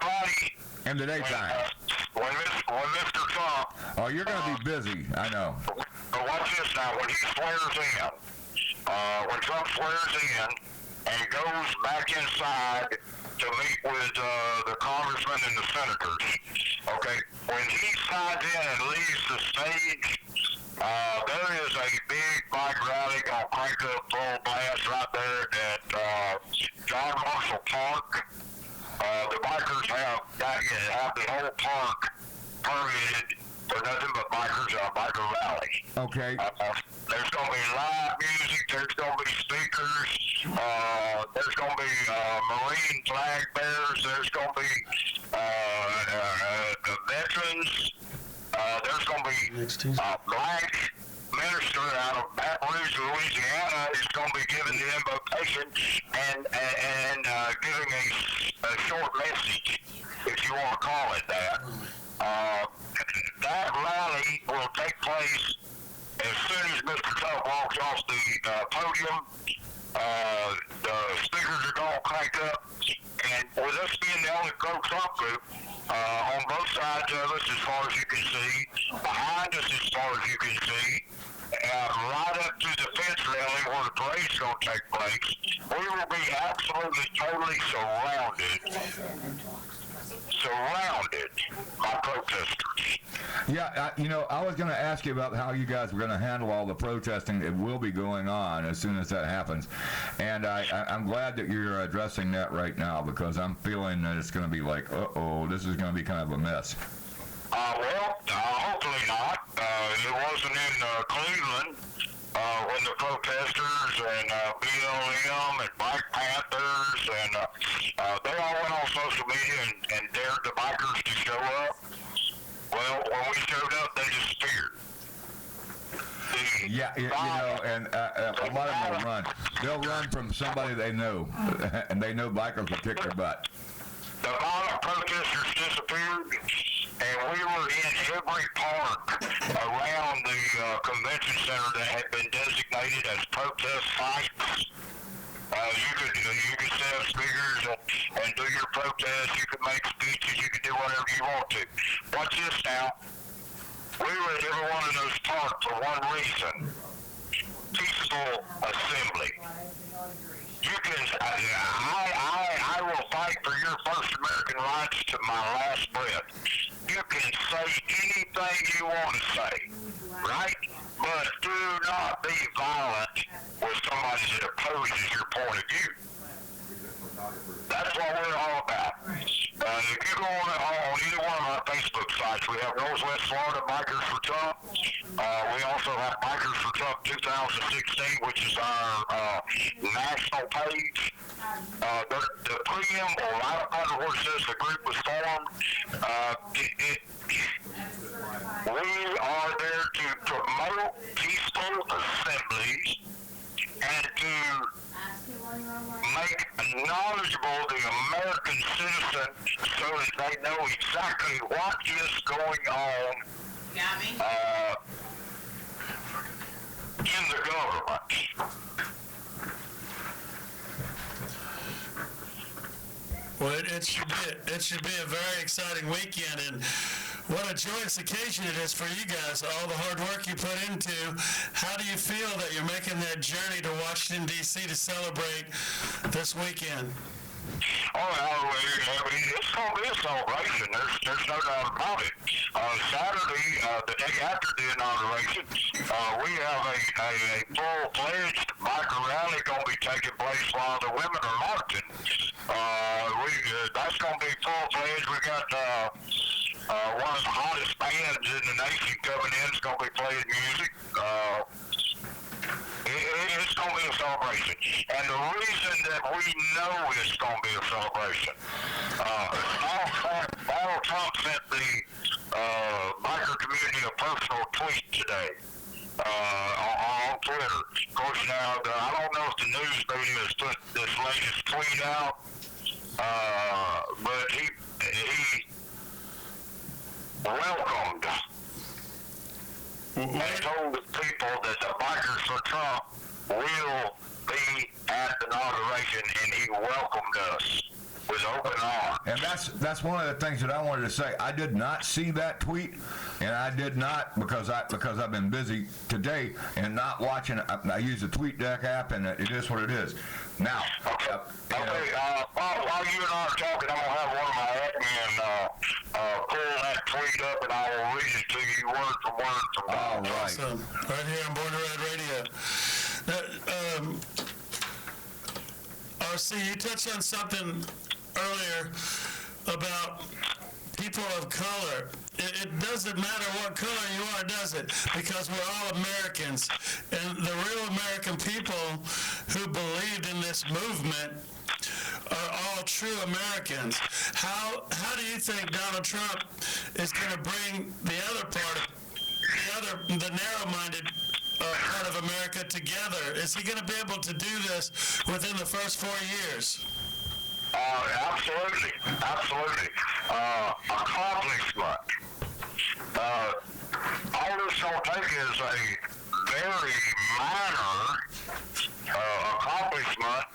Friday. In the daytime. When Mr. Trump. Oh, you're going to be busy. I know. But watch this now. When he swears in, when Trump swears in and goes back inside to meet with the congressmen and the senators, okay, when he signs in and leaves the stage, there is a big bike rally going to crank up full blast right there at John Marshall Park. The bikers have the whole park permitted for nothing but bikers on a biker rally. Okay. There's going to be live music. There's going to be speakers. There's going to be Marine flag bearers. There's going to be the veterans. There's going to be black minister out of Baton Rouge, Louisiana, is going to be giving the invocation and giving a short message, if you want to call it that. That rally will take place as soon as Mr. Trump walks off the podium. The speakers are going to crank up, and with us being the only pro-Trump group on both sides of us, as far as you can see, behind us, as far as you can see, right up to the fence rally where the parade's going to take place, we will be absolutely, totally surrounded by protesters. Yeah, I was going to ask you about how you guys were going to handle all the protesting. It will be going on as soon as that happens. And I'm glad that you're addressing that right now, because I'm feeling that it's going to be like, this is going to be kind of a mess. Hopefully not. It wasn't in Cleveland when the protesters and BLM and Black Panthers and they all went on social media and dared the bikers to show up. Well, when we showed up, they disappeared. Yeah, and a lot of them will run. They'll run from somebody they know, and they know bikers will kick their butt. The violent protesters disappeared, and we were in every park around the convention center that had been designated as protest sites. You could set up speakers and do your protest. You could make speeches. You could do whatever you want to. Watch this now. We were at every one of those parks for one reason: peaceful assembly. You can, I will fight for your First American rights to my last breath. You can say anything you want to say, right? But do not be violent with somebody that opposes your point of view. That's what we're all about. If you go on either one of our Facebook sites, we have Northwest Florida Bikers for Trump. We also have Bikers for Trump 2016, which is our national page. The preamble right up under where it says the group was formed, we are there to promote peaceful assemblies and to make knowledgeable the American citizen so that they know exactly what is going on in the government. Well, it should be a very exciting weekend, and what a joyous occasion it is for you guys, all the hard work you put into. How do you feel that you're making that journey to Washington, D.C. to celebrate this weekend? It's going to be a celebration. There's no doubt about it. Saturday, the day after the inauguration, we have a full-fledged biker rally going to be taking place while the women are marching. That's going to be full-fledged. We got one of the hottest bands in the nation coming in. It's going to be playing music. It's going to be a celebration. And the reason that we know it's going to be a celebration, Donald Trump sent the biker community a personal tweet today on Twitter. Of course, now, I don't know if the news media has put this latest tweet out, but he welcomed and told the people that the Bikers for Trump will be at the inauguration, and he welcomed us with open arms. And that's one of the things that I wanted to say. I did not see that tweet, and I did not because I've been busy today and not watching. I use the TweetDeck app, and it is what it is. Now, while you and I are talking, I'm gonna have one of my admin pull that tweet up, and I will read it to you word for word from all right. Awesome. Right here on Born to Ride Radio. RC, you touched on something earlier about people of color. It doesn't matter what color you are, does it? Because we're all Americans. And the real American people who believed in this movement are all true Americans. How do you think Donald Trump is going to bring the other part of the narrow-minded part of America together? Is he going to be able to do this within the first 4 years? Absolutely. Accomplishment. All this will take is a very minor accomplishment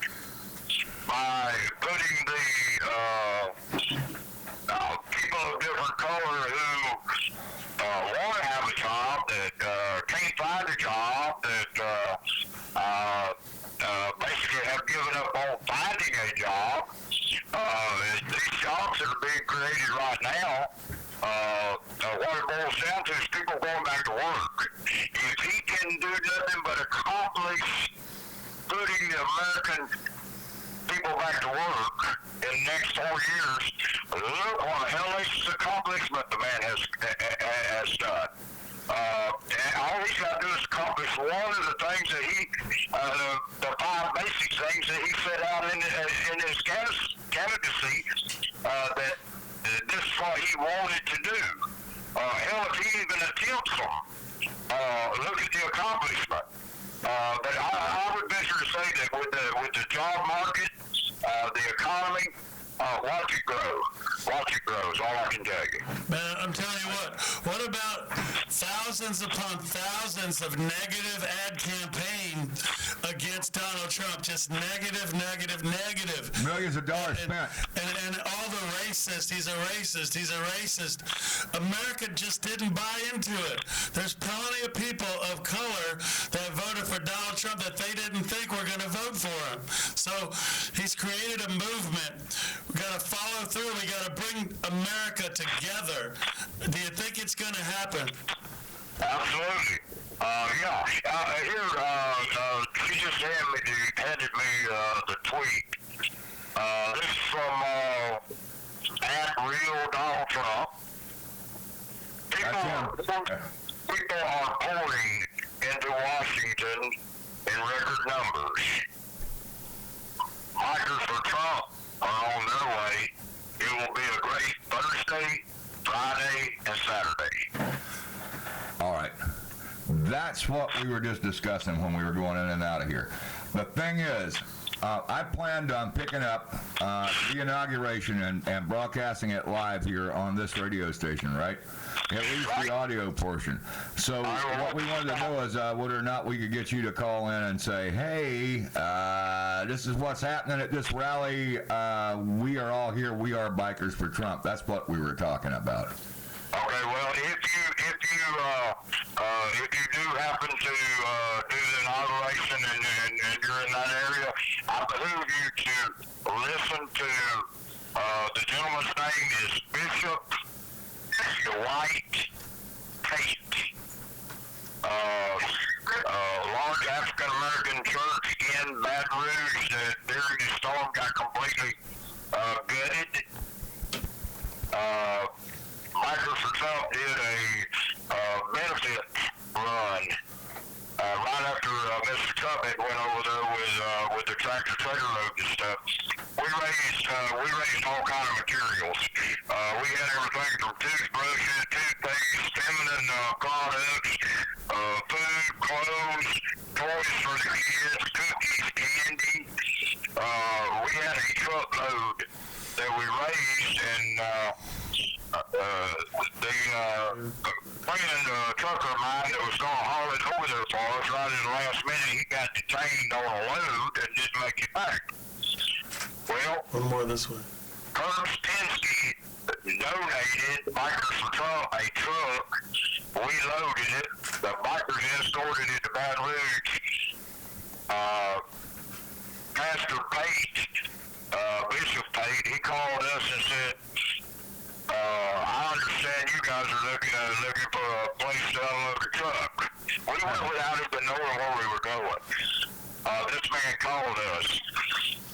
by putting the people of different color who want to have a job, that can't find a job, that basically have given up on finding a job. These jobs that are being created right now, what it boils down to is people going back to work. If he can do nothing but accomplish putting the American people back to work in the next 4 years, look what a hellacious accomplishment the man has done. All he's got to do is accomplish one of the things that the 5 basic things that he set out in his candidacy, that this is what he wanted to do. Hell, if he even attempts them, look at the accomplishment. But I would venture to say that with the job market, the economy, watch it grow. Watch it grow is all I can tell you. Man, I'm telling you what about thousands upon thousands of negative ad campaign against Donald Trump? Just negative. Millions of dollars spent. And all the racist, he's a racist. America just didn't buy into it. There's plenty of people of color that voted for Donald Trump that they didn't think were going to vote for him. So he's created a movement. We got to follow through. We got to bring America together. Do you think it's going to happen? Absolutely. She just handed me the tweet. This is from @RealDonaldTrump. People are pouring into Washington in record numbers. Bikers for Trump are on their way. It will be a great Thursday, Friday, and Saturday. All right. That's what we were just discussing when we were going in and out of here. The thing is, I planned on picking up the inauguration and broadcasting it live here on this radio station, right? At least the audio portion. So what we wanted to know is whether or not we could get you to call in and say, hey, this is what's happening at this rally. We are all here. We are Bikers for Trump. That's what we were talking about. Okay, well, if you do happen to do the inauguration and you're in that area, I behoove you to listen to the gentleman's name is Bishop Dwight Tate. Large African American church in Baton Rouge that during the storm got completely gutted. Bikers for Trump did a benefit run right after Mr. Tubbett went over there with the tractor trailer load and stuff. We raised all kind of materials. We had everything from toothbrushes, toothpaste, feminine products, food, clothes, toys for the kids, cookies, candy. We had a truckload that we raised, and the friend trucker of mine that was going to haul it over there for us right at the last minute, he got detained on a load and didn't make it back. Well, one more this way. Curtis Pinsky donated Bikers for Trump a truck. We loaded it. The bikers escorted it to Baton Rouge. Pastor Pate, Bishop Pate, he called us and said, I understand you guys are looking for a place to unload the truck. We went without even knowing where we were going. This man called us.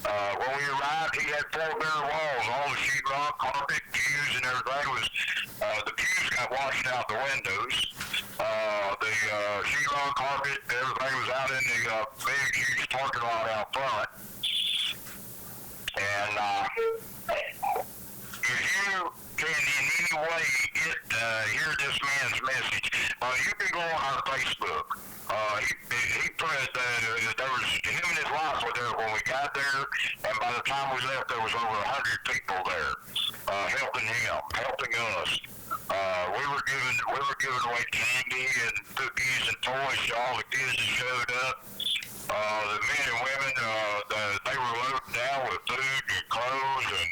When we arrived, he had 4 bare walls, all the sheetrock, carpet, pews, and everything was, the pews got washed out the windows. The sheetrock, carpet, everything was out in the big, huge parking lot out front. And if you can in any way hear this man's message, you can go on our Facebook. He put there was him and his wife were there when we got there, and by the time we left, there was over 100 people there helping him, helping us. We were giving away candy and cookies and toys to all the kids that showed up. The men and women, they were loaded down with food and clothes and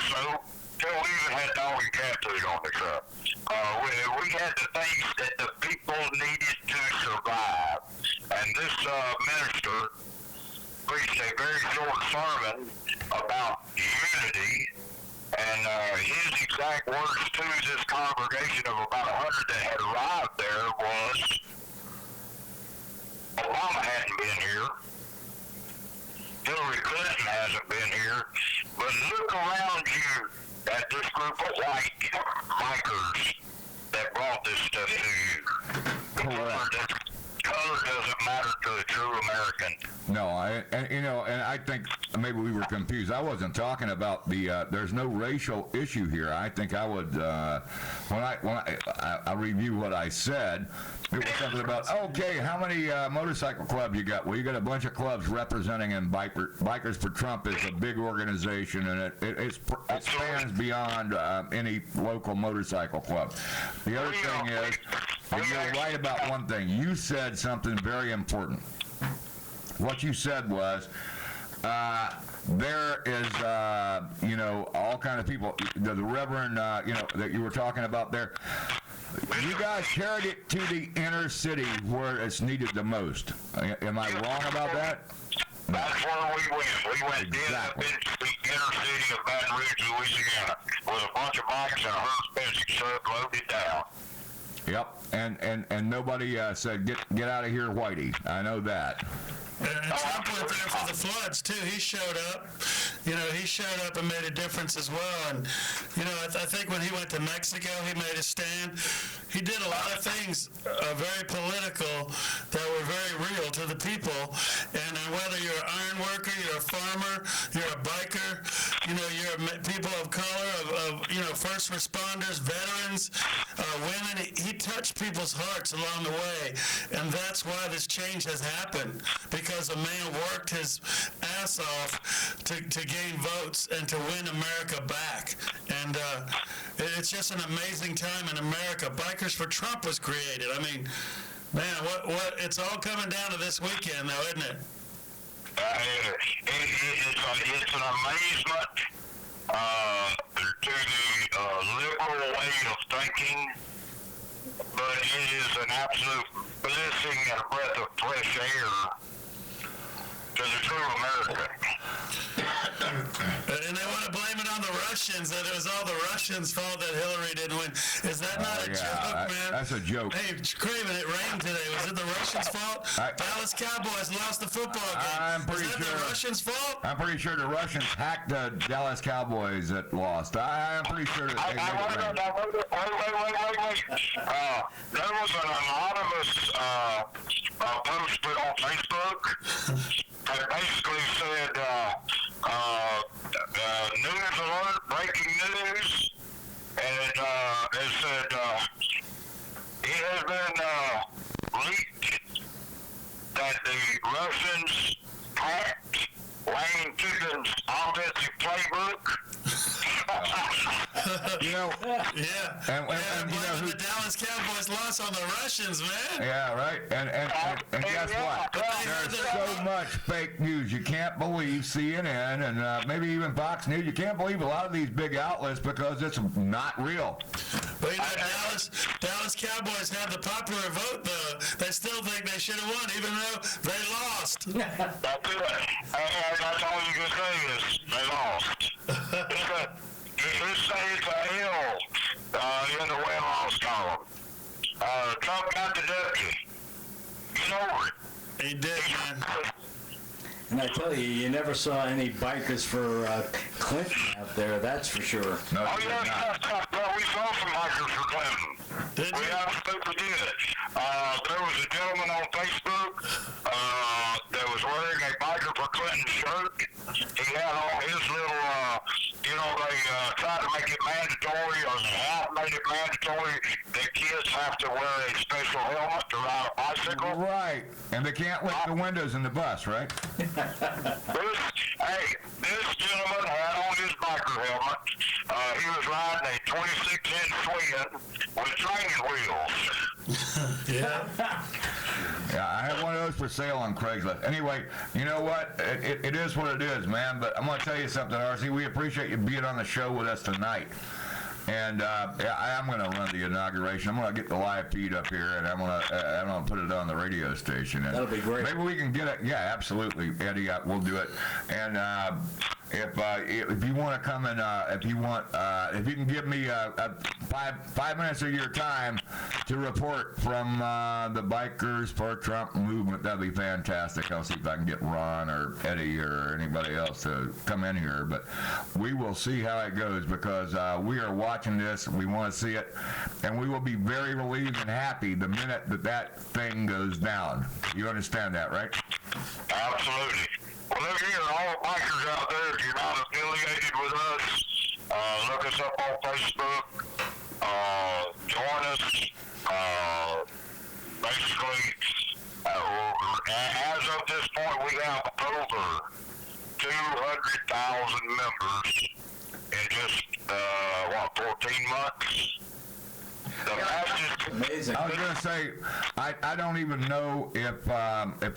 soap. We even had dog and cat food on the truck. We had the things that the people needed to survive. And this minister preached a very short sermon about unity. And his exact words to this congregation of about 100 that had arrived there was, Obama hadn't been here. Hillary Clinton hasn't been here. But look around you at this group of white bikers that brought this stuff to you. Color doesn't matter to a true American. No, and I think maybe we were confused. I wasn't talking about the. There's no racial issue here. I think I would when I review what I said. It was something about, okay, how many motorcycle clubs you got? Well, you got a bunch of clubs representing, and Bikers for Trump is a big organization, and it spans beyond any local motorcycle club. The other thing is, and you're right about one thing. You said something very important. What you said was, there is, all kind of people, the Reverend, that you were talking about there. You guys carried it to the inner city where it's needed the most. Am I wrong about that? That's where we went. We went exactly. Into the inner city of Baton Rouge, Louisiana, with a bunch of bikes and a Hertz Basic truck loaded down. Yep, and nobody said, get out of here, Whitey. I know that. And Trump went there for the floods, too. He showed up. He showed up and made a difference as well. And, I think when he went to Mexico, he made a stand. He did a lot of things very political that were very real to the people. And whether you're an iron worker, you're a farmer, you're a biker, you're people of color, of first responders, veterans, women, he touched people's hearts along the way. And that's why this change has happened. Because a man worked his ass off to gain votes and to win America back. And it's just an amazing time in America. Bikers for Trump was created. I mean, man, what it's all coming down to this weekend, though, isn't it? It's an amazement to the liberal way of thinking, but it is an absolute blessing and a breath of fresh air to the true American. And they want to blame it on the Russians, that it was all the Russians' fault that Hillary didn't win. Is that not a joke, man? That's a joke. Hey, Craven, it rained today. Was it the Russians' fault? Dallas Cowboys lost the football game. Was that the Russians' fault? I'm pretty sure the Russians hacked the Dallas Cowboys that lost. I'm pretty sure that they made it rain. Wait. There was an anonymous post put on Facebook that basically said, news alert, breaking news, and it said, it has been leaked that the Russians hacked Lane Kiffin's offensive playbook. You know, yeah. And you know who, the Dallas Cowboys lost on the Russians, man. Yeah, right. And guess what? There's so much fake news. You can't believe CNN and maybe even Fox News. You can't believe a lot of these big outlets because it's not real. But you know, Dallas Cowboys have the popular vote, though. They still think they should have won, even though they lost. That's it. That's all you can say is they lost. It's a L in the win-loss column. Trump got the W. Get over it. He did, man. And I tell you, you never saw any bikers for Clinton out there, that's for sure. No, well, we saw some bikers for Clinton. We absolutely did. There was a gentleman on Facebook that was wearing a biker for Clinton shirt. He had on his little, they tried to make it mandatory, or they have made it mandatory that kids have to wear a special helmet to ride a bicycle. Right. And they can't lift the windows in the bus, right? This gentleman had on his biker helmet. He was riding a 26-inch twin with training wheels. Yeah. Yeah, I have one of those for sale on Craigslist. Anyway, you know what? It is what it is, man. But I'm going to tell you something, RC. We appreciate you being on the show with us tonight. And yeah, I am going to run the inauguration. I'm going to get the live feed up here, and I'm going to put it on the radio station. And that'll be great. Maybe we can get it. Yeah, absolutely, Eddie. We'll do it. And if you want to come and if you can give me 5 minutes of your time to report from the Bikers for Trump movement, that'd be fantastic. I'll see if I can get Ron or Eddie or anybody else to come in here. But we will see how it goes, because we are watching this. We want to see it, and we will be very relieved and happy the minute that thing goes down. You understand that, right? Absolutely. Well, look here, all the bikers out there, if you're not affiliated with us, look us up on Facebook, join us. Basically, as of this point, we have over 200,000 members in just, 14 months? Amazing. I was going to say, I don't even know if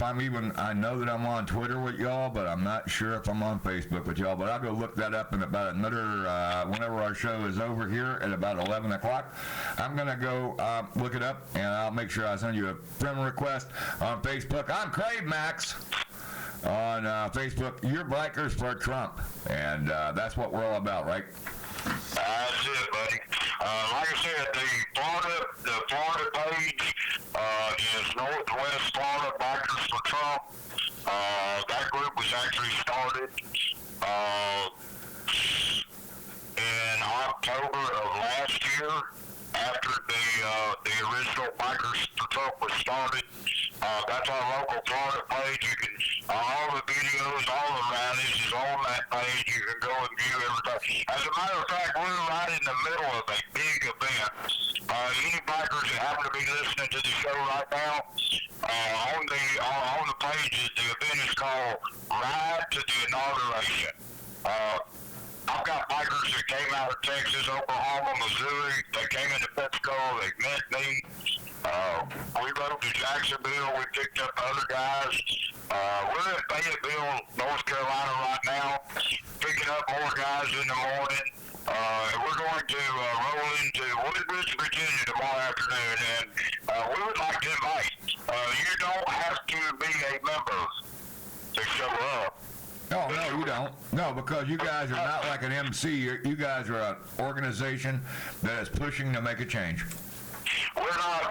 I'm even, I know that I'm on Twitter with y'all, but I'm not sure if I'm on Facebook with y'all. But I'll go look that up in about another, whenever our show is over here at about 11 o'clock. I'm going to go look it up, and I'll make sure I send you a friend request on Facebook. I'm Crave Max on Facebook. You're Bikers for Trump, and that's what we're all about, right? That's it, buddy. Like I said, the Florida page is Northwest Florida Bikers for Trump. That group was actually started in October of last year, after the original Bikers for Trump was started. That's our local Florida page. You can all the videos, all the rallies is on that page. You can go and view everything. As a matter of fact, we're right in the middle of a big event. Any bikers that happen to be listening to the show right now, on the pages, the event is called Ride to the Inauguration. I've got bikers that came out of Texas, Oklahoma, Missouri. They came into Pensacola. They met me. We rode to Jacksonville. We picked up other guys. We're in Fayetteville, North Carolina right now, picking up more guys in the morning. And we're going to roll into Woodbridge, Virginia tomorrow afternoon. And we would like to invite. You don't have to be a member to show up. No, you don't. No, because you guys are not like an MC. You guys are an organization that is pushing to make a change. We're not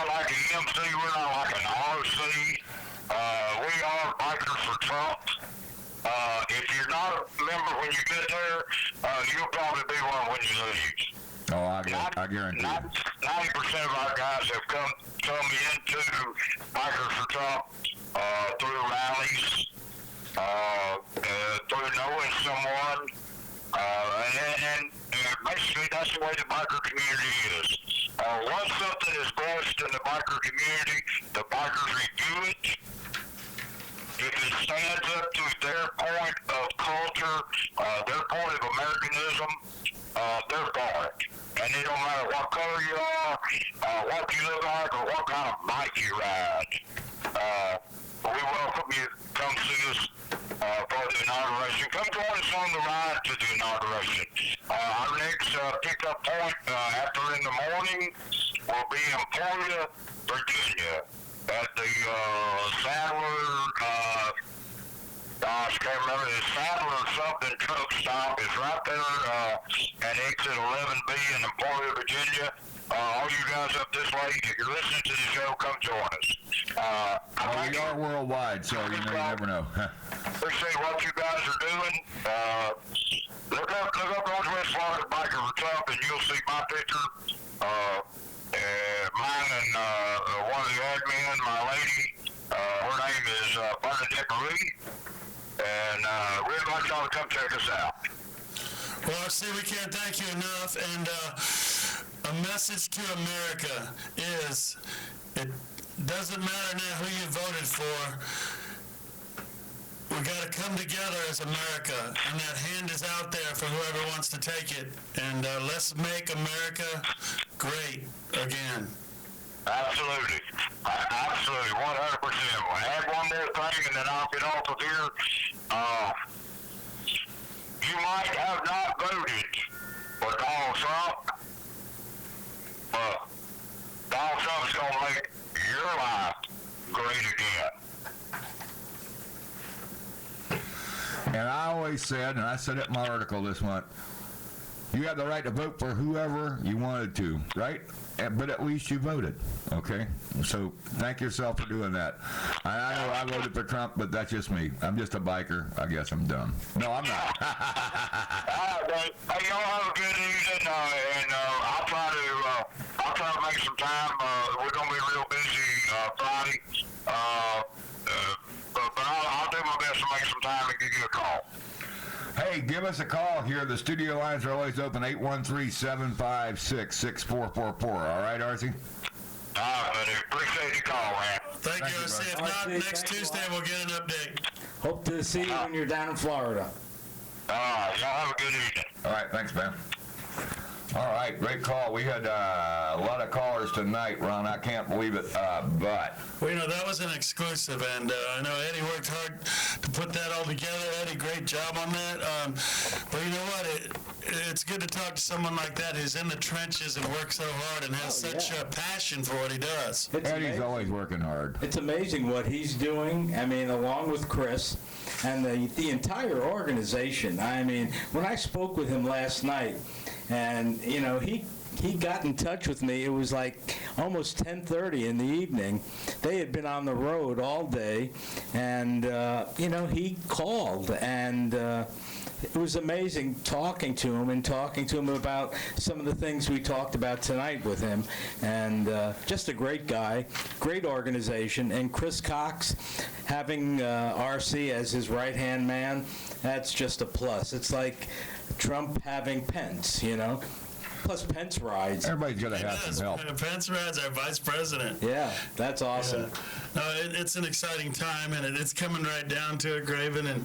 like an MC. We're not like an RC. We are Bikers for Trump. If you're not a member when you get there, you'll probably be one when you leave. Oh, I guarantee you. 90% of our guys have come into Bikers for Trump through rallies, through knowing someone, and basically that's the way the biker community is. Once something is blessed in the biker community, the bikers review it. If it stands up to their point of culture, their point of Americanism, they're for it. And it don't matter what color you are, what you look like, or what kind of bike you ride. We welcome you. Come see us for the inauguration. Come join us on the ride to the inauguration. Our next pickup point after in the morning will be in Emporia, Virginia, at the Sadler, I can't remember, the Sadler something truck stop is right there at exit 11B in Emporia, Virginia. All you guys up this way, if you're listening to the show, come join us. Well, we are worldwide, so you never know. Appreciate what you guys are doing. Look up Northwest Florida Biker for Trump, and you'll see my picture. Mine and one of the admin, my lady. Her name is Bernadette Marie. And we'd like y'all to come check us out. Well, see, we can't thank you enough. And a message to America is, it doesn't matter now who you voted for. We got to come together as America, and that hand is out there for whoever wants to take it. And let's make America great again. Absolutely. Absolutely, 100%. We'll add one more thing, and then I'll get off of here. You might have not voted for Donald Trump, but Donald Trump's going to make your life great again. And I always said, and I said it in my article this month, you have the right to vote for whoever you wanted to, right? But at least you voted, okay? So thank yourself for doing that. I know I voted for Trump, but that's just me. I'm just a biker. I guess I'm dumb. No, I'm not. Hey, y'all have a good evening, and I'll try to make some time. We're going to be real busy Friday, but I'll do my best to make some time and give you a call. Hey, give us a call here. The studio lines are always open, 813-756-6444. All right, Archie? But appreciate the call, man. Thank you, RC. If not, next Tuesday we'll get an update. Hope to see you when you're down in Florida. Y'all have a good evening. All right, thanks, man. All right, great call. We had a lot of callers tonight, Ron. I can't believe it, but... Well, that was an exclusive, and I know Eddie worked hard to put that all together. Eddie, great job on that. But you know what? It's good to talk to someone like that who's in the trenches and works so hard and has such a passion for what he does. Eddie's always working hard. It's amazing what he's doing, I mean, along with Chris and the entire organization. I mean, when I spoke with him last night, and, he got in touch with me. It was like almost 10:30 in the evening. They had been on the road all day, and, he called, and it was amazing talking to him about some of the things we talked about tonight with him, and just a great guy, great organization, and Chris Cox having RC as his right-hand man, that's just a plus. It's like Trump having Pence, Plus Pence rides. Everybody's got to have some help. Pence rides our vice president. Yeah, that's awesome. Yeah. No, it's an exciting time, and it's coming right down to it, Graven. And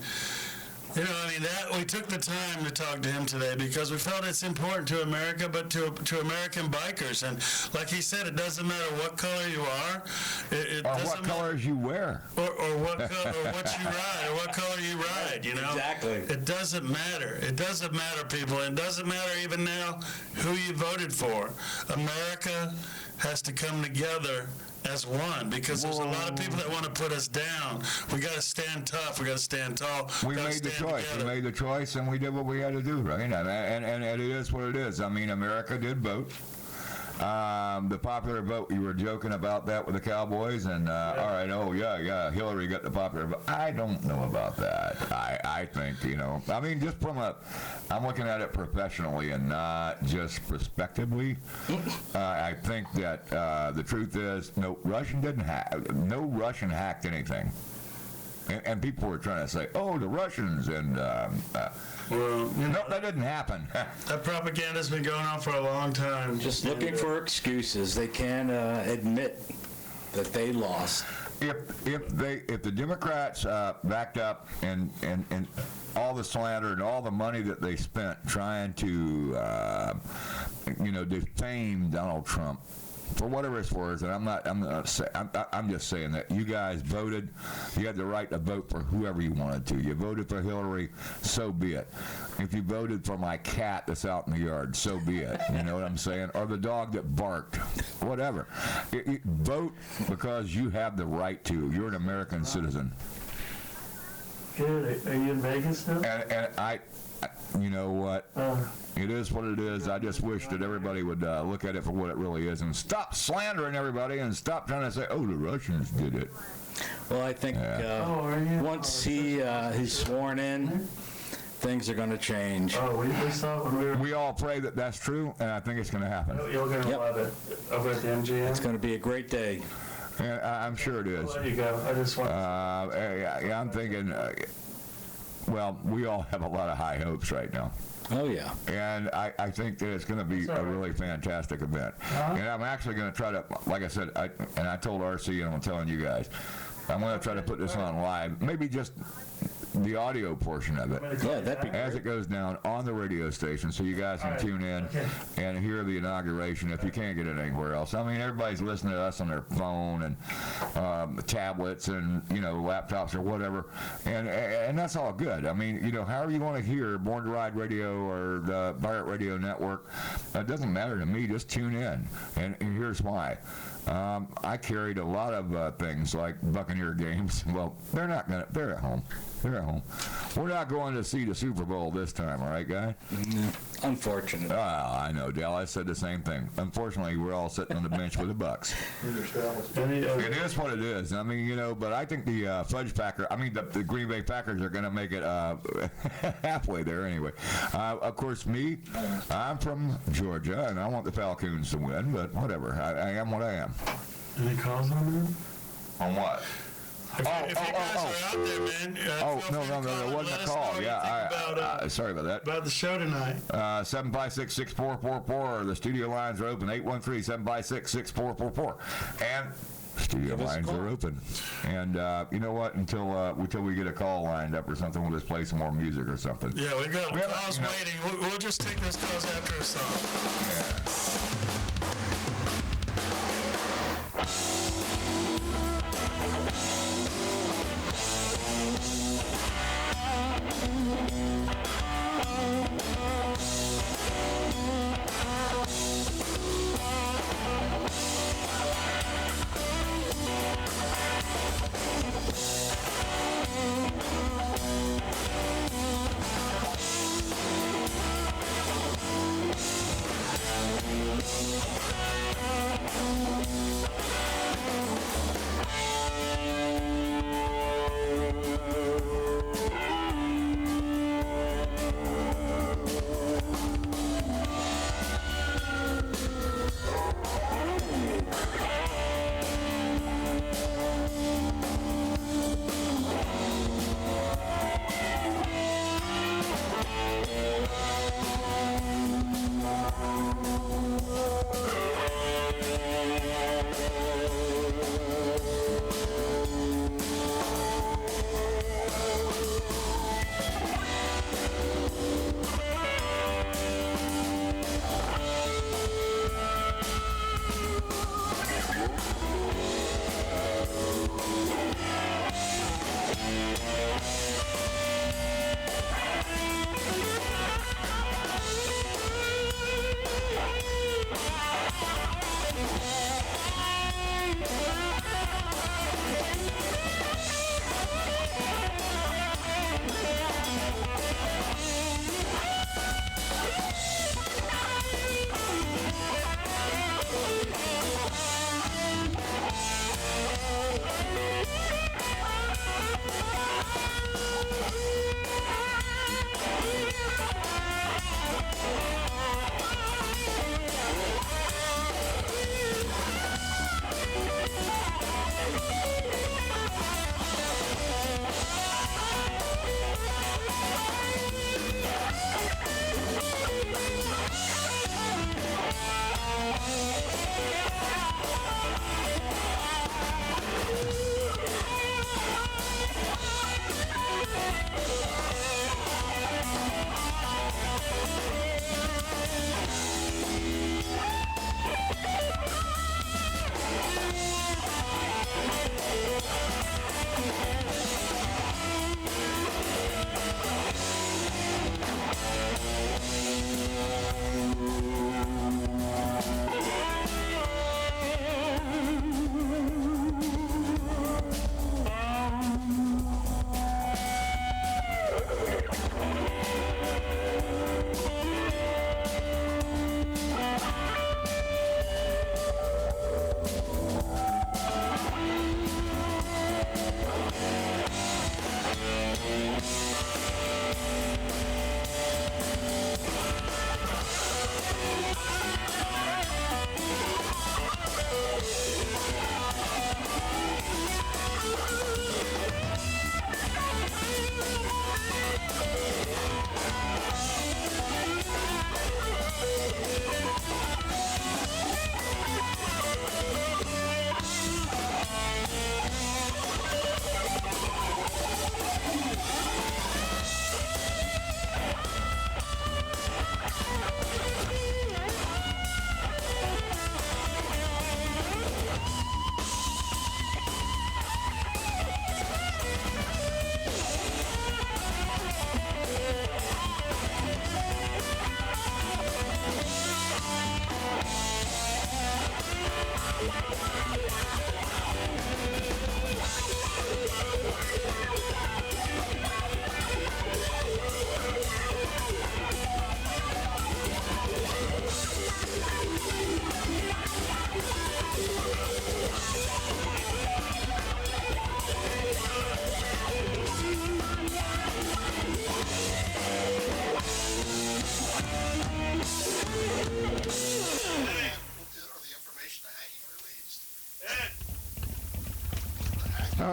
You know, I mean, that we took the time to talk to him today because we felt it's important to America, but to American bikers. And like he said, it doesn't matter what color you are. It Or doesn't what colors you wear. or what color, or what you ride, or what color you ride, you know? Exactly. It doesn't matter. It doesn't matter, people. It doesn't matter even now who you voted for. America has to come together as one because there's a lot of people that want to put us down. We got to stand tough. We got to stand tall. We made the choice. We made the choice, and we did what we had to do, right? And it is what it is. I mean, America did vote. The popular vote, you were joking about that with the Cowboys, and all right, Hillary got the popular vote. I don't know about that. I think, you know, I mean, just I'm looking at it professionally and not just prospectively. I think that the truth is, no Russian hacked anything. And people were trying to say, oh, the Russians, and well, you know, no, that didn't happen. That propaganda's been going on for a long time. Just looking for excuses. They can't admit that they lost. If the Democrats backed up and all the slander and all the money that they spent trying to defame Donald Trump, for whatever it's worth, and I'm just saying that you guys voted. You had the right to vote for whoever you wanted to. You voted for Hillary, so be it. If you voted for my cat that's out in the yard, so be it. You know what I'm saying? Or the dog that barked, whatever. Vote because you have the right to. You're an American citizen. Good. Are you in Vegas now? And I you know what? It is what it is. I just wish that everybody would look at it for what it really is and stop slandering everybody and stop trying to say, oh, the Russians did it. Well, I think once he's sworn in, things are going to change. Oh, we saw when we were... We all pray that that's true, and I think it's going to happen. You're going to love it over at the MGM. It's going to be a great day. Yeah, I'm sure it is. I'll let you go. I just want I'm thinking... well, we all have a lot of high hopes right now. Oh, yeah. And I think that it's going to be a really fantastic event. And I'm actually going to try to, like I said, I told RC, and I'm telling you guys, I'm going to try to put this on live, maybe just the audio portion of it, as it goes down on the radio station, so you guys can tune in and hear the inauguration if you can't get it anywhere else. I mean, everybody's listening to us on their phone and tablets and, laptops or whatever, and that's all good. I mean, however you want to hear Born to Ride Radio or the Pirate Radio Network, it doesn't matter to me. Just tune in, and here's why. I carried a lot of things like Buccaneer games. Well, they're at home. They're at home. We're not going to see the Super Bowl this time, all right, guy? Unfortunate. I know, Dale. I said the same thing. Unfortunately, we're all sitting on the bench with the Bucks. It is what it is. I mean, but I think the the Green Bay Packers are going to make it halfway there anyway. Of course, I'm from Georgia, and I want the Falcons to win, but whatever. I am what I am. Any calls on that? On what? If you guys are out there, man. No, it wasn't a call. Yeah, sorry about that. About the show tonight. 756-6444, or the studio lines are open, 813-756-6444. And studio lines are open. And you know what? Until we get a call lined up or something, we'll just play some more music or something. Yeah, we got calls waiting. We'll just take those calls after a song. Yeah.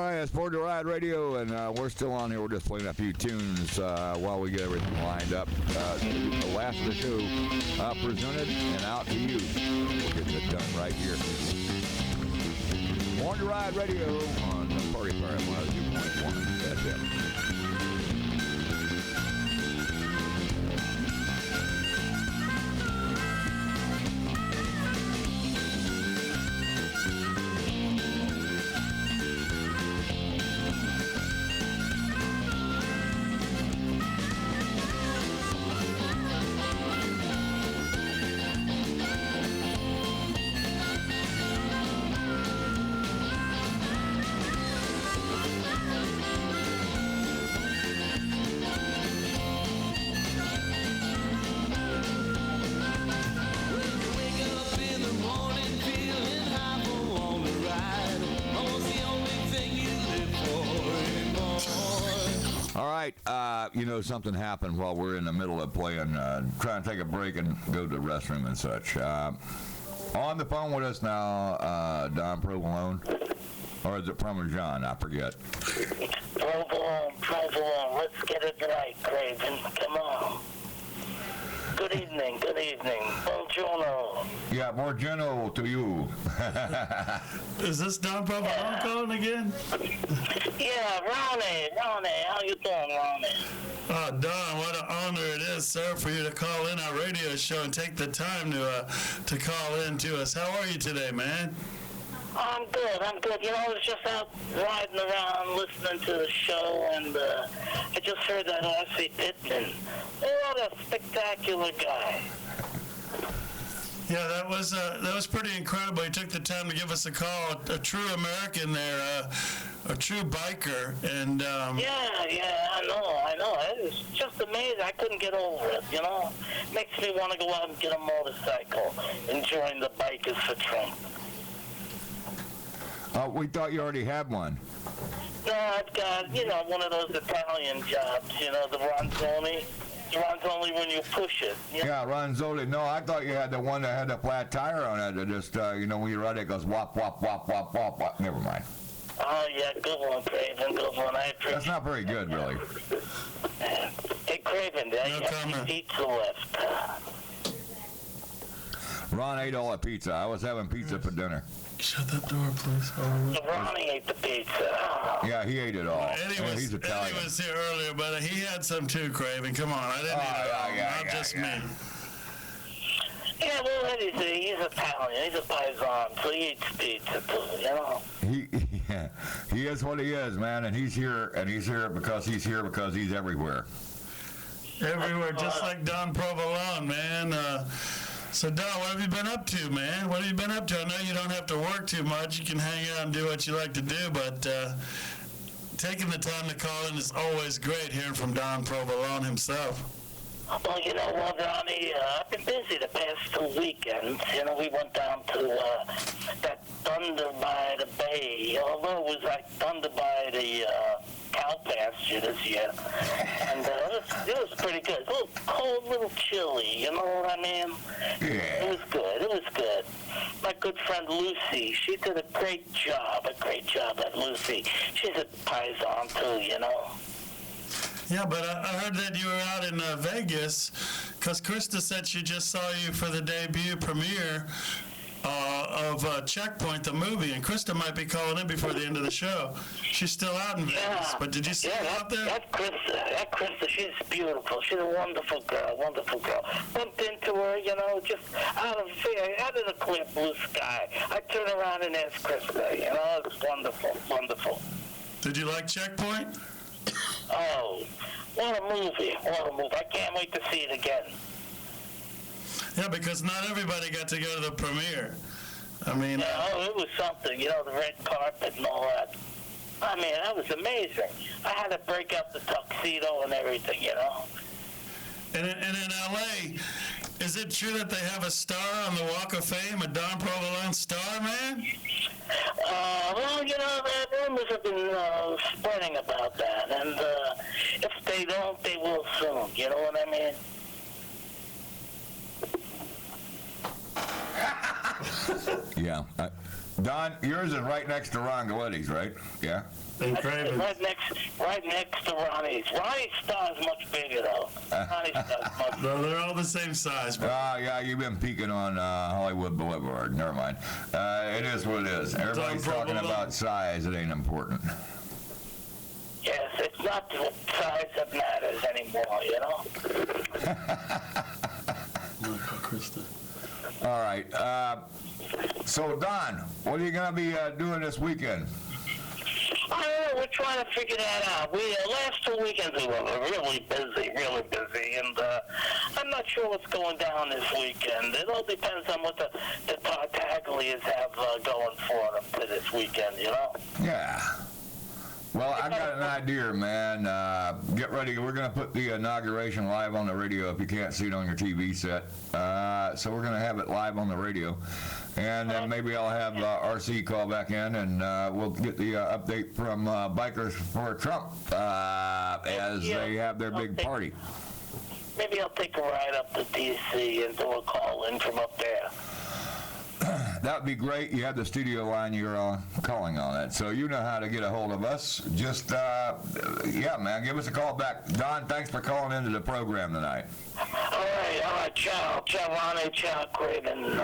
right, it's Born to Ride Radio, and we're still on here. We're just playing a few tunes while we get everything lined up. The last of the show presented and out to you. We're getting it done right here. Born to Ride Radio on the Party Fire 102.1 FM. You know, something happened while we're in the middle of playing, trying to take a break and go to the restroom and such. On the phone with us now, Don Provolone, or is it Parmesan? I forget. Provolone. Let's get it right, Craven. Come on. Good evening. Buongiorno. Yeah, buongiorno to you. Is this Don Provolone calling again? Yeah, Ronnie, how you doing, Ronnie? Oh, Don, what an honor it is, sir, for you to call in our radio show and take the time to call in to us. How are you today, man? I'm good. You know, I was just out riding around listening to the show, and I just heard that R.C. Pittman. What a spectacular guy. Yeah, that was pretty incredible. He took the time to give us a call. A true American there, a true biker, and Yeah, I know. It was just amazing. I couldn't get over it. You know, makes me want to go out and get a motorcycle and join the Bikers for Trump. We thought you already had one. No, I've got, one of those Italian jobs, the Ronzoni. The Ronzoni when you push it. Yeah, Ronzoni. No, I thought you had the one that had the flat tire on it that just, when you ride it, it goes wop, wop, wop, wop, wop, wop. Never mind. Oh, yeah, good one, Craven, good one. I appreciate it. That's not very good, really. Hey, Craven, you have any pizza left? Ron ate all the pizza. I was having pizza for dinner. Shut that door, please. Ronnie ate the pizza. Yeah, he ate it all. He's Italian. Eddie was here earlier, but he had some too, Craven. Come on, I didn't eat it all, not just me. Yeah, well, he's Italian. He's a paisan, so he eats pizza too, He is what he is, man, and he's here because he's everywhere. Everywhere, just like Don Provolone, man. So, Don, what have you been up to, man? What have you been up to? I know you don't have to work too much. You can hang out and do what you like to do, but taking the time to call in is always great, hearing from Don Provolone himself. Well, you know what, Ronnie? I've been busy the past 2 weekends. We went down to that Thunder by the Bay, although it was like Thunder by the cow pasture this year. And it was pretty good. A little cold, a little chilly, you know what I mean? Yeah. It was good. My good friend Lucy, she did a great job at Lucy. She's a paisan too, Yeah, but I heard that you were out in Vegas because Krista said she just saw you for the debut premiere of Checkpoint, the movie, and Krista might be calling in before the end of the show. She's still out in Vegas, but did you see her out there? That Krista, she's beautiful. She's a wonderful girl. Bumped into her, just out of the clear blue sky. I turned around and asked Krista, it's wonderful. Did you like Checkpoint? Oh, what a movie. I can't wait to see it again. Yeah, because not everybody got to go to the premiere. I mean... it was something, the red carpet and all that. I mean, that was amazing. I had to break out the tuxedo and everything, And in L.A., is it true that they have a star on the Walk of Fame, a Don Provolone star, man? Well, the rumors have been spreading about that, and if they don't, they will soon. You know what I mean? Yeah. Don, yours is right next to Ron Galetti's, right? Yeah. Right next to Ronnie's. Ronnie's star is much bigger, though. Ronnie's star is much bigger. No, they're all the same size. Bro. Yeah, you've been peeking on Hollywood Boulevard. Never mind. It is what it is. Everybody's talking about size. It ain't important. Yes, it's not the size that matters anymore, you know? All right. So, Don, what are you going to be doing this weekend? I don't know. We're trying to figure that out. Last 2 weekends we were really busy, and I'm not sure what's going down this weekend. It all depends on what the Tartaglias have going for them for this weekend, you know? Yeah. Well, I got an idea, man. Get ready. We're going to put the inauguration live on the radio if you can't see it on your TV set. So we're going to have it live on the radio. And then maybe I'll have RC call back in, and we'll get the update from Bikers for Trump as they have their big party. Maybe I'll take a ride up to D.C. and do a call-in from up there. That would be great. You have the studio line you're calling on it, so you know how to get a hold of us. Just, yeah, man, give us a call back. Don, thanks for calling into the program tonight. All right, ciao, Ronnie, ciao, Craven.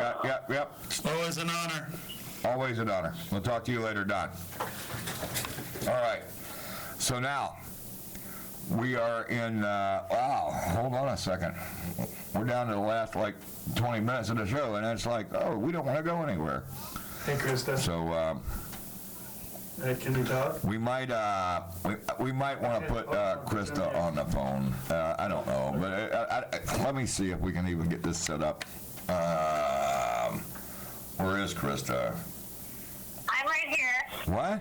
Yep. Always an honor. Always an honor. We'll talk to you later, Don. All right, so now we are in, wow, hold on a second. We're down to the last, 20 minutes of the show, and it's like, oh, we don't want to go anywhere. Hey, Krista. So, can you talk? we might want to put Krista on the phone. I don't know, but let me see if we can even get this set up. Where is Krista? I'm right here. What?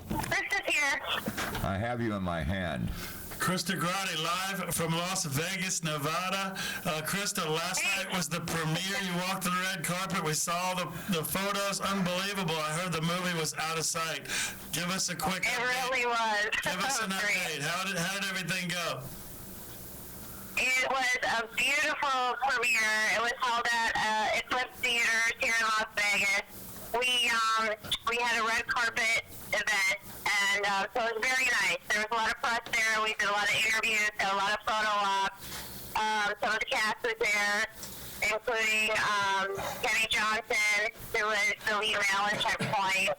Krista's here. I have you in my hand. Krista Grotti, live from Las Vegas, Nevada. Krista, last night was the premiere. You walked the red carpet. We saw the photos. Unbelievable. I heard the movie was out of sight. Give us a quick update. It really was. Give us an update. How did everything go? It was a beautiful premiere. It was held at Eclipse Theaters here in Las Vegas. We had a red carpet event, and so it was very nice. There was a lot of press there. We did a lot of interviews, had a lot of photo ops. Some of the cast was there, including Kenny Johnson, who was the lead male in Checkpoint,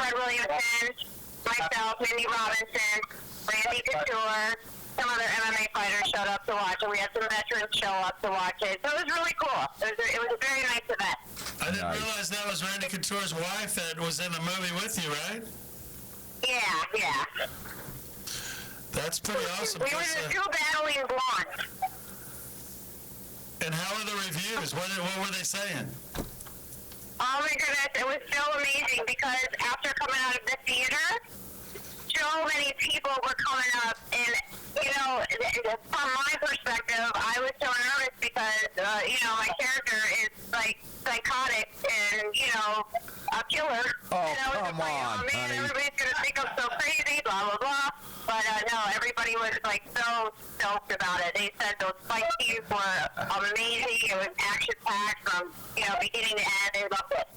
Fred Williamson, myself, Mindy Robinson, Randy Couture. Some other MMA fighters showed up to watch it. We had some veterans show up to watch it. So it was really cool. It was a very nice event. I didn't realize that was Randy Couture's wife that was in the movie with you, right? Yeah. That's pretty awesome. We were the two battling blondes. And how are the reviews? What were they saying? Oh my goodness, it was so amazing because after coming out of the theater, so many people were coming up, and from my perspective, I was so nervous because my character is psychotic and a killer. Oh, and I was come on, oh man, honey. everybody's gonna think I'm so crazy, blah blah blah. But no, everybody was so stoked about it. They said those fight scenes were amazing. It was action packed from beginning to end. They loved it.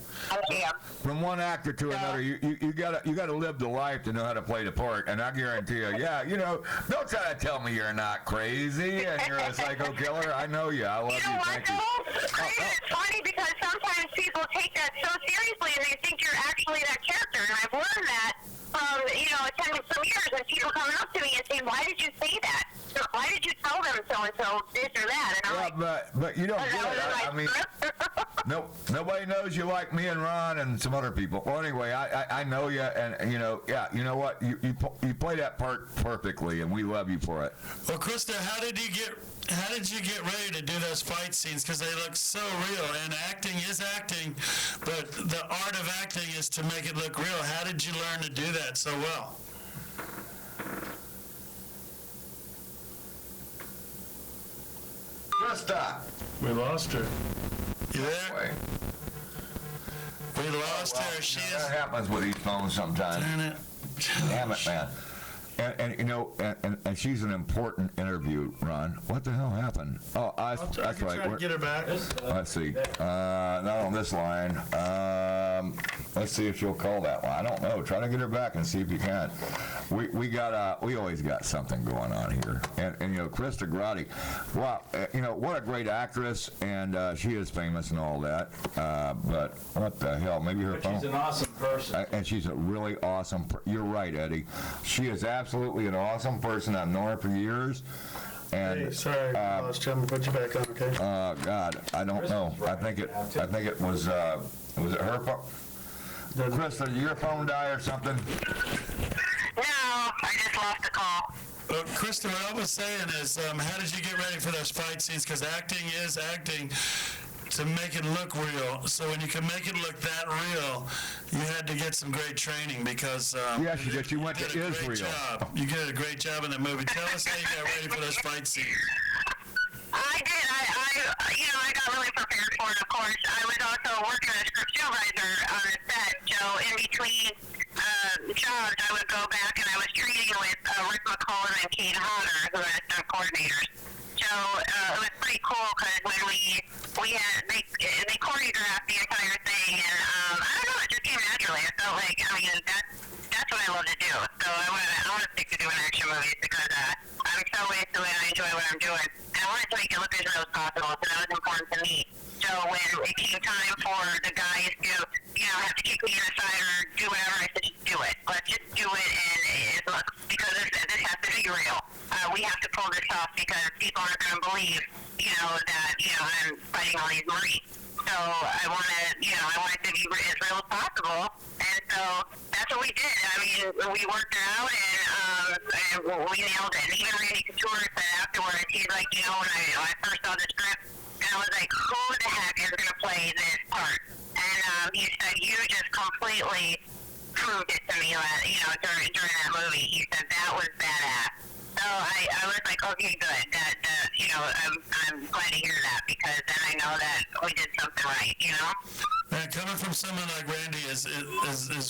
From one actor to another, you gotta live the life to know how to play the part. And I guarantee you, don't try to tell me you're not crazy and you're a psycho killer. I know you. I love you. Thank you. It's funny because sometimes people take that so seriously and they think you're actually that character. And I've learned that from attending premieres and people coming up to me and saying, "Why did you say that? Why did you tell them so and so this or that?" And I'm but you don't get it. I mean, nobody knows you like me and Ron and some other people. Well, anyway, I know you, and you know what? You play that part perfectly, and we love you for it. Well, Krista, how did you get ready to do those fight scenes? Because they look so real, and acting is acting, but the art of acting is to make it look real. How did you learn to do that so well? Krista! We lost her. You there? We lost her. She is. That happens with these phones sometimes. Damn it, man. And you know, and she's an important interview, Ron. What the hell happened? Oh, that's right. Try to get her back. Let's see. Not on this line. Let's see if she'll call that one. I don't know. Try to get her back and see if you can. We always got something going on here. And you know, Krista Grotti, wow, you know, what a great actress, and she is famous and all that. But what the hell? Maybe her phone. She's an awesome person. And she's a really awesome. You're right, Eddie. She is absolutely an awesome person. I've known her for years. And Hey, sorry, I lost you. I'm gonna put you back on, okay? God, I don't know. I think it was it her phone? Krista, did your phone die or something? No, I just lost the call. Krista, what I was saying is, how did you get ready for those fight scenes? Because acting is acting to make it look real. So when you can make it look that real, you had to get some great training because yes, you did. You went to Israel. You did a great job in that movie. Tell us how you got ready for those fight scenes. I did. I got really prepared for it, of course. I was also working as script supervisor on the set, so in between jobs, I would go back and I was training with Rick McCullough and Kate Hodder, who are stunt coordinators. So it was pretty cool because when they choreographed the entire thing, and I don't know, it just came naturally. I felt like, that's what I love to do. So I want to stick to doing action movies because I'm so into it. I enjoy what I'm doing. And I wanted to make it look as real as possible, so that was important to me. So when it came time for the guys to, have to kick me in the side or do whatever, I said, just do it. Let's just do it, and look, because this has to be real. We have to pull this off because people aren't going to believe, that, I'm fighting all these Marines. So I wanted to be as real as possible, and so that's what we did. I mean, we worked it out, and we nailed it. And even Randy Couture said afterwards, he's like, when I first saw the script, and I was like, who the heck is going to play this part? And he said, you just completely proved it to me, during that movie. He said, that was badass. So I was like, okay, good. I'm glad to hear that because then I know that we did something right, Man, coming from someone like Randy is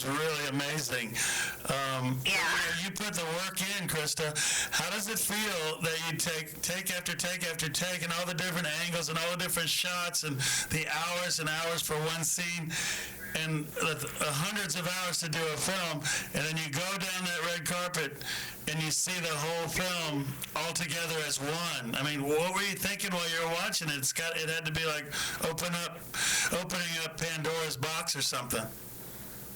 really amazing. You put the work in, Krista. How does it feel that you take after take after take and all the different angles and all the different shots and the hours and hours for one scene and hundreds of hours to do a film, and then you go down that red carpet and you see the whole film all together as one. I mean, what were you thinking while you were watching it? It had to be like opening up Pandora's box or something.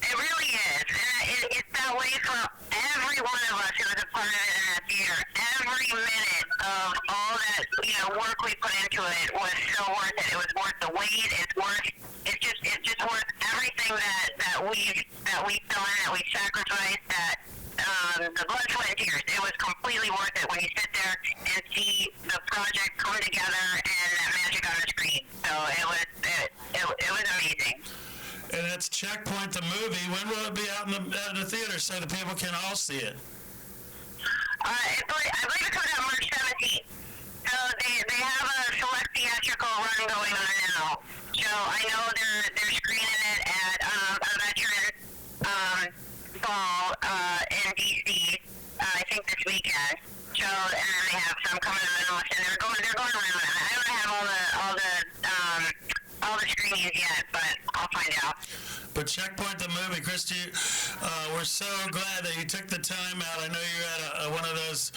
It really is. And it's that way for every one of us who was a part of it in that theater. Every minute of all that, work we put into it was so worth it. It was worth the wait. It's just worth everything that we've done, that we sacrificed, that the blood, sweat, and tears. It was completely worth it when you sit there and see the project come together and that magic on the screen. So it was amazing. And it's Checkpoint the movie. When will it be out in the theater so the people can all see it? I believe it comes out March 17th. So they have a select theatrical run going on now. So I know they're screening it at a veteran ball in D.C. I think this weekend. So and then they have some coming out in Austin. They're going around. I don't have all the screenings yet, but I'll find out. But Checkpoint the movie, Christy, we're so glad that you took the time out. I know you're at one of those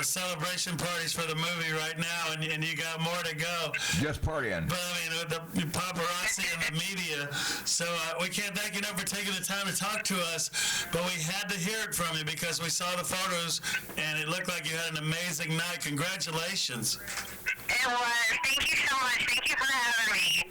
celebration parties for the movie right now, and you got more to go. Just partying. But I mean, the paparazzi and the media. So we can't thank you enough for taking the time to talk to us. But we had to hear it from you because we saw the photos, and it looked like you had an amazing night. Congratulations. It was. Thank you so much. Thank you for having me.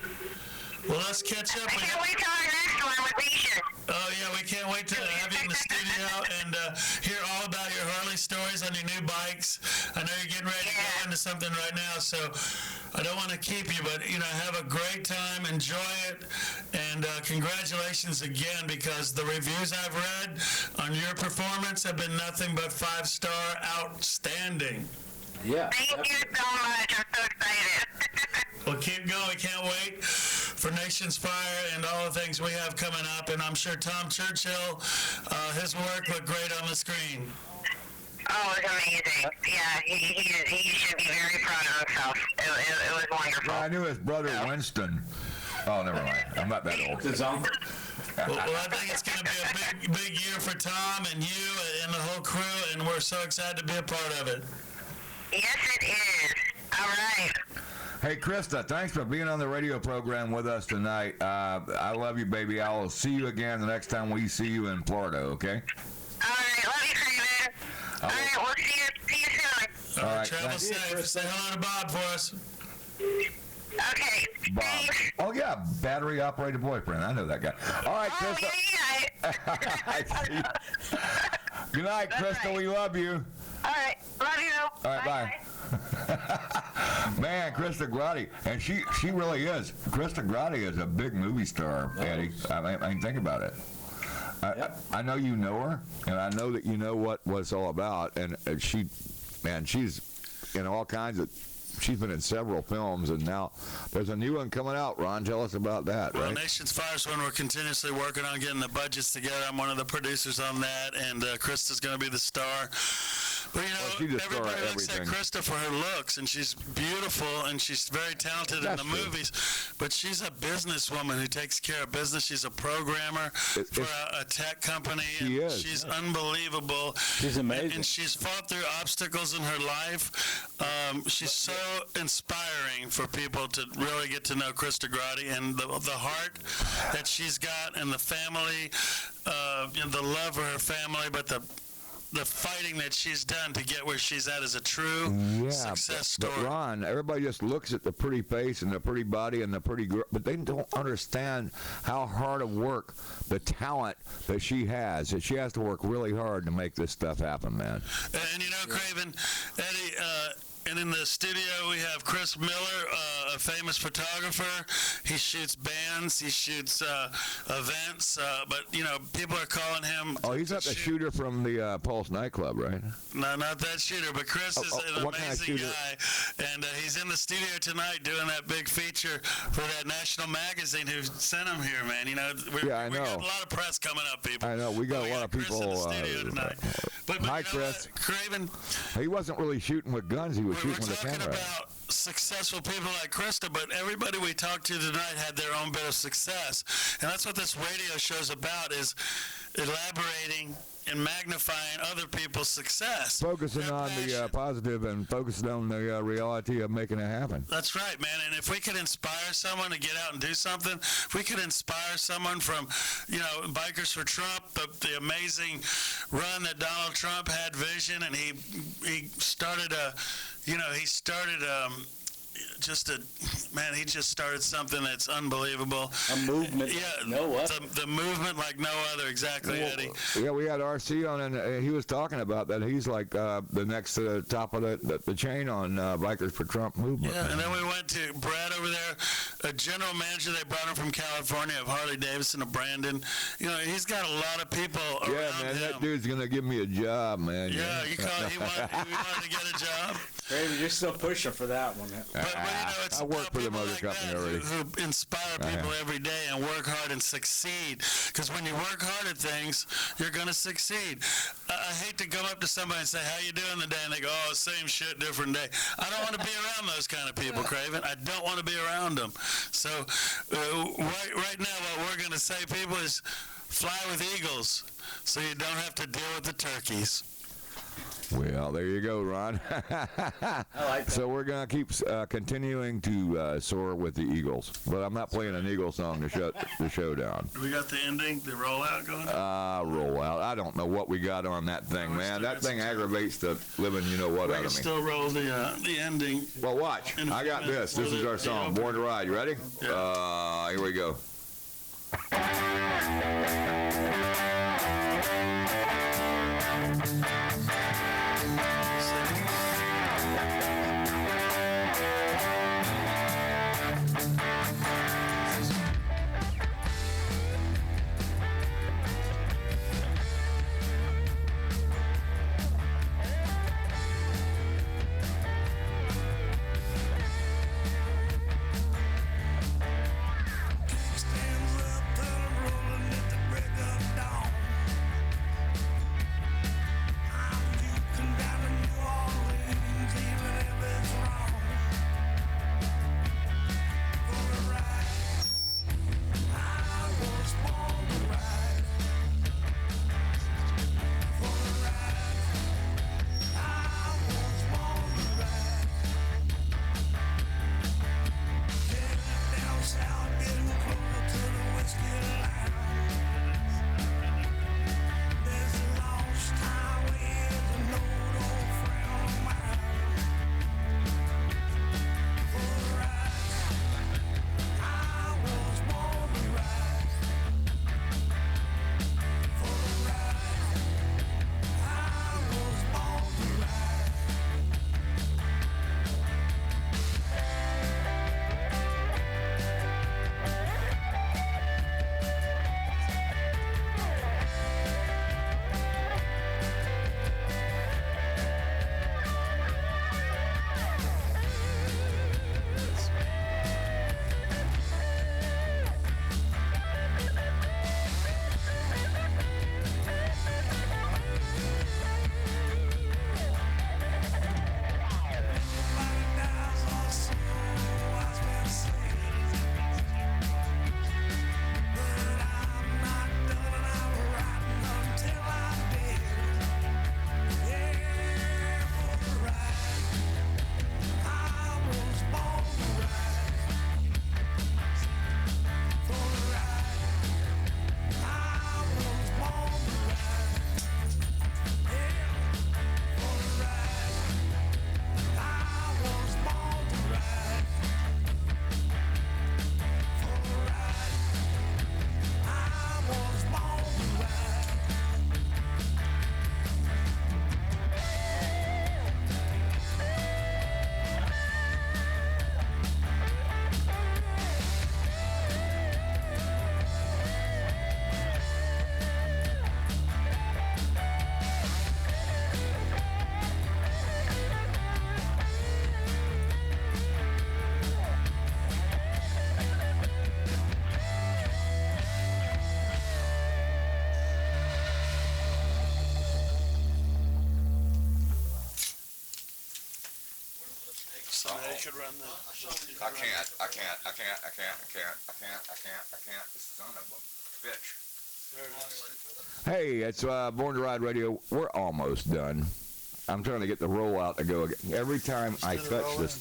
Well, let's catch up. I can't wait till our next one with Misha. Oh, yeah, we can't wait to have you in the studio and hear all about your Harley stories on your new bikes. I know you're getting ready to go into something right now, so I don't want to keep you, but, have a great time, enjoy it, and congratulations again, because the reviews I've read on your performance have been nothing but 5-star outstanding. Yeah. Thank you so much. I'm so excited. Well, keep going. We can't wait for Nations Fire and all the things we have coming up. And I'm sure Tom Churchill, his work looked great on the screen. Oh, it was amazing. Yeah, he should be very proud of himself. It was wonderful. I knew his brother Winston. Oh, never mind. I'm not that old. His uncle. Well, I think it's going to be a big year for Tom and you and the whole crew, and we're so excited to be a part of it. Yes, it is. All right. Hey, Krista, thanks for being on the radio program with us tonight. I love you, baby. I will see you again the next time we see you in Florida, okay? All right. Love you, Craven. All right. We'll see you soon. All right. Travel safe. Say hello to Bob for us. Okay. Bob. Oh, yeah, battery-operated boyfriend. I know that guy. All right, Krista. Yeah. Good night, Krista. Right. We love you. All right. Love you. All right, bye. Man, Krista Grotti, and she really is. Krista Grotti is a big movie star, Eddie. I mean, think about it. I know you know her, and I know that you know what it's all about. And she's in all kinds of. She's been in several films, and now there's a new one coming out. Ron, tell us about that, right? Well, Nation's Fire is one we're continuously working on getting the budgets together. I'm one of the producers on that, and Krista's going to be the star. But, everybody looks at Krista for her looks, and she's beautiful, and she's very talented in the movies. But she's a businesswoman who takes care of business. She's a programmer for a tech company. She's unbelievable. She's amazing. And she's fought through obstacles in her life. She's so inspiring for people to really get to know Krista Grotti, and the heart that she's got, and the family, the love for her family, but the fighting that she's done to get where she's at is a true success story. But Ron, everybody just looks at the pretty face and the pretty body and the pretty girl, but they don't understand how hard of work, the talent that she has. That she has to work really hard to make this stuff happen, man. And Craven, Eddie, and in the studio we have Chris Miller, a famous photographer. He shoots bands, he shoots events, but people are calling him. Oh, he's not the shooter from the Pulse nightclub, right? No, not that shooter, but Chris is an amazing guy, and he's in the studio tonight doing that big feature for that national magazine who sent him here, man. We got a lot of press coming up, people. I know, we got a lot of people. In the studio tonight. But hi, Chris. Craven. He wasn't really shooting with guns. He was shooting with a camera. We're talking about successful people like Krista, but everybody we talked to tonight had their own bit of success. And that's what this radio show's about, is elaborating and magnifying other people's success. Focusing on the positive and focusing on the reality of making it happen. That's right, man. And if we could inspire someone to get out and do something, if we could inspire someone from, Bikers for Trump, the amazing run that Donald Trump had vision, and he started he just started something that's unbelievable. A movement. Yeah, the movement like no other. Exactly, Eddie. Yeah, we had RC on, and he was talking about that. He's like the next top of the chain on Bikers for Trump movement. Yeah, and then we went to Brad over there, a general manager. They brought him from California of Harley Davidson of Brandon. He's got a lot of people around man, him. that dude's gonna give me a job, man. Yeah, he wanted to get a job. Baby, you're still pushing for that one. But it's I work for the motor company already. Who inspire people every day and work hard and succeed. Because when you work hard at things, you're going to succeed. I hate to go up to somebody and say, how you doing today? And they go, oh, same shit, different day. I don't want to be around those kind of people, Craven. I don't want to be around them. So right now what we're going to say, people, is fly with eagles so you don't have to deal with the turkeys. Well, there you go, Ron. I like that. So we're going to keep continuing to soar with the Eagles. But I'm not playing an Eagle song to shut the show down. We got the ending, the rollout going? Rollout. I don't know what we got on that thing, man. That thing aggravates the living you-know-what out of me. Still roll the ending. Well, watch. I got this. This is our song, Born to Ride. You ready? Yeah. Here we go. Stands up, rolling at the break of dawn. You could run that. I can't. Son of a bitch. Hey, it's Born to Ride Radio. We're almost done. I'm trying to get the roll out to go again. Every time I touch this,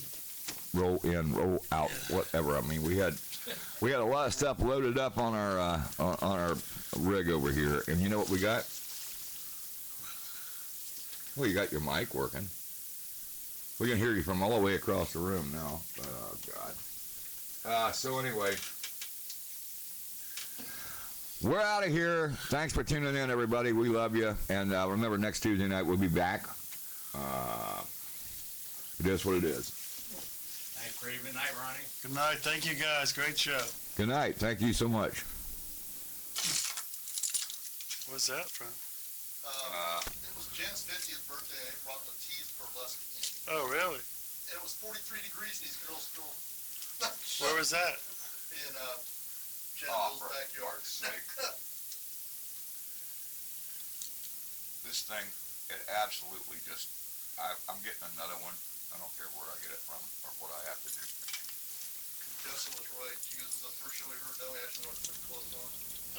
roll in, roll out, whatever. I mean, we had a lot of stuff loaded up on our rig over here, and you know what we got? Well, you got your mic working. We can hear you from all the way across the room now. Oh God. So anyway. We're out of here. Thanks for tuning in, everybody. We love you. And remember, next Tuesday night, we'll be back. It is what it is. Thanks, Brady. Good night, Ronnie. Good night. Thank you, guys. Great show. Good night. Thank you so much. What's that from? It was Jen's 50th birthday. I brought the teas burlesque in. Oh, really? And it was 43 degrees in these girls' school. Where was that? In Jen's backyard. This thing, it absolutely just, I'm getting another one. I don't care where I get it from or what I have to do. Justin was right. You guys, the first show we heard, now we actually know what to put clothes on.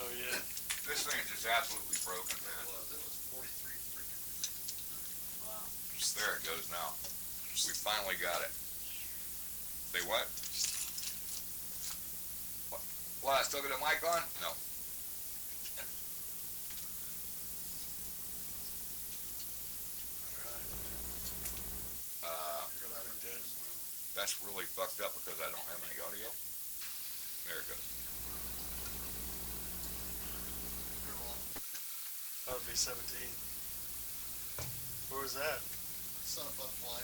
Oh, yeah. This thing is just absolutely broken, man. It was 43 degrees. Wow. There it goes now. We finally got it. Say what? What, I still got a mic on? No. That's really fucked up because I don't have any audio. There it goes. That would be 17. Where was that? Son of a fly.